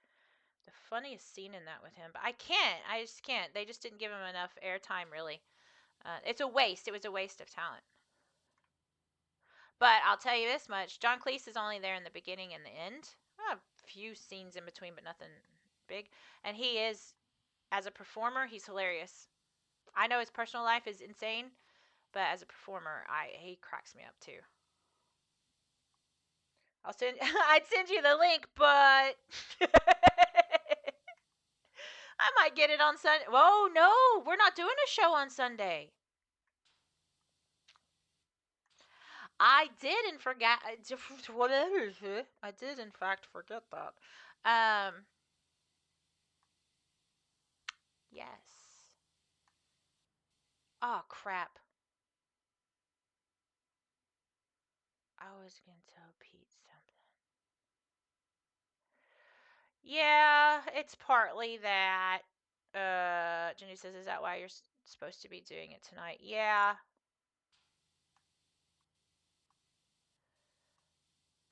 the funniest scene in that with him, but I can't. I just can't. They just didn't give him enough airtime, really. It's a waste. It was a waste of talent. But I'll tell you this much: John Cleese is only there in the beginning and the end. A few scenes in between, but nothing big. And he is, as a performer, he's hilarious. I know his personal life is insane, but as a performer, he cracks me up too. I'll send. I'd send you the link, but I might get it on Sunday. Whoa, no, we're not doing a show on Sunday. I did in forget. I did in fact forget that. Um, yes. Oh crap! I was gonna tell Pete something. Yeah, it's partly that. Jenny says, "Is that why you're supposed to be doing it tonight?" Yeah.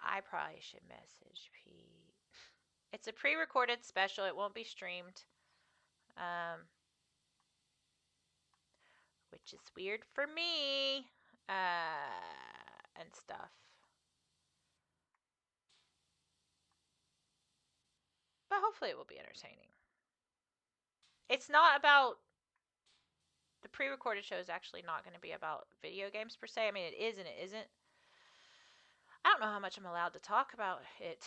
I probably should message Pete. It's a pre-recorded special. It won't be streamed. Um, which is weird for me. And stuff. But hopefully it will be entertaining. It's not about the pre-recorded show is actually not going to be about video games per se. I mean, it is and it isn't. I don't know how much I'm allowed to talk about it.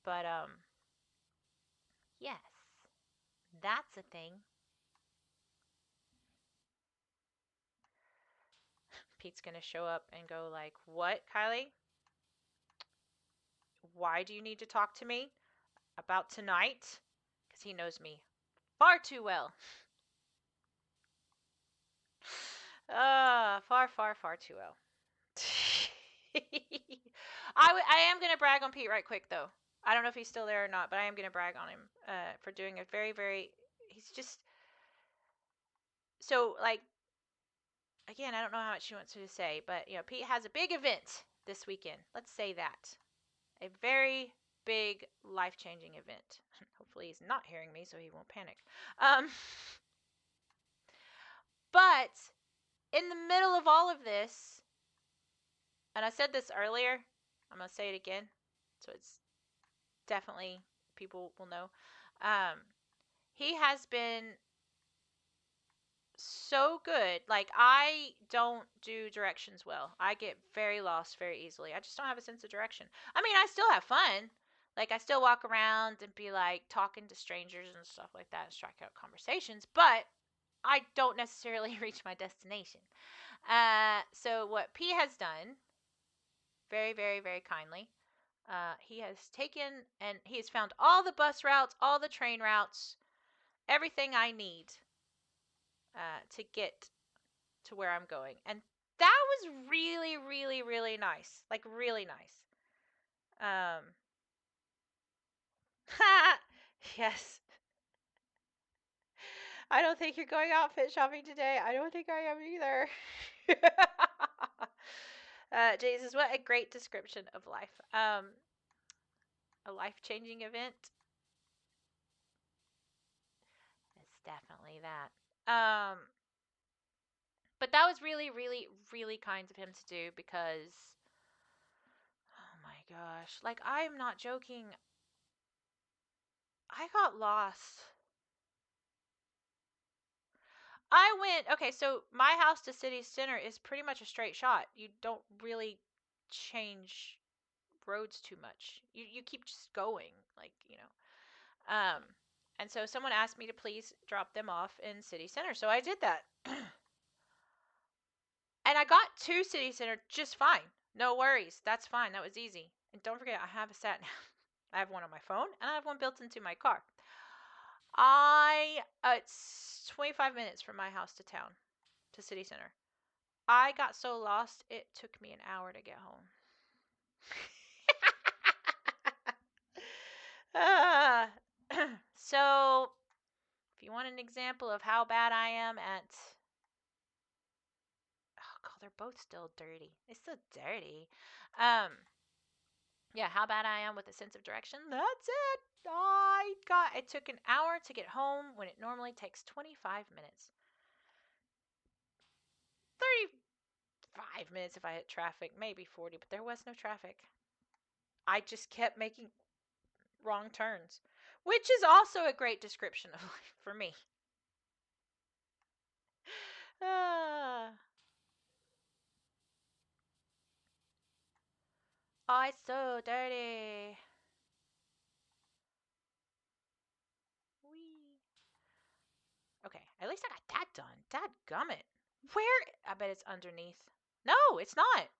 But yes. That's a thing. Pete's going to show up and go like, "What, Kylie? Why do you need to talk to me about tonight?" Cuz he knows me far too well. Far, far, far too well. I am gonna brag on Pete right quick though. I don't know if he's still there or not, but I am gonna brag on him for doing a very, very. He's just so like again. I don't know how much he wants to say, but Pete has a big event this weekend. Let's say that a very big life changing event. Hopefully he's not hearing me, so he won't panic. But in the middle of all of this, and I said this earlier, I'm going to say it again, so it's definitely people will know. Um, he has been so good. Like, I don't do directions well. I get very lost very easily. I just don't have a sense of direction. I mean, I still have fun. Like, I still walk around and be like talking to strangers and stuff like that and strike out conversations, but I don't necessarily reach my destination. So, what P has done, very, very, very kindly, he has taken and he has found all the bus routes, all the train routes, everything I need to get to where I'm going. And that was really, really, really nice. Like, really nice. Um, yes. I don't think you're going outfit shopping today. I don't think I am either. Jesus, what a great description of life. A life-changing event. It's definitely that. Um, But that was really, really, really kind of him to do because, oh my gosh, like, I'm not joking. I got lost. Okay, so my house to city center is pretty much a straight shot. You don't really change roads too much. You keep just going, like, Um, and so someone asked me to please drop them off in city center, so I did that. And I got to city center just fine. No worries. That's fine. That was easy. And don't forget, I have a sat nav. I have one on my phone and I have one built into my car. It's 25 minutes from my house to town, to city center. I got so lost, it took me an hour to get home. So, if you want an example of how bad I am at, oh god, they're both still dirty. It's still dirty. Yeah, how bad I am with a sense of direction. That's it. It took an hour to get home when it normally takes 25 minutes. 35 minutes if I hit traffic, maybe 40, but there was no traffic. I just kept making wrong turns, which is also a great description of life for me. Oh, it's so dirty. Wee. Okay, at least I got that done. Dadgummit. Where? I bet it's underneath. No, it's not.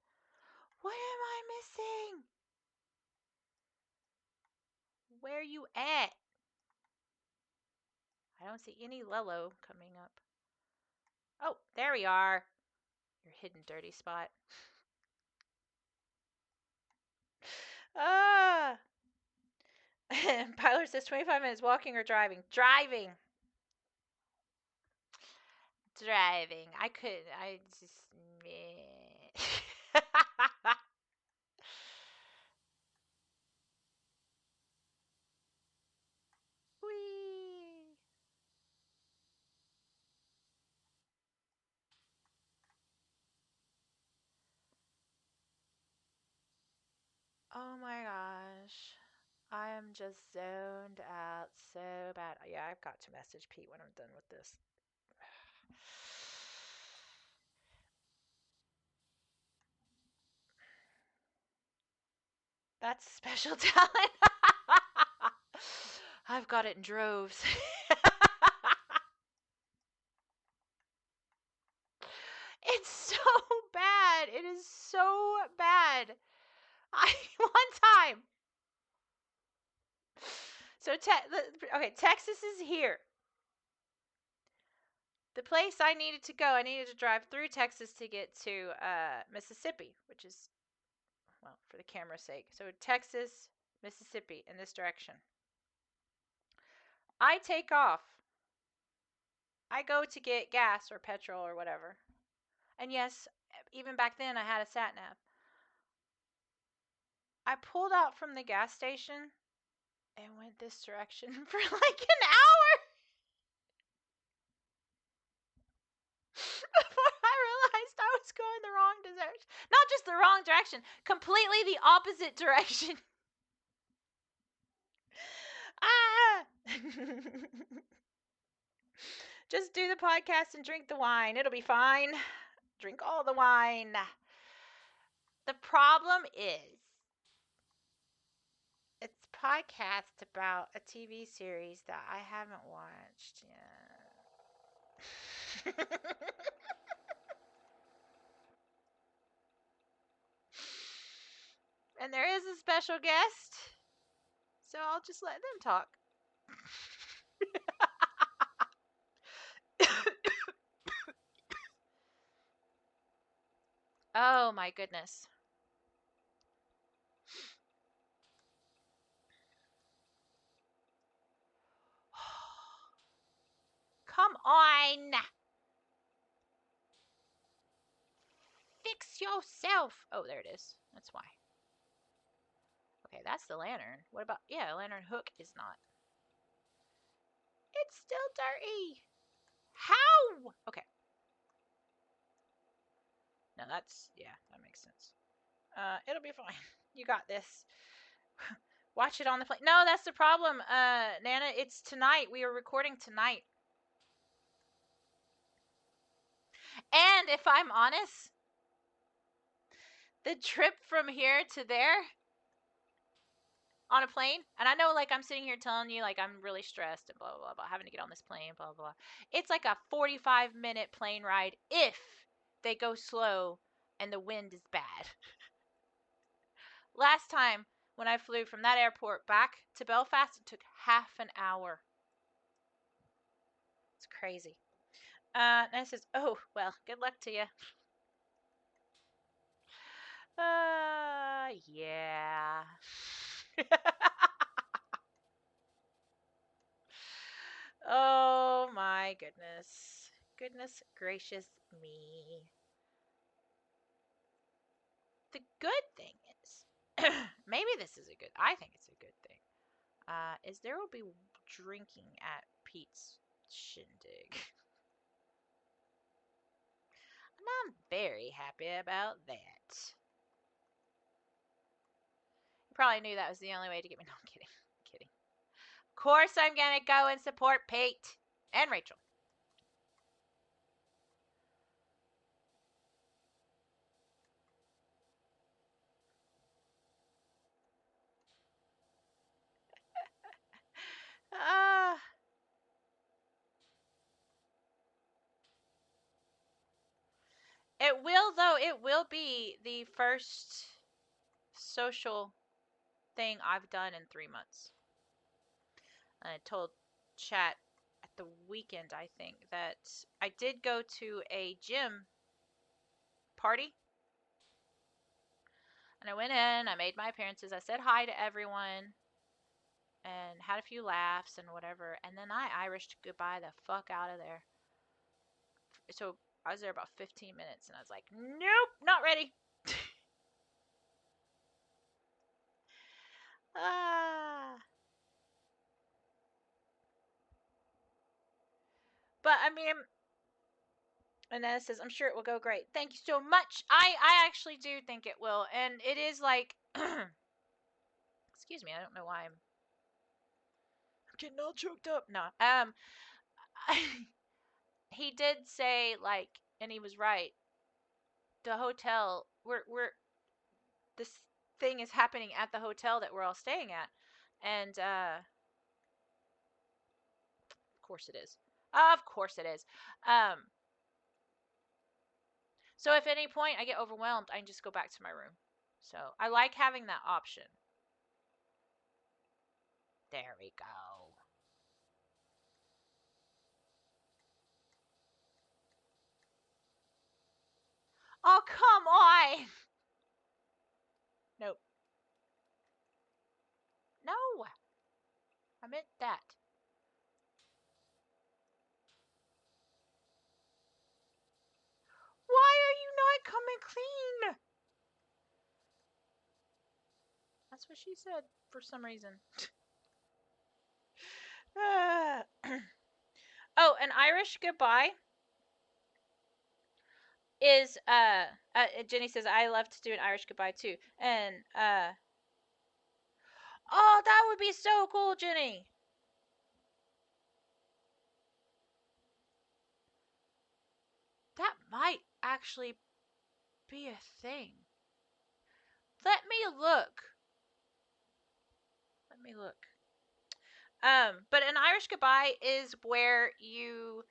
What am I missing? Where you at? I don't see any Lello coming up. Oh, there we are. Your hidden dirty spot. Ah. Pyler says 25 minutes walking or driving. Driving. I couldn't. I just. Meh. Whee. Oh my gosh. I am just zoned out so bad. Yeah, I've got to message Pete when I'm done with this. That's special talent. I've got it in droves. It's so bad. It is so bad. One time. So okay, Texas is here. The place I needed to go, I needed to drive through Texas to get to Mississippi, which is, well, for the camera's sake. So Texas, Mississippi, in this direction. I take off. I go to get gas or petrol or whatever. And yes, even back then I had a sat nav. I pulled out from the gas station and went this direction for like an hour before I realized I was going the wrong direction. Not just the wrong direction, completely the opposite direction. Ah! Just do the podcast and drink the wine. It'll be fine. Drink all the wine. The problem is, it's podcast about a TV series that I haven't watched yet. And there is a special guest, so I'll just let them talk. Oh my goodness. Come on. Fix yourself. Oh, there it is. That's why. Okay, that's the lantern. What about, yeah, lantern hook is not. It's still dirty. How? Okay. No, that's, yeah, that makes sense. It'll be fine. You got this. Watch it on the plane. No, that's the problem, Nana. It's tonight. We are recording tonight. And if I'm honest, the trip from here to there on a plane, and I know, like, I'm sitting here telling you, like, I'm really stressed and blah, blah, blah, about having to get on this plane, blah, blah, blah. It's like a 45-minute plane ride if they go slow and the wind is bad. Last time when I flew from that airport back to Belfast, it took half an hour. It's crazy. And it says, oh, well, good luck to you. Yeah. Oh my goodness. Goodness gracious me. The good thing is, maybe this is a good, I think it's a good thing, is there will be drinking at Pete's shindig. And I'm very happy about that. You probably knew that was the only way to get me. No, I'm kidding. I'm kidding. Of course I'm gonna go and support Pete and Rachel. Ah. It will, though. It will be the first social thing I've done in 3 months. I told chat at the weekend, I think, that I did go to a gym party. And I went in, I made my appearances, I said hi to everyone, and had a few laughs and whatever. And then I Irished goodbye the fuck out of there. So I was there about 15 minutes, and I was like, nope, not ready. Ah. But I mean, Anetta says, I'm sure it will go great. Thank you so much. I actually do think it will. And it is like, excuse me, I don't know why I'm getting all choked up. No. He did say, like, and he was right. The hotel, this thing is happening at the hotel that we're all staying at. And, of course it is. Of course it is. So if at any point I get overwhelmed, I can just go back to my room. So I like having that option. There we go. Oh, come on! Nope. No! I meant that. Why are you not coming clean? That's what she said for some reason. Oh, an Irish goodbye is Jenny says I love to do an Irish goodbye too. And oh, that would be so cool, Jenny. That might actually be a thing. Let me look. Let me look. But an Irish goodbye is where you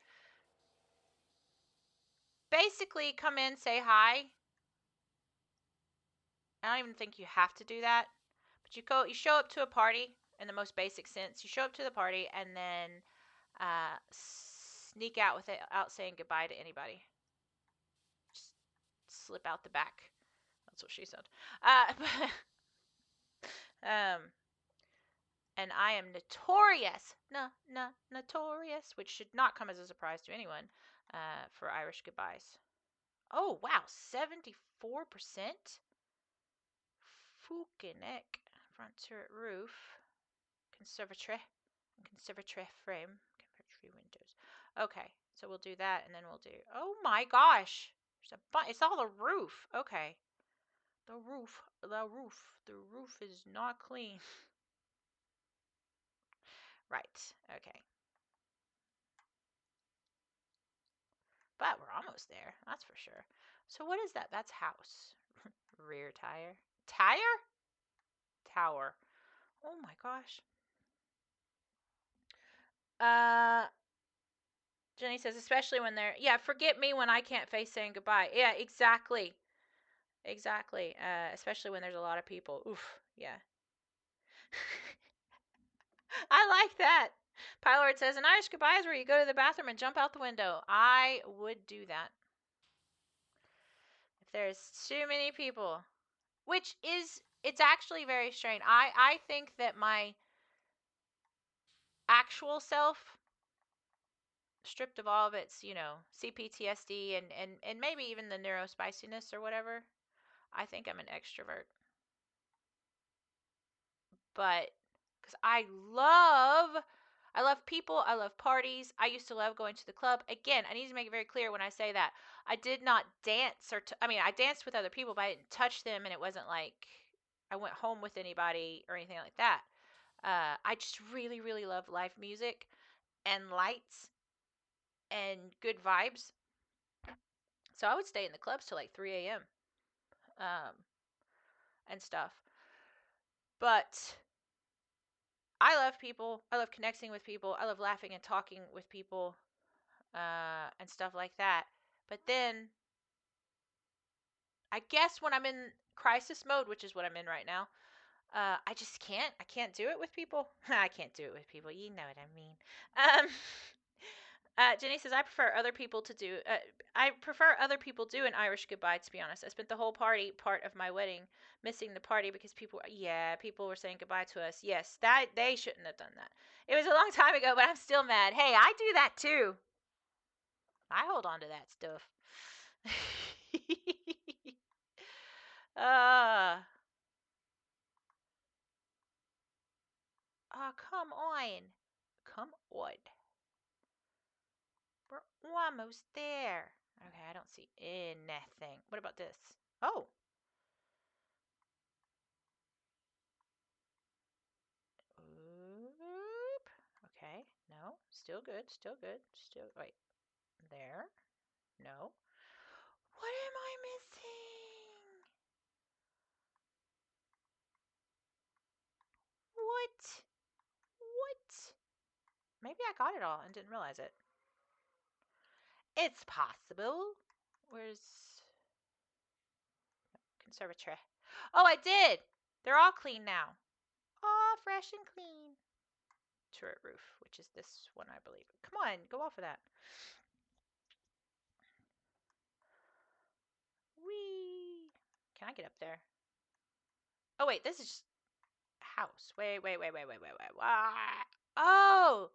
basically come in, say hi. I don't even think you have to do that. But you show up to a party in the most basic sense. You show up to the party and then sneak out without saying goodbye to anybody. Just slip out the back. That's what she said. And I am notorious, notorious, which should not come as a surprise to anyone, for Irish goodbyes. Oh, wow, 74%? Fucking heck. Front turret roof. Conservatory frame. Conservatory windows. Okay, so we'll do that, and then we'll do... Oh my gosh! It's all the roof. Okay. The roof is not clean. Right. Okay. But we're almost there. That's for sure. So what is that? That's house. Rear tire. Tire? Tower. Oh my gosh. Jenny says, especially when they're, yeah, forget me when I can't face saying goodbye. Yeah, exactly. Exactly. Especially when there's a lot of people. Oof. Yeah. I like that. Pylord says, an Irish goodbye is where you go to the bathroom and jump out the window. I would do that. If there's too many people. Which is, it's actually very strange. I think that my actual self, stripped of all of its, CPTSD and maybe even the neurospiciness or whatever, I think I'm an extrovert. But because I love people, I love parties. I used to love going to the club. Again, I need to make it very clear when I say that I did not dance I mean, I danced with other people, but I didn't touch them, and it wasn't like I went home with anybody or anything like that. I just really, really love live music and lights and good vibes. So I would stay in the clubs till like 3 a.m. And stuff. But I love people. I love connecting with people. I love laughing and talking with people and stuff like that. But then I guess when I'm in crisis mode, which is what I'm in right now, I just can't. I can't do it with people. I can't do it with people. You know what I mean. Um, Jenny says, I prefer other people do an Irish goodbye, to be honest. I spent the whole part of my wedding missing the party because people were saying goodbye to us. Yes, that they shouldn't have done that. It was a long time ago, but I'm still mad. Hey, I do that too. I hold on to that stuff. uh, oh, come on. Come on. We're almost there. Okay, I don't see anything. What about this? Oh. Oop. Okay. No. Still good. Still good. Still. Wait. There. No. What am I missing? What? What? Maybe I got it all and didn't realize it. It's possible. Where's conservatory? Oh, I did. They're all clean now. All fresh and clean. Turret roof, which is this one, I believe. Come on, go off of that. Whee! Can I get up there? Oh, wait, this is just house. Wait. What? Oh!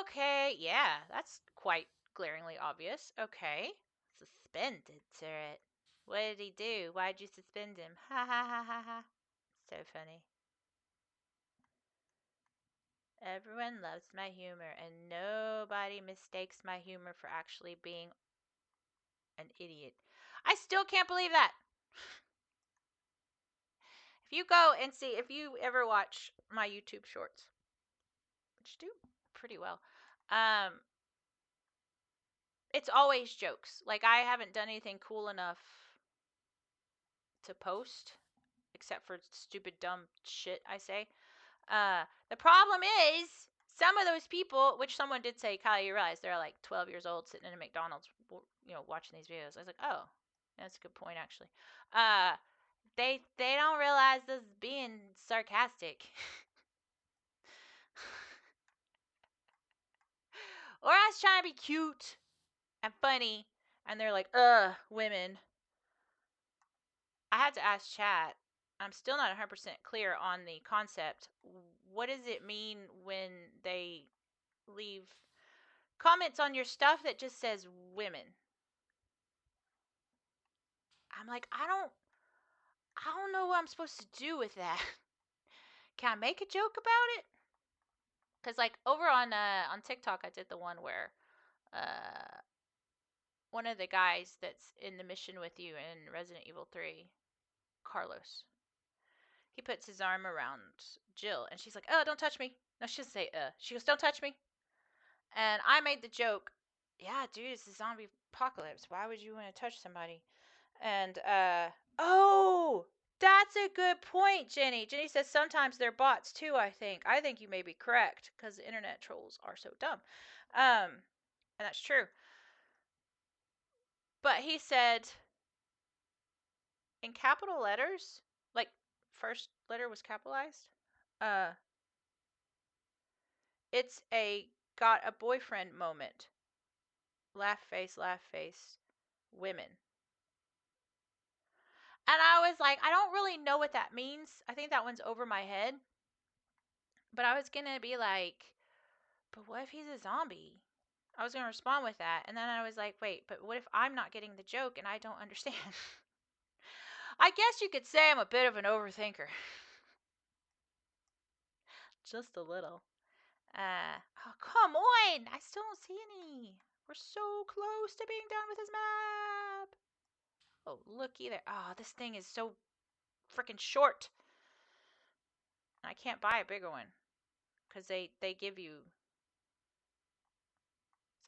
Okay, yeah, that's quite glaringly obvious. Okay. Suspended turret. What did he do? Why'd you suspend him? Ha ha ha ha ha. So funny. Everyone loves my humor, and nobody mistakes my humor for actually being an idiot. I still can't believe that. If you go and see, if you ever watch my YouTube shorts, which do pretty well, it's always jokes. Like, I haven't done anything cool enough to post, except for stupid, dumb shit I say. The problem is, some of those people, which someone did say, Kyle, you realize they're like 12 years old sitting in a McDonald's, watching these videos. I was like, oh, that's a good point, actually. They don't realize this is being sarcastic. Or I was trying to be cute and funny, and they're like, women. I had to ask chat. I'm still not 100% clear on the concept. What does it mean when they leave comments on your stuff that just says women? I'm like, I don't know what I'm supposed to do with that. Can I make a joke about it? Cuz like over on TikTok I did the one where uh one of the guys that's in the mission with you in Resident Evil 3, Carlos, he puts his arm around Jill, and she's like, "Oh, don't touch me." No, she doesn't say She goes, "Don't touch me." And I made the joke, "Yeah, dude, it's a zombie apocalypse. Why would you want to touch somebody?" And oh, that's a good point, Jenny. Jenny says sometimes they're bots too. I think you may be correct because the internet trolls are so dumb, and that's true. But he said in capital letters, like first letter was capitalized. Uh, it's a got a boyfriend moment. Laugh face, women. And I was like, I don't really know what that means. I think that one's over my head. But I was gonna be like, but what if he's a zombie? I was gonna respond with that, and then I was like, wait, but what if I'm not getting the joke and I don't understand? I guess you could say I'm a bit of an overthinker. Just a little. Oh, come on! I still don't see any. We're so close to being done with this map. Oh, looky there. Oh, this thing is so freaking short. I can't buy a bigger one because they give you.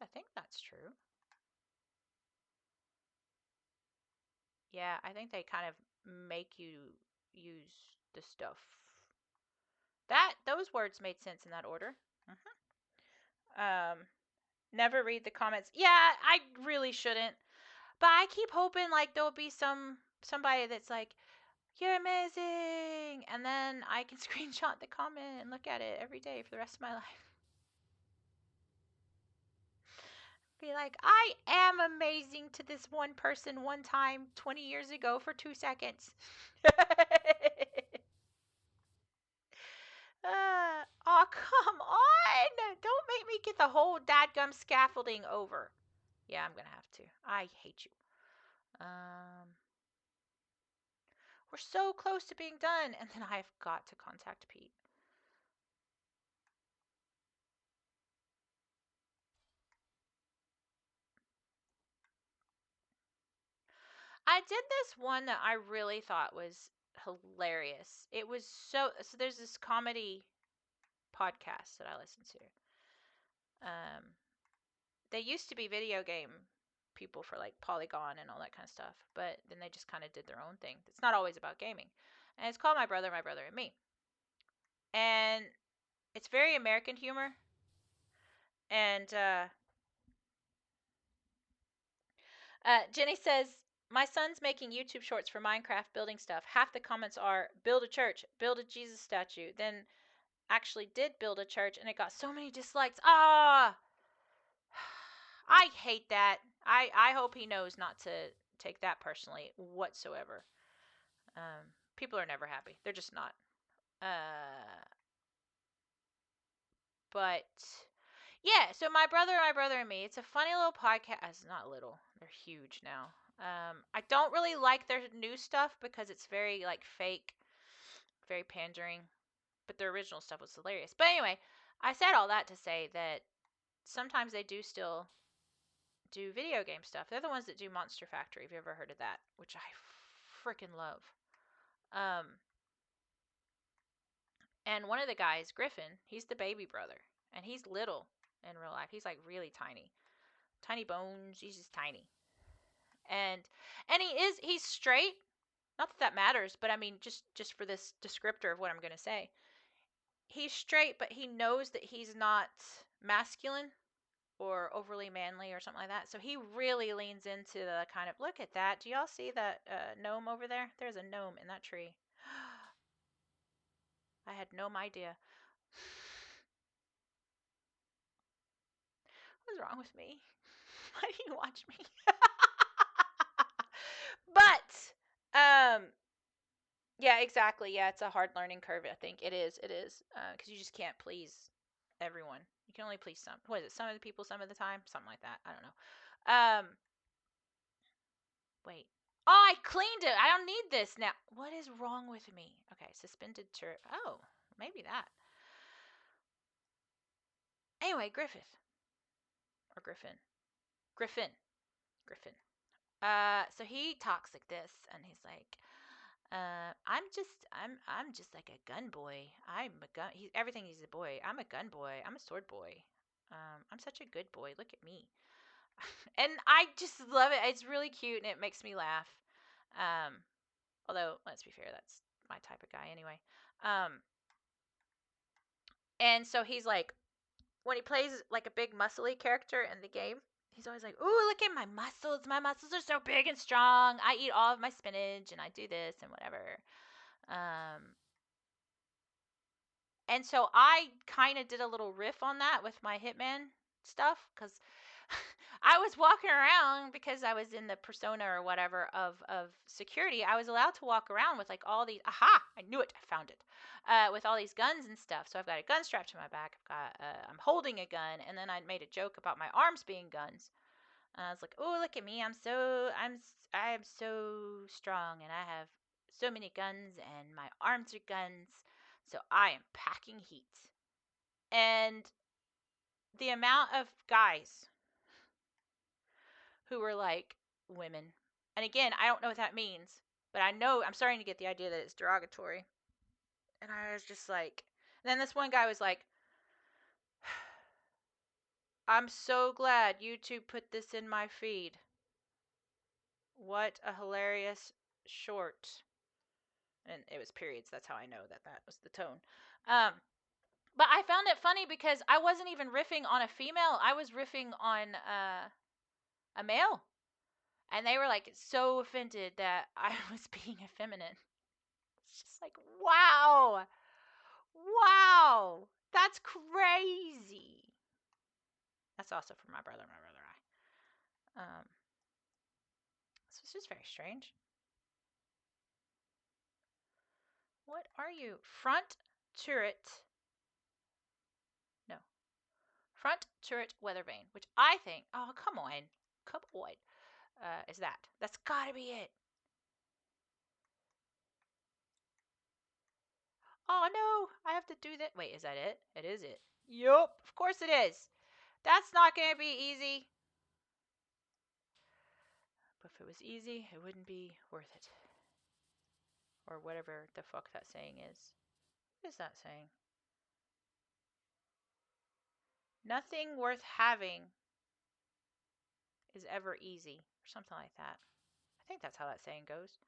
I think that's true. Yeah, I think they kind of make you use the stuff. Those words made sense in that order. Um, never read the comments. Yeah, I really shouldn't. But I keep hoping like there'll be somebody that's like, "You're amazing," and then I can screenshot the comment and look at it every day for the rest of my life. Be like, "I am amazing to this one person one time 20 years ago for 2 seconds." Oh, come on! Don't make me get the whole dadgum scaffolding over. Yeah, I'm gonna have to. I hate you. We're so close to being done, and then I've got to contact Pete. I did this one that I really thought was hilarious. It was so there's this comedy podcast that I listen to. They used to be video game people for like Polygon and all that kind of stuff, but then they just kind of did their own thing. It's not always about gaming. And it's called My Brother, and Me. And it's very American humor. And Jenny says, "My son's making YouTube shorts for Minecraft building stuff. Half the comments are, build a church, build a Jesus statue. Then actually did build a church and it got so many dislikes. Ah! I hate that. I hope he knows not to take that personally whatsoever. People are never happy. They're just not. But yeah, so my brother and me. It's a funny little podcast. It's not little. They're huge now. I don't really like their new stuff because it's very like fake, very pandering. But their original stuff was hilarious. But anyway, I said all that to say that sometimes they do still do video game stuff. They're the ones that do Monster Factory. Have you ever heard of that? Which I freaking love. Um, and one of the guys, Griffin, he's the baby brother, and he's little in real life. He's like really tiny, tiny bones. He's just tiny, and he's straight. Not that that matters, but I mean just for this descriptor of what I'm gonna say, he's straight, but he knows that he's not masculine or overly manly or something like that. So he really leans into the kind of, look at that. Do y'all see that gnome over there? There's a gnome in that tree. I had no idea. What's wrong with me? Why do you watch me? But yeah, exactly. Yeah, it's a hard learning curve. I think it is. It is because you just can't please everyone. You can only please some. What is it? Some of the people, some of the time, something like that. I don't know. Wait. Oh, I cleaned it. I don't need this now. What is wrong with me? Okay, suspended to. Oh, maybe that. Anyway, Griffith or Griffin, Griffin, Griffin. So he talks like this, and he's like, I'm just like a gun boy. I'm a gun. Everything. He's a boy. I'm a gun boy. I'm a sword boy. I'm such a good boy. Look at me. And I just love it. It's really cute, and it makes me laugh. Although let's be fair, that's my type of guy anyway. And so he's like, when he plays like a big muscly character in the game, he's always like, "Ooh, look at my muscles! My muscles are so big and strong. I eat all of my spinach, and I do this and whatever." Um, and so I kind of did a little riff on that with my Hitman stuff because I was walking around because I was in the persona or whatever of security. I was allowed to walk around with like all these. Aha! I knew it. I found it. With all these guns and stuff. So I've got a gun strapped to my back. I'm holding a gun, and then I made a joke about my arms being guns. And I was like, "Oh, look at me! I am so strong, and I have so many guns, and my arms are guns. So I am packing heat." And the amount of guys who were like women, and again, I don't know what that means, but I know I'm starting to get the idea that it's derogatory. And I was just like, and then this one guy was like, "I'm so glad YouTube put this in my feed. What a hilarious short." And it was periods. That's how I know that that was the tone. But I found it funny because I wasn't even riffing on a female. I was riffing on a male. And they were like so offended that I was being effeminate. It's just like, wow. Wow. That's crazy. That's also from my brother, I. So it's just very strange. What are you? Front turret. No. Front turret weather vane, which I think, oh, come on. Come on. Is that. That's gotta be it. Oh no, I have to do that. Wait, is that it? It is it. Yup, of course it is. That's not gonna be easy. But if it was easy, it wouldn't be worth it. Or whatever the fuck that saying is. What is that saying? Nothing worth having is ever easy. Or something like that. I think that's how that saying goes.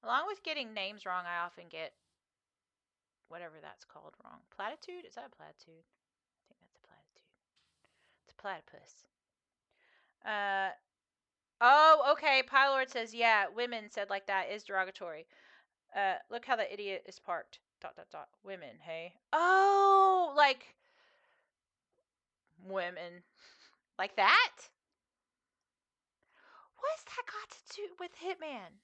Along with getting names wrong, I often get whatever that's called wrong. Platitude? Is that a platitude? I think that's a platitude. It's a platypus. Oh, okay. Pylord says, yeah, women said like that is derogatory. Look how the idiot is parked. ... Women, hey? Oh, like women. Like that? What's that got to do with Hitman?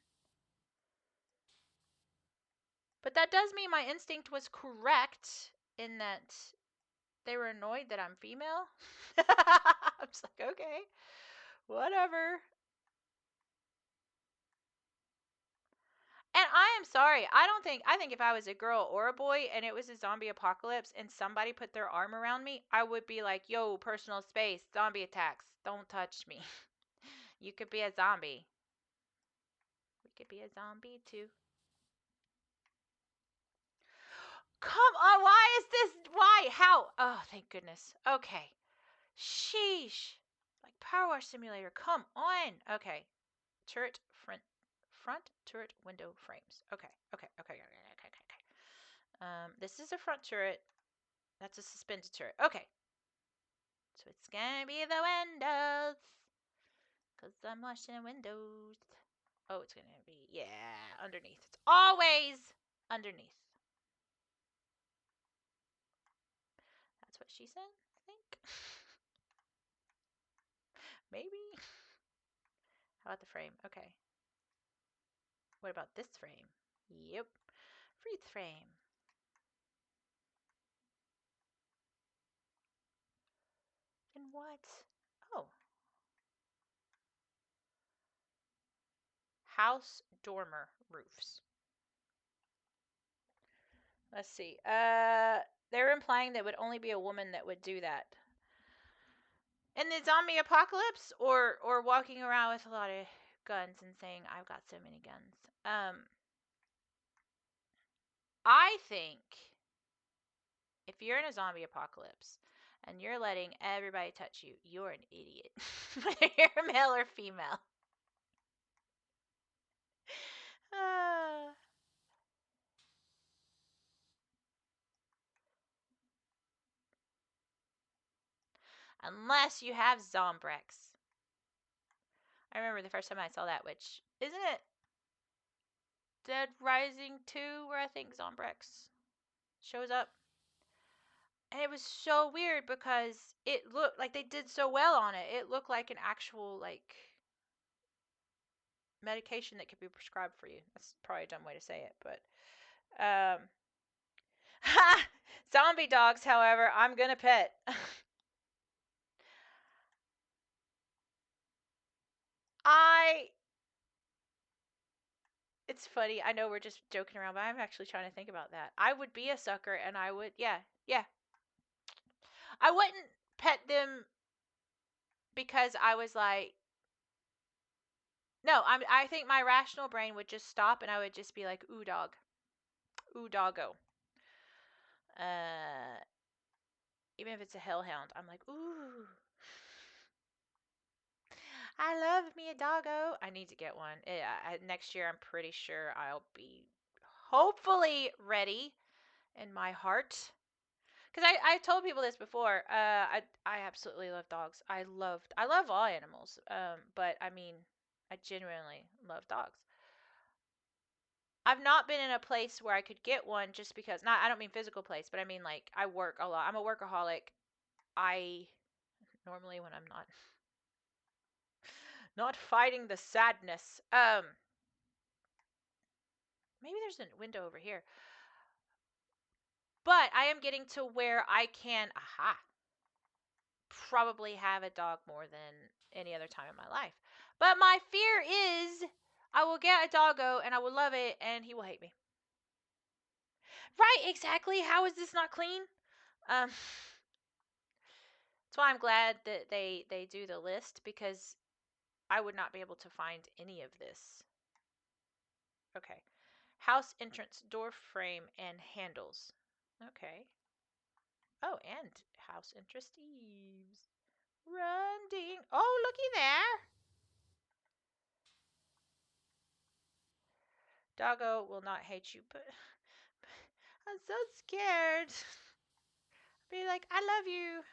But that does mean my instinct was correct in that they were annoyed that I'm female. I'm just like, okay, whatever. And I am sorry. I think if I was a girl or a boy and it was a zombie apocalypse and somebody put their arm around me, I would be like, yo, personal space, zombie attacks. Don't touch me. You could be a zombie. We could be a zombie too. Come on, why is this? Why? How? Oh, thank goodness. Okay. Sheesh. Like Power Wash Simulator. Come on. Okay. Turret front turret window frames. Okay. Okay. This is a front turret. That's a suspended turret. Okay. So it's gonna be the windows. Cause I'm washing windows. Oh, it's gonna be, yeah, underneath. It's always underneath. That's what she said, I think. Maybe. How about the frame? Okay. What about this frame? Yep. Freeze frame. And what? Oh. House dormer roofs. Let's see. They're implying that it would only be a woman that would do that. In the zombie apocalypse, or walking around with a lot of guns and saying I've got so many guns. I think if you're in a zombie apocalypse and you're letting everybody touch you, you're an idiot. Whether you're male or female. Unless you have Zombrex. I remember the first time I saw that, which isn't it Dead Rising 2 where I think Zombrex shows up? And it was so weird because it looked like they did so well on it. It looked like an actual like medication that could be prescribed for you. That's probably a dumb way to say it, but zombie dogs, however, I'm gonna pet. It's funny. I know we're just joking around, but I'm actually trying to think about that. I would be a sucker, and I would, yeah, yeah. I wouldn't pet them because I was like, no. I think my rational brain would just stop, and I would just be like, ooh, dog, ooh, doggo. Uh, Even if it's a hellhound, I'm like, ooh. I love me a doggo. I need to get one. Next year, I'm pretty sure I'll be hopefully ready in my heart. Because I told people this before. I absolutely love dogs. I love all animals. But I mean, I genuinely love dogs. I've not been in a place where I could get one just because. Not I don't mean physical place, but I mean like I work a lot. I'm a workaholic. I normally when I'm not fighting the sadness. Maybe there's a window over here. But I am getting to where I can probably have a dog more than any other time in my life. But my fear is I will get a doggo and I will love it and he will hate me. Right, exactly. How is this not clean? That's why I'm glad that they do the list because I would not be able to find any of this. Okay. House entrance, door frame, and handles. Okay. Oh, and house entrance eaves. Run, ding. Oh, looky there. Doggo will not hate you, but I'm so scared. Be like, I love you.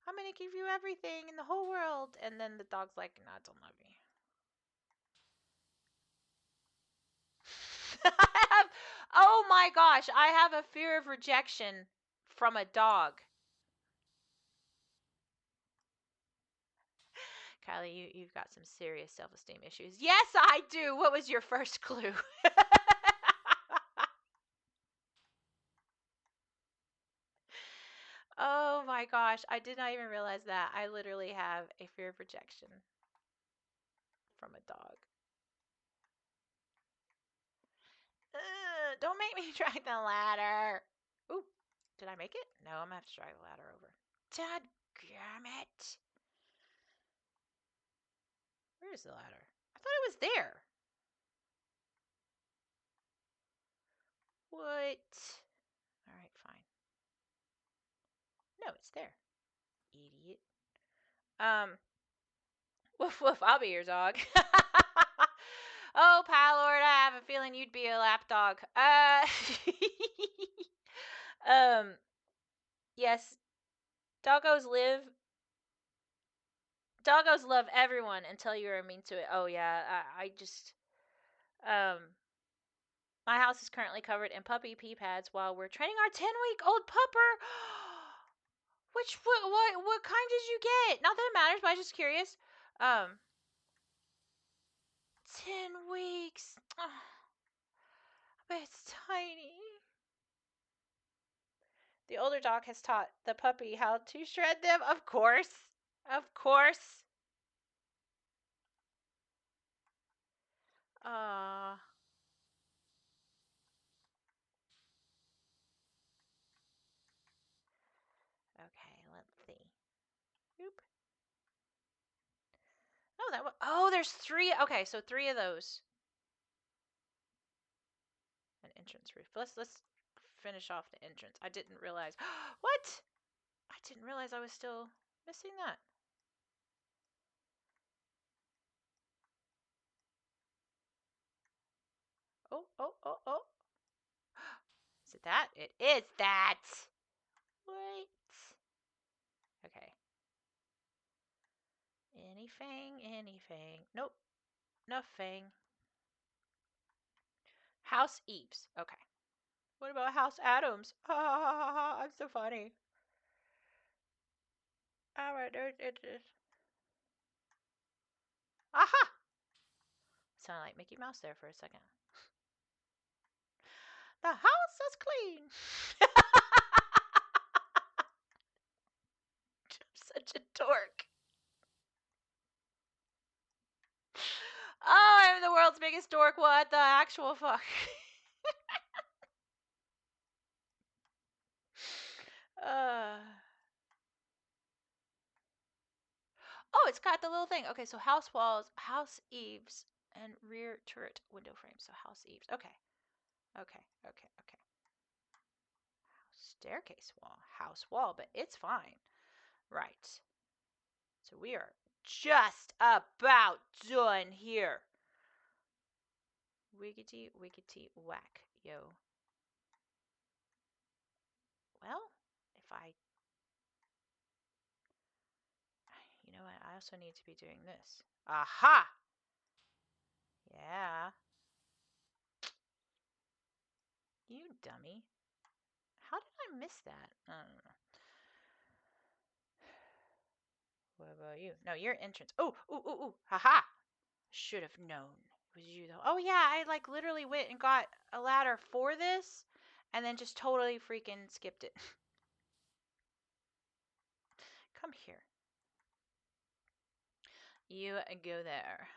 I'm gonna give you everything in the whole world. And then the dog's like, no, I don't love you. Oh my gosh, I have a fear of rejection from a dog. Kylie, you've got some serious self-esteem issues. Yes, I do. What was your first clue? Oh my gosh, I did not even realize that. I literally have a fear of rejection from a dog. Don't make me drag the ladder. Ooh, did I make it? No, I'm gonna have to drag the ladder over. Dad damn it. Where is the ladder? I thought it was there. What? Alright, fine. No, it's there. Idiot. Woof woof, I'll be your dog. Oh, Palord, I have a feeling you'd be a lap dog. Yes, doggos live. Doggos love everyone until you are mean to it. Oh yeah, I just um. My house is currently covered in puppy pee pads while we're training our 10-week-old pupper. What kind did you get? Not that it matters, but I'm just curious. Um, 10 weeks. Oh, I bet it's tiny. The older dog has taught the puppy how to shred them. Of course. Of course. Uh, okay, let's see. Oop. there's 3. Okay, so 3 of those. An entrance roof. Let's finish off the entrance. I didn't realize. What? I didn't realize I was still missing that. Oh, oh, oh, oh. Is it that? It is that. Wait. Okay. Anything. Nope. Nothing. House Eves. Okay. What about House Adams? I'm so funny. Alright, it is. Aha! Sounded like Mickey Mouse there for a second. The house is clean. I'm such a dork. Oh, I'm the world's biggest dork. What the actual fuck? Oh, it's got the little thing. Okay, so house walls, house eaves, and rear turret window frame. So house eaves. Okay. Staircase wall, house wall, but it's fine. Right. So we are just about done here. Wiggity, wiggity, whack, yo. Well, if I... You know what? I also need to be doing this. Aha! Yeah. You dummy. How did I miss that? I don't know. What about you? No, your entrance. Oh, ooh. Haha! Should have known. It was you though. Oh yeah, I like literally went and got a ladder for this and then just totally freaking skipped it. Come here. You go there.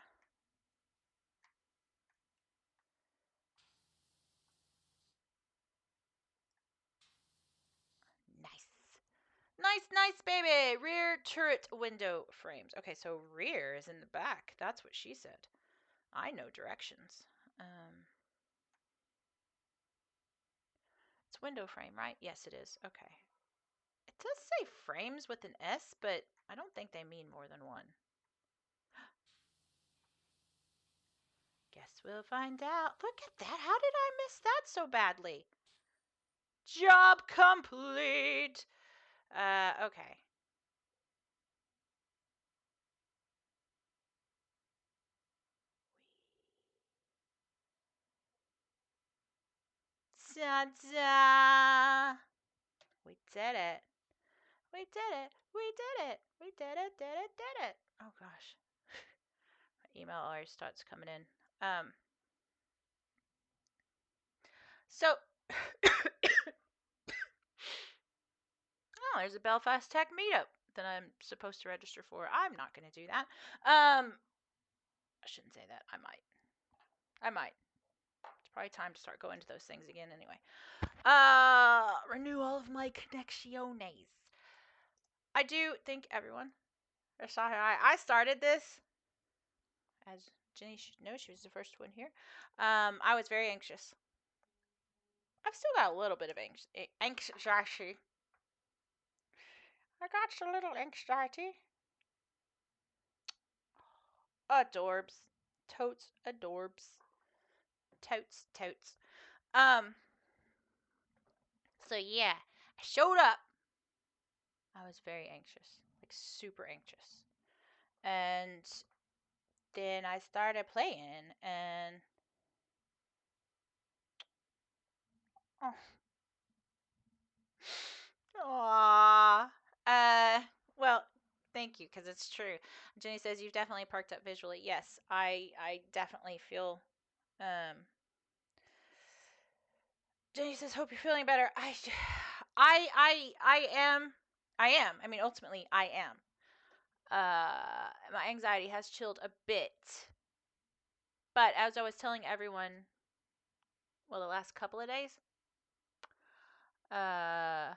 Nice. Nice, baby. Rear turret window frames. Okay, so rear is in the back. That's what she said. I know directions. It's window frame, right? Yes, it is. Okay. It does say frames with an S, but I don't think they mean more than one. Guess we'll find out. Look at that. How did I miss that so badly? Job complete. Okay. Ta-da! We did it. We did it. We did it. We did it. Did it. Oh gosh. My email already starts coming in. So oh, there's a Belfast Tech meetup that I'm supposed to register for. I'm not going to do that. I shouldn't say that. I might. It's probably time to start going to those things again anyway. Renew all of my connecciones. I do thank everyone. I started this, as Jenny should know, she was the first one here. I was very anxious. I've still got a little bit of anxiety. I got a little anxiety. Adorbs. Totes adorbs. Totes. So yeah, I showed up. I was very anxious, like super anxious. And then I started playing and oh. Aww. Well, thank you, because it's true. Jenny says you've definitely perked up visually. Yes, I definitely feel Jenny says, "Hope you're feeling better." I am. I mean, ultimately, I am. My anxiety has chilled a bit, but as I was telling everyone, well, the last couple of days, I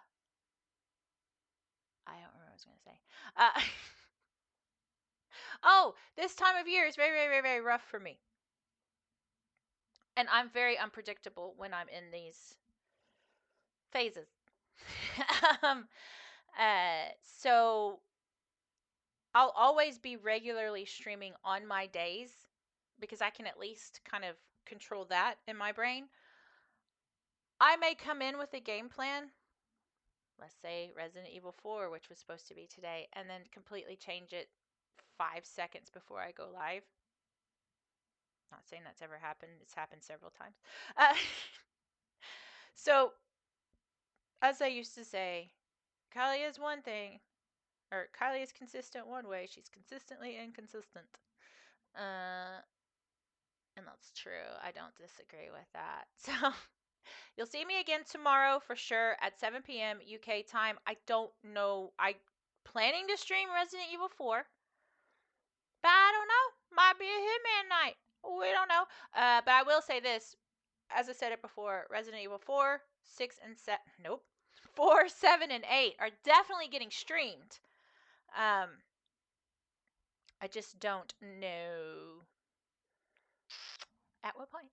don't remember what I was gonna say. Oh, this time of year is very, very, very, very rough for me. And I'm very unpredictable when I'm in these phases. um, so I'll always be regularly streaming on my days because I can at least kind of control that in my brain. I may come in with a game plan, let's say Resident Evil 4, which was supposed to be today, and then completely change it 5 seconds before I go live. Not saying that's ever happened, it's happened several times. Uh, so, as I used to say, Kylie is one thing, or Kylie is consistent one way, she's consistently inconsistent. And that's true. I don't disagree with that. So, you'll see me again tomorrow for sure at 7 p.m. UK time. I don't know. I planning to stream Resident Evil 4, but I don't know. Might be a Hitman night. We don't know. But I will say this, as I said it before, Resident Evil 4, 6, and 7. Nope. 4, 7, and 8 are definitely getting streamed. I just don't know at what point.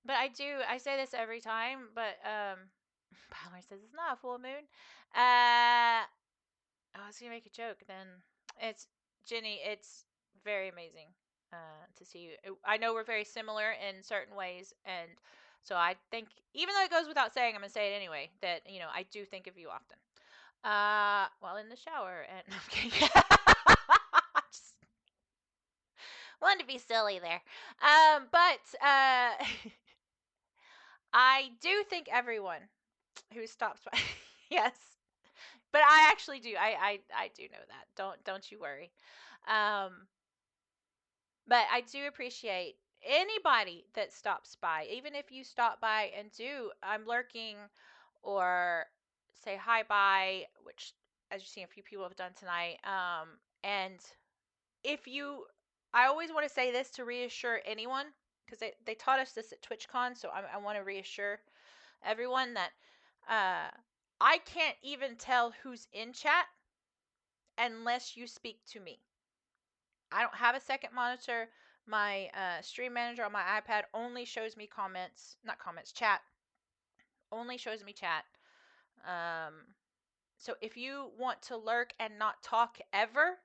But I say this every time, but Palmer says it's not a full moon. I was gonna make a joke, then it's Jenny, it's very amazing to see you. I know we're very similar in certain ways, and so I think, even though it goes without saying, I'm gonna say it anyway, that I do think of you often. While in the shower, and I'm kidding. Just wanted to be silly there. But I do think everyone who stops by, yes, but I actually do. I do know that. Don't you worry. Um, but I do appreciate anybody that stops by, even if you stop by and do I'm lurking or say hi bye, which as you see a few people have done tonight. And if you, I always want to say this to reassure anyone, because they taught us this at TwitchCon, so I want to reassure everyone that uh, I can't even tell who's in chat unless you speak to me. I don't have a second monitor. My stream manager on my iPad only shows me comments, not comments, chat. Only shows me chat. So if you want to lurk and not talk ever,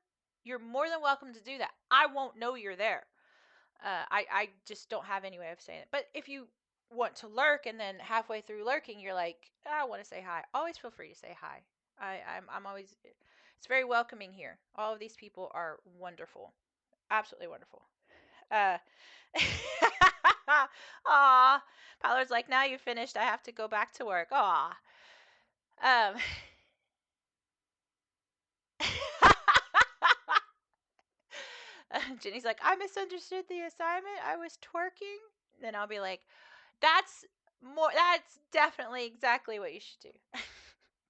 you're more than welcome to do that. I won't know you're there. I just don't have any way of saying it. But if you want to lurk and then halfway through lurking, you're like, I want to say hi. Always feel free to say hi. I'm always, it's very welcoming here. All of these people are wonderful, absolutely wonderful. Uh, aw, Paolo's like, now you finished. I have to go back to work. Aw. Um. Jenny's like, I misunderstood the assignment. I was twerking. Then I'll be like, that's that's definitely exactly what you should do.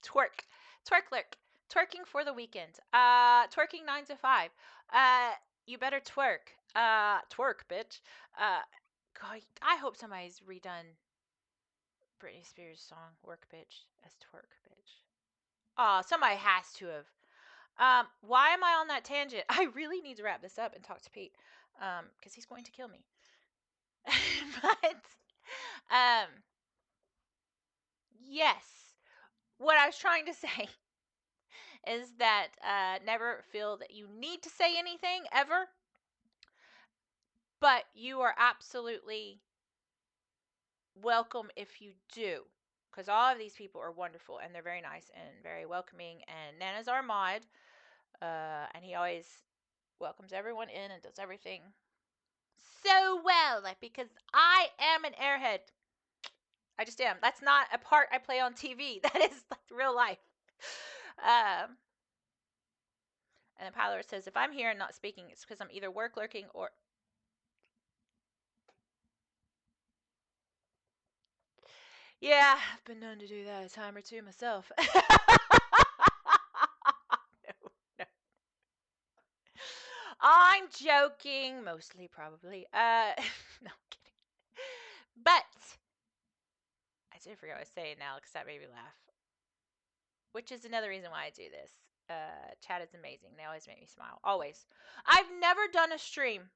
Twerk. Twerk lurk. Twerking for the weekend. Twerking 9 to 5. You better twerk. Twerk, bitch. God, I hope somebody's redone Britney Spears' song "Work Bitch" as "Twerk Bitch." Oh, somebody has to have. Why am I on that tangent? I really need to wrap this up and talk to Pete, because he's going to kill me. But, um, yes, what I was trying to say is that never feel that you need to say anything ever, but you are absolutely welcome if you do, because all of these people are wonderful and they're very nice and very welcoming. And Nana's our mod, and he always welcomes everyone in and does everything so well, like, because I am an airhead. I just am. That's not a part I play on TV. That is like real life. Um, and then Pyler says, if I'm here and not speaking, it's because I'm either work lurking or. Yeah, I've been known to do that a time or two myself. No, no. I'm joking, mostly, probably. No, I'm kidding. But I did forget what I was saying now because that made me laugh. Which is another reason why I do this. Chat is amazing. They always make me smile. Always. I've never done a stream,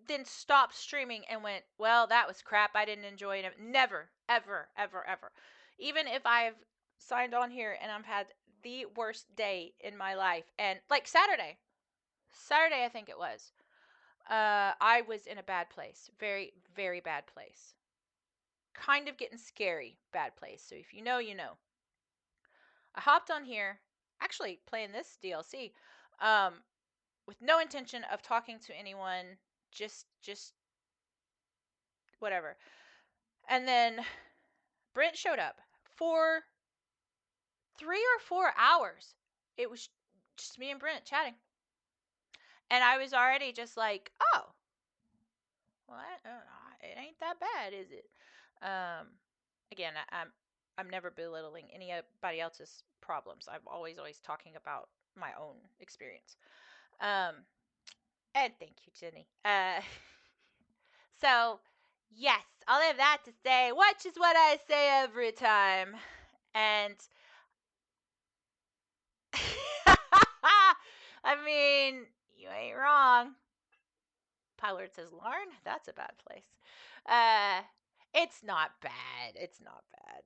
then stopped streaming and went, well, that was crap. I didn't enjoy it. Never, ever, ever, ever. Even if I've signed on here and I've had the worst day in my life, and like Saturday, I think it was, I was in a bad place. Very, very bad place. Kind of getting scary bad place. So if you know, you know. I hopped on here, actually playing this DLC, um, with no intention of talking to anyone, just whatever. And then Brent showed up for 3 or 4 hours. It was just me and Brent chatting. And I was already just like, oh, well, it ain't that bad, is it? Again, I'm never belittling anybody else's problems. I'm always talking about my own experience. And thank you, Jenny. So yes, all of that to say, which is what I say every time. And I mean, you ain't wrong. Pilot says, Lauren, that's a bad place. It's not bad. It's not bad.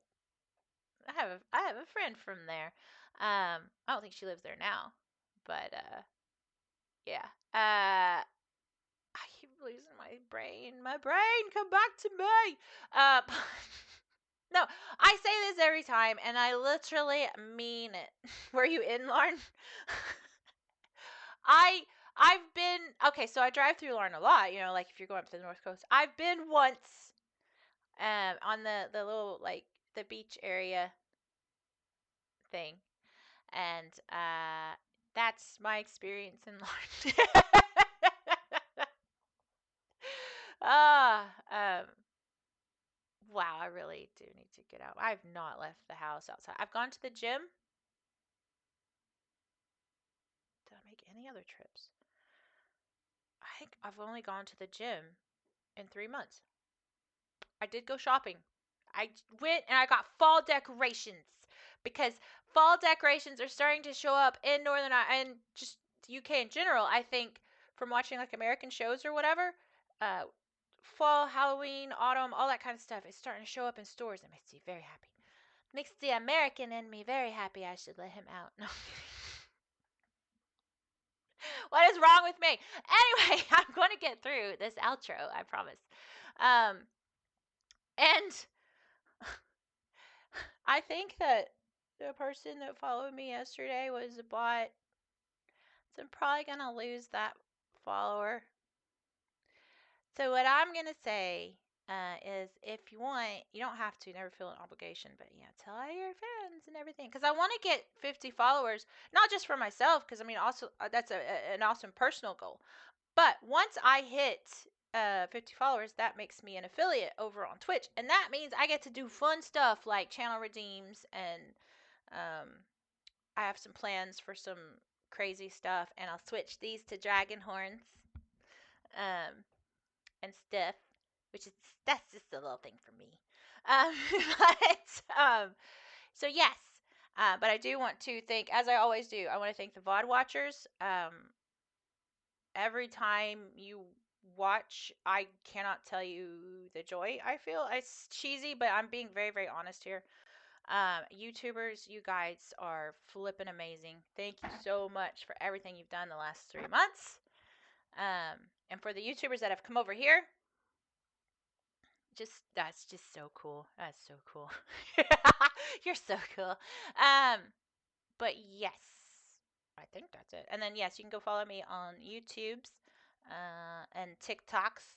I have a friend from there. I don't think she lives there now, but yeah. I keep losing my brain. My brain, come back to me. No, I say this every time, and I literally mean it. Were you in, Lauren? I I've been okay, so I drive through Lauren a lot, like if you're going up to the North Coast. I've been once on the little like the beach area thing. And that's my experience in Lauren. Ah, wow, I really do need to get out. I've not left the house outside. I've gone to the gym. Did I make any other trips? I think I've only gone to the gym in 3 months. I did go shopping. I went and I got fall decorations because fall decorations are starting to show up in Northern Ireland and just the UK in general. I think from watching like American shows or whatever, uh, fall, Halloween, autumn, all that kind of stuff is starting to show up in stores. It makes me very happy. Makes the American in me very happy. I should let him out. No. What is wrong with me? Anyway, I'm going to get through this outro. I promise. And I think that the person that followed me yesterday was a bot. So I'm probably going to lose that follower. So what I'm going to say is if you want, you don't have to, never feel an obligation, but tell all your friends and everything. Because I want to get 50 followers, not just for myself, because I mean, also that's an awesome personal goal. But once I hit 50 followers, that makes me an affiliate over on Twitch. And that means I get to do fun stuff like channel redeems, and I have some plans for some crazy stuff. And I'll switch these to dragon horns and stuff, which is that's just a little thing for me. So yes. But I do want to thank, as I always do, I want to thank the VOD watchers. Every time you watch, I cannot tell you the joy I feel. It's cheesy, but I'm being very, very honest here. YouTubers, you guys are flipping amazing. Thank you so much for everything you've done the last 3 months. And for the YouTubers that have come over here, that's just so cool. That's so cool. You're so cool. But yes, I think that's it. And then yes, you can go follow me on YouTube's and TikToks.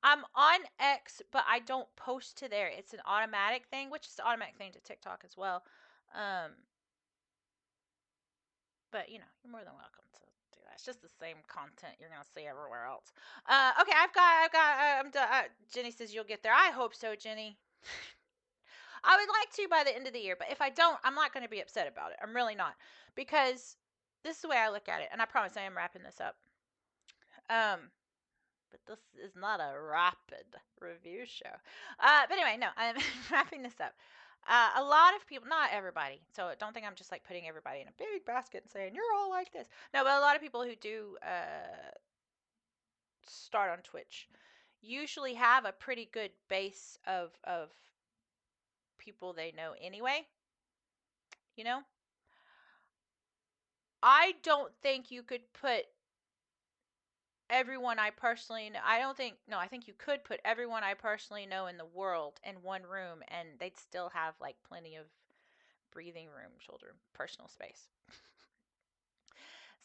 I'm on X, but I don't post to there. It's an automatic thing, which is an automatic thing to TikTok as well. But you're more than welcome to do that. It's just the same content you're gonna see everywhere else. Okay, I'm done. Jenny says you'll get there. I hope so, Jenny. I would like to by the end of the year, but if I don't, I'm not going to be upset about it. I'm really not, because this is the way I look at it, and I promise I am wrapping this up. But this is not a rapid review show. But anyway, no, I'm wrapping this up. A lot of people, not everybody, so don't think I'm just like putting everybody in a big basket and saying you're all like this. No, but a lot of people who do start on Twitch usually have a pretty good base of people they know anyway. You know, I don't think you could put everyone I personally know. I think you could put everyone I personally know in the world in one room and they'd still have like plenty of breathing room, shoulder, personal space.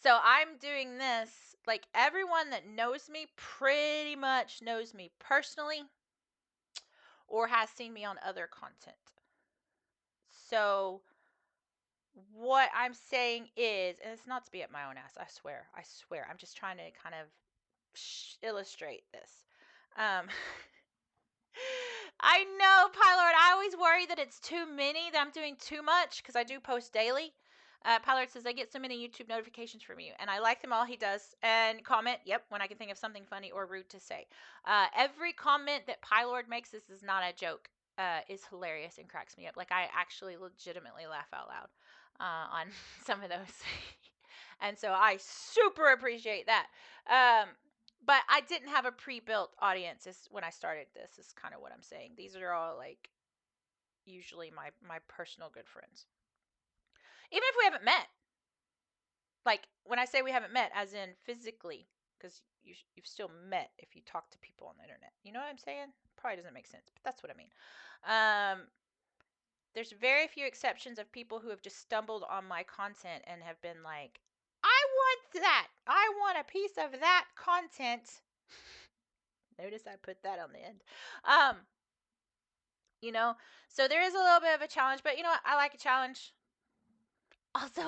So I'm doing this, like everyone that knows me pretty much knows me personally or has seen me on other content. So what I'm saying is, and it's not to be at my own ass, I swear, I'm just trying to kind of illustrate this. I know, Pylord, I always worry that it's too many, that I'm doing too much, because I do post daily. Pylord says, I get so many YouTube notifications from you, and I like them all. He does. And comment, yep, when I can think of something funny or rude to say. Every comment that Pylord makes, this is not a joke, is hilarious and cracks me up. Like, I actually legitimately laugh out loud on some of those. And so I super appreciate that. But I didn't have a pre-built audience when I started this, is kind of what I'm saying. These are all like usually my personal good friends. Even if we haven't met. Like when I say we haven't met, as in physically, because you've still met if you talk to people on the internet. You know what I'm saying? Probably doesn't make sense, but that's what I mean. There's very few exceptions of people who have just stumbled on my content and have been like, I want that. I want a piece of that content. Notice I put that on the end. You know, so there is a little bit of a challenge, but you know what? I like a challenge. Also,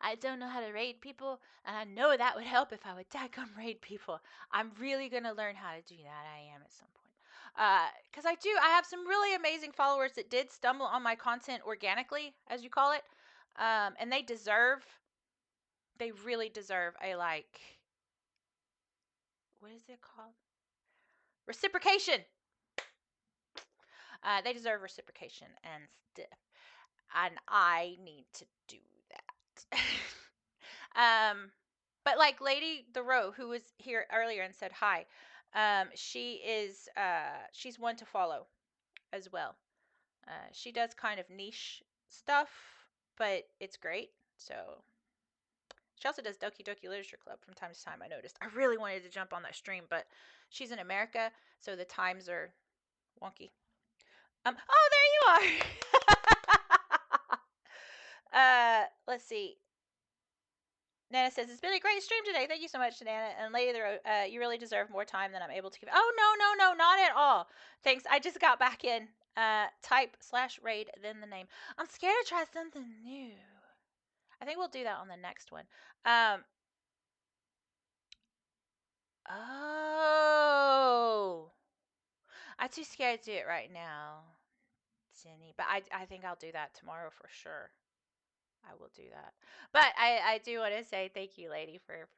I don't know how to raid people, and I know that would help if I would daggum raid people. I'm really going to learn how to do that. I am at some point. Because I have some really amazing followers that did stumble on my content organically, as you call it. And they really deserve a, like, what is it called? Reciprocation. They deserve reciprocation and stuff. And I need to do that. But like Lady the Row, who was here earlier and said hi, she's one to follow as well. She does kind of niche stuff, but it's great. So she also does Doki Doki Literature Club from time to time. I noticed. I really wanted to jump on that stream, but she's in America, so the times are wonky. Oh, there you are. Let's see. Nana says, it's been a great stream today. Thank you so much, Nana. And Lady the Road, you really deserve more time than I'm able to give. Oh, no, not at all. Thanks. I just got back in. Type/raid, then the name. I'm scared to try something new. I think we'll do that on the next one. Oh. I'm too scared to do it right now, Jenny. But I think I'll do that tomorrow for sure. I will do that. But I do want to say thank you, lady, for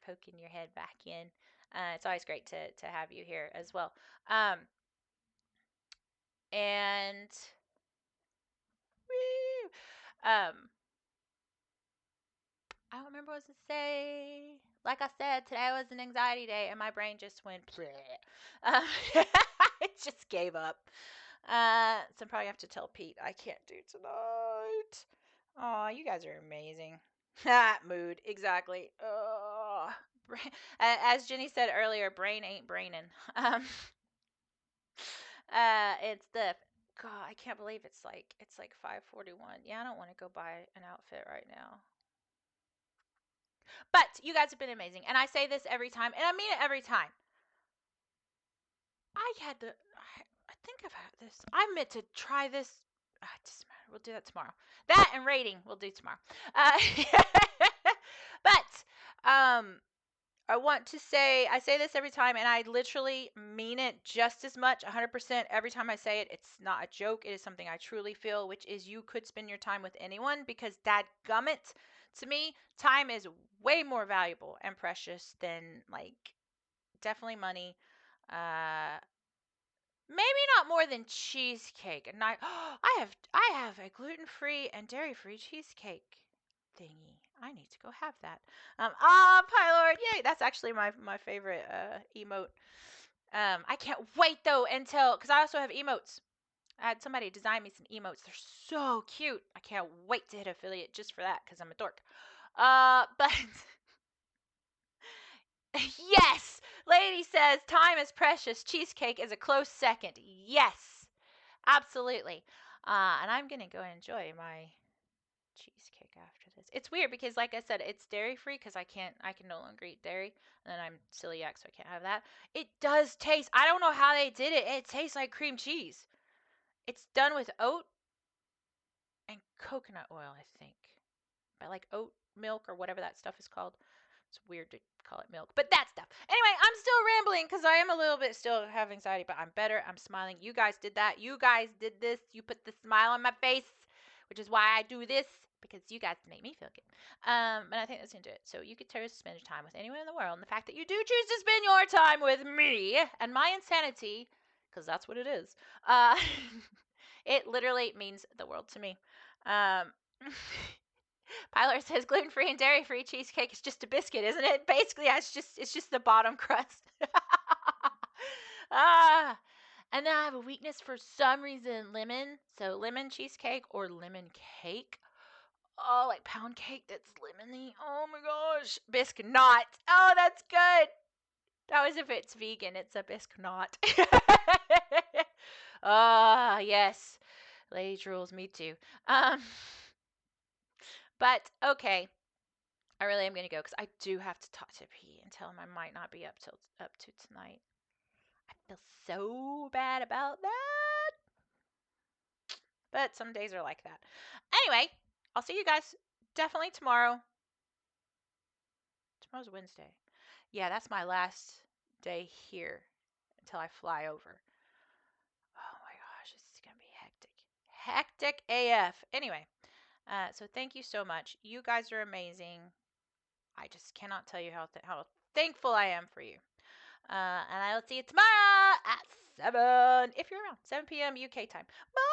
poking your head back in. It's always great to have you here as well. And woo, I don't remember what to say. Like I said, today was an anxiety day, and my brain just went. It just gave up. So I'm probably have to tell Pete I can't do tonight. Oh, you guys are amazing. Mood, exactly. Oh, as Jenny said earlier, brain ain't braining. It's the God. I can't believe it's like 5:41. Yeah, I don't want to go buy an outfit right now. But you guys have been amazing, and I say this every time, and I mean it every time. I think I've had this. I meant to try this. It doesn't matter. We'll do that tomorrow. That and rating we'll do tomorrow. But I want to say, I say this every time, and I literally mean it just as much, 100% every time I say it. It's not a joke. It is something I truly feel, which is you could spend your time with anyone, because dadgummit, to me, time is way more valuable and precious than, like, definitely money. maybe not more than cheesecake. And I have a gluten-free and dairy-free cheesecake thingy. I need to go have that. Pylord, yay! That's actually my favorite emote. I can't wait though until, because I also have emotes. I had somebody design me some emotes. They're so cute. I can't wait to hit affiliate just for that because I'm a dork. But yes, lady says time is precious. Cheesecake is a close second. Yes, absolutely. And I'm gonna go enjoy my cheesecake after this. It's weird because, like I said, it's dairy free because I can no longer eat dairy, and then I'm celiac, so I can't have that. It does taste. I don't know how they did it. It tastes like cream cheese. It's done with oat and coconut oil, I think. By like oat milk or whatever that stuff is called. It's weird to call it milk, but that stuff. Anyway, I'm still rambling because I am a little bit still have anxiety, but I'm better. I'm smiling. You guys did that. You guys did this. You put the smile on my face, which is why I do this, because you guys make me feel good. And I think that's into it. So you could choose to spend your time with anyone in the world, and the fact that you do choose to spend your time with me and my insanity, because that's what it is. It literally means the world to me. Pyler says gluten-free and dairy-free cheesecake is just a biscuit, isn't it? Basically, yeah, it's just the bottom crust. And then I have a weakness for some reason lemon. So lemon cheesecake or lemon cake. Oh, like pound cake that's lemony. Oh my gosh. Biscuit. Oh, that's good. That was if it's vegan. It's a biscuit. Ah, yes. Ladies rules, me too. But okay. I really am gonna go because I do have to talk to P and tell him I might not be up to tonight. I feel so bad about that. But some days are like that. Anyway, I'll see you guys definitely tomorrow. Tomorrow's Wednesday. Yeah, that's my last day here until I fly over. Oh my gosh, this is gonna be hectic. Hectic AF. Anyway, so thank you so much. You guys are amazing. I just cannot tell you how thankful I am for you. And I will see you tomorrow at 7, if you're around, 7 p.m. UK time. Bye!